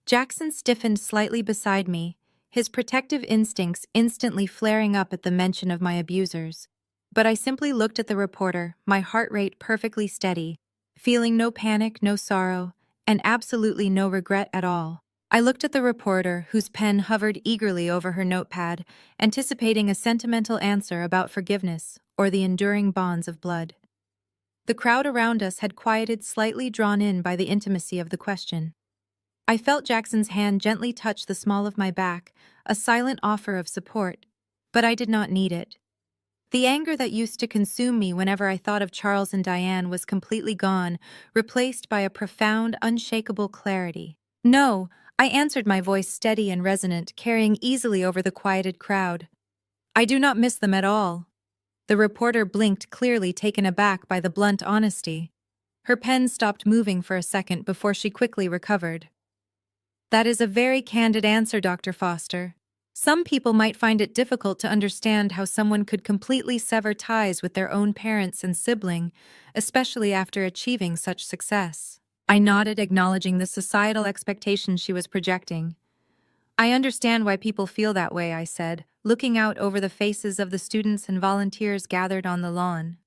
Jackson stiffened slightly beside me, his protective instincts instantly flaring up at the mention of my abusers. But I simply looked at the reporter, my heart rate perfectly steady, feeling no panic, no sorrow, and absolutely no regret at all. I looked at the reporter, whose pen hovered eagerly over her notepad, anticipating a sentimental answer about forgiveness or the enduring bonds of blood. The crowd around us had quieted, slightly drawn in by the intimacy of the question. I felt Jackson's hand gently touch the small of my back, a silent offer of support, but I did not need it. The anger that used to consume me whenever I thought of Charles and Diane was completely gone, replaced by a profound, unshakable clarity. "No," I answered, my voice steady and resonant, carrying easily over the quieted crowd. "I do not miss them at all." The reporter blinked, clearly taken aback by the blunt honesty. Her pen stopped moving for a second before she quickly recovered. "That is a very candid answer, Dr. Foster. Some people might find it difficult to understand how someone could completely sever ties with their own parents and sibling, especially after achieving such success. I nodded, acknowledging the societal expectations she was projecting. I understand why people feel that way, I said, looking out over the faces of the students and volunteers gathered on the lawn.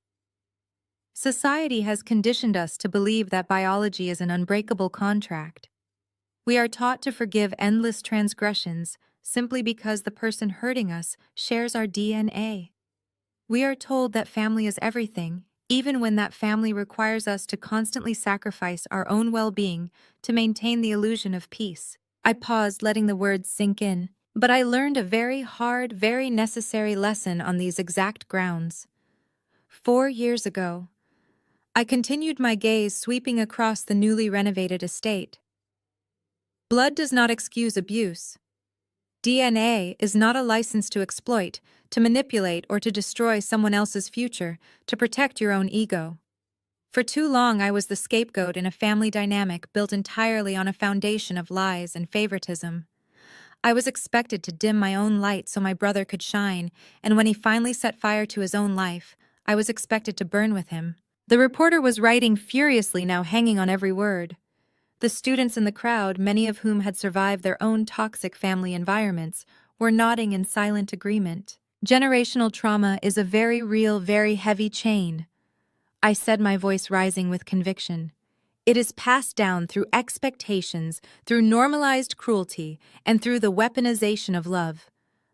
Society has conditioned us to believe that biology is an unbreakable contract. We are taught to forgive endless transgressions simply because the person hurting us shares our DNA. We are told that family is everything, even when that family requires us to constantly sacrifice our own well-being to maintain the illusion of peace. I paused, letting the words sink in, but I learned a very hard, very necessary lesson on these exact grounds. 4 years ago, I continued my gaze sweeping across the newly renovated estate. Blood does not excuse abuse. DNA is not a license to exploit, to manipulate, or to destroy someone else's future to protect your own ego. For too long, I was the scapegoat in a family dynamic built entirely on a foundation of lies and favoritism. I was expected to dim my own light so my brother could shine, and when he finally set fire to his own life, I was expected to burn with him. The reporter was writing furiously now, hanging on every word. The students in the crowd, many of whom had survived their own toxic family environments, were nodding in silent agreement. Generational trauma is a very real, very heavy chain, I said, my voice rising with conviction. It is passed down through expectations, through normalized cruelty, and through the weaponization of love.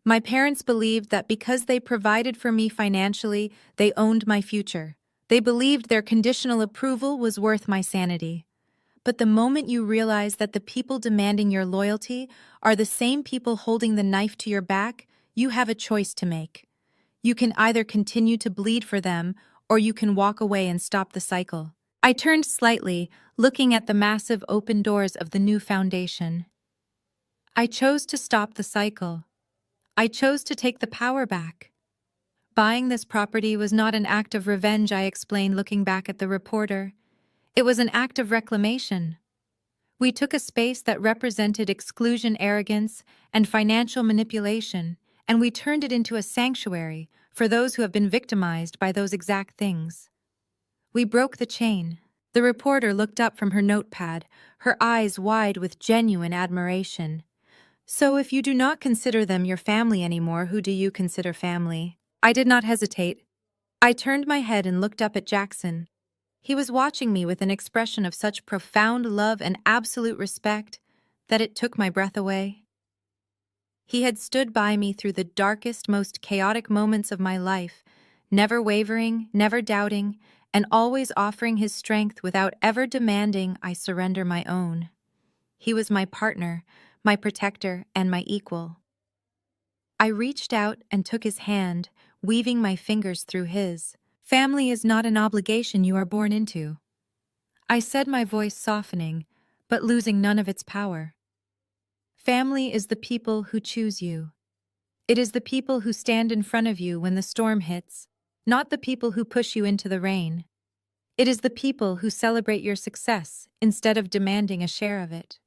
My parents believed that because they provided for me financially, they owned my future. They believed their conditional approval was worth my sanity. But the moment you realize that the people demanding your loyalty are the same people holding the knife to your back, you have a choice to make. You can either continue to bleed for them, or you can walk away and stop the cycle. I turned slightly, looking at the massive open doors of the new foundation. I chose to stop the cycle. I chose to take the power back. Buying this property was not an act of revenge, I explained, looking back at the reporter. It was an act of reclamation. We took a space that represented exclusion, arrogance, and financial manipulation, and we turned it into a sanctuary for those who have been victimized by those exact things. We broke the chain. The reporter looked up from her notepad, her eyes wide with genuine admiration. So if you do not consider them your family anymore, who do you consider family? I did not hesitate. I turned my head and looked up at Jackson. He was watching me with an expression of such profound love and absolute respect that it took my breath away. He had stood by me through the darkest, most chaotic moments of my life, never wavering, never doubting, and always offering his strength without ever demanding I surrender my own. He was my partner, my protector, and my equal. I reached out and took his hand, weaving my fingers through his. Family is not an obligation you are born into, I said, my voice softening, but losing none of its power. Family is the people who choose you. It is the people who stand in front of you when the storm hits, not the people who push you into the rain. It is the people who celebrate your success instead of demanding a share of it.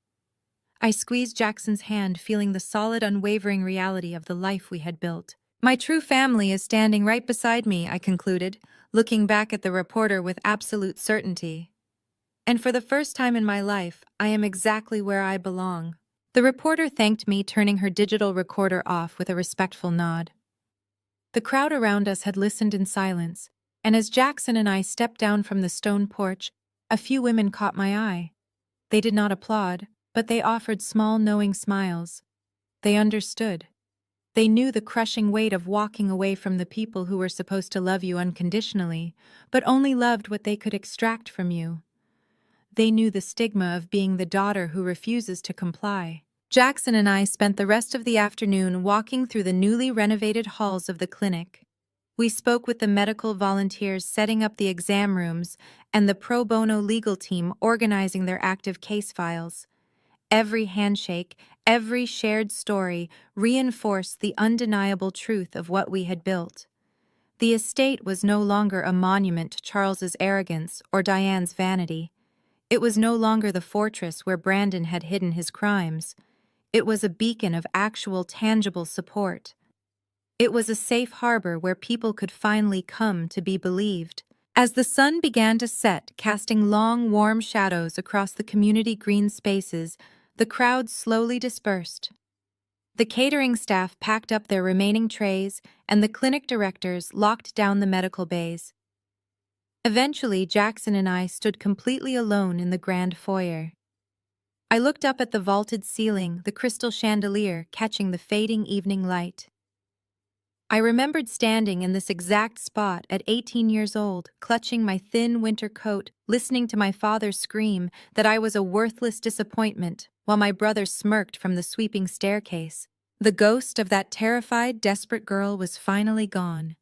I squeezed Jackson's hand, feeling the solid, unwavering reality of the life we had built. My true family is standing right beside me, I concluded, looking back at the reporter with absolute certainty. And for the first time in my life, I am exactly where I belong. The reporter thanked me, turning her digital recorder off with a respectful nod. The crowd around us had listened in silence, and as Jackson and I stepped down from the stone porch, a few women caught my eye. They did not applaud, but they offered small, knowing smiles. They understood. They knew the crushing weight of walking away from the people who were supposed to love you unconditionally, but only loved what they could extract from you. They knew the stigma of being the daughter who refuses to comply. Jackson and I spent the rest of the afternoon walking through the newly renovated halls of the clinic. We spoke with the medical volunteers setting up the exam rooms and the pro bono legal team organizing their active case files. Every handshake, every shared story reinforced the undeniable truth of what we had built. The estate was no longer a monument to Charles's arrogance or Diane's vanity. It was no longer the fortress where Brandon had hidden his crimes. It was a beacon of actual tangible support. It was a safe harbor where people could finally come to be believed. As the sun began to set, casting long, warm shadows across the community green spaces, the crowd slowly dispersed. The catering staff packed up their remaining trays, and the clinic directors locked down the medical bays. Eventually, Jackson and I stood completely alone in the grand foyer. I looked up at the vaulted ceiling, the crystal chandelier catching the fading evening light. I remembered standing in this exact spot at 18 years old, clutching my thin winter coat, listening to my father scream that I was a worthless disappointment, while my brother smirked from the sweeping staircase. The ghost of that terrified, desperate girl was finally gone.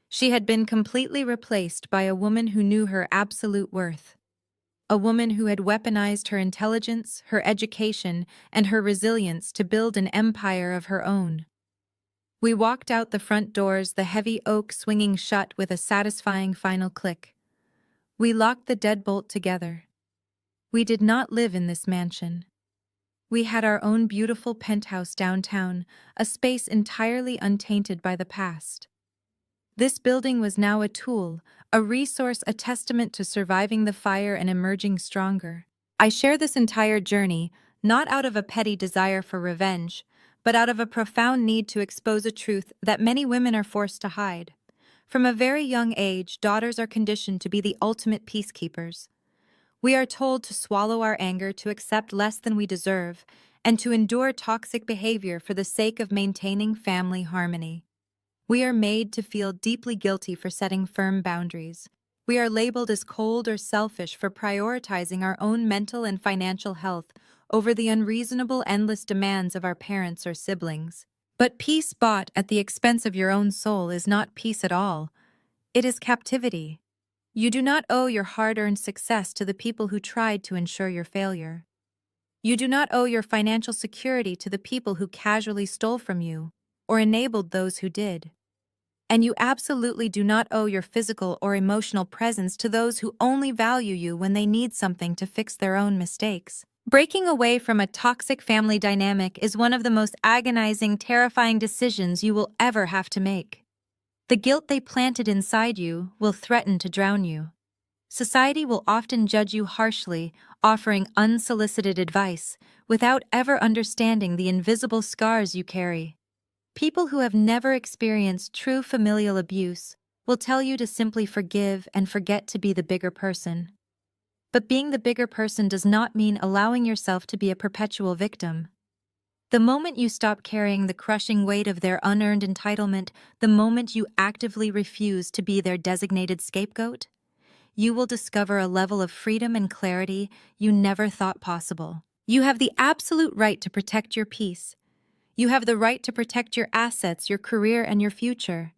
She had been completely replaced by a woman who knew her absolute worth. A woman who had weaponized her intelligence, her education, and her resilience to build an empire of her own. We walked out the front doors, the heavy oak swinging shut with a satisfying final click. We locked the deadbolt together. We did not live in this mansion. We had our own beautiful penthouse downtown, a space entirely untainted by the past. This building was now a tool, a resource, a testament to surviving the fire and emerging stronger. I share this entire journey, not out of a petty desire for revenge, but out of a profound need to expose a truth that many women are forced to hide. From a very young age, daughters are conditioned to be the ultimate peacekeepers. We are told to swallow our anger, to accept less than we deserve, and to endure toxic behavior for the sake of maintaining family harmony. We are made to feel deeply guilty for setting firm boundaries. We are labeled as cold or selfish for prioritizing our own mental and financial health over the unreasonable, endless demands of our parents or siblings. But peace bought at the expense of your own soul is not peace at all. It is captivity. You do not owe your hard-earned success to the people who tried to ensure your failure. You do not owe your financial security to the people who casually stole from you or enabled those who did. And you absolutely do not owe your physical or emotional presence to those who only value you when they need something to fix their own mistakes. Breaking away from a toxic family dynamic is one of the most agonizing, terrifying decisions you will ever have to make. The guilt they planted inside you will threaten to drown you. Society will often judge you harshly, offering unsolicited advice, without ever understanding the invisible scars you carry. People who have never experienced true familial abuse will tell you to simply forgive and forget to be the bigger person. But being the bigger person does not mean allowing yourself to be a perpetual victim. The moment you stop carrying the crushing weight of their unearned entitlement, the moment you actively refuse to be their designated scapegoat, you will discover a level of freedom and clarity you never thought possible. You have the absolute right to protect your peace. You have the right to protect your assets, your career, and your future.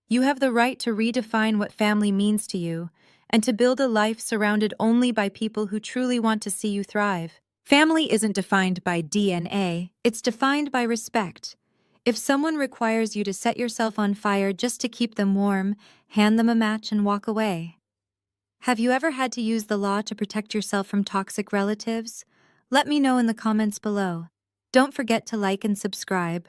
You have the right to redefine what family means to you and to build a life surrounded only by people who truly want to see you thrive. Family isn't defined by DNA, it's defined by respect. If someone requires you to set yourself on fire just to keep them warm, hand them a match and walk away. Have you ever had to use the law to protect yourself from toxic relatives? Let me know in the comments below. Don't forget to like and subscribe.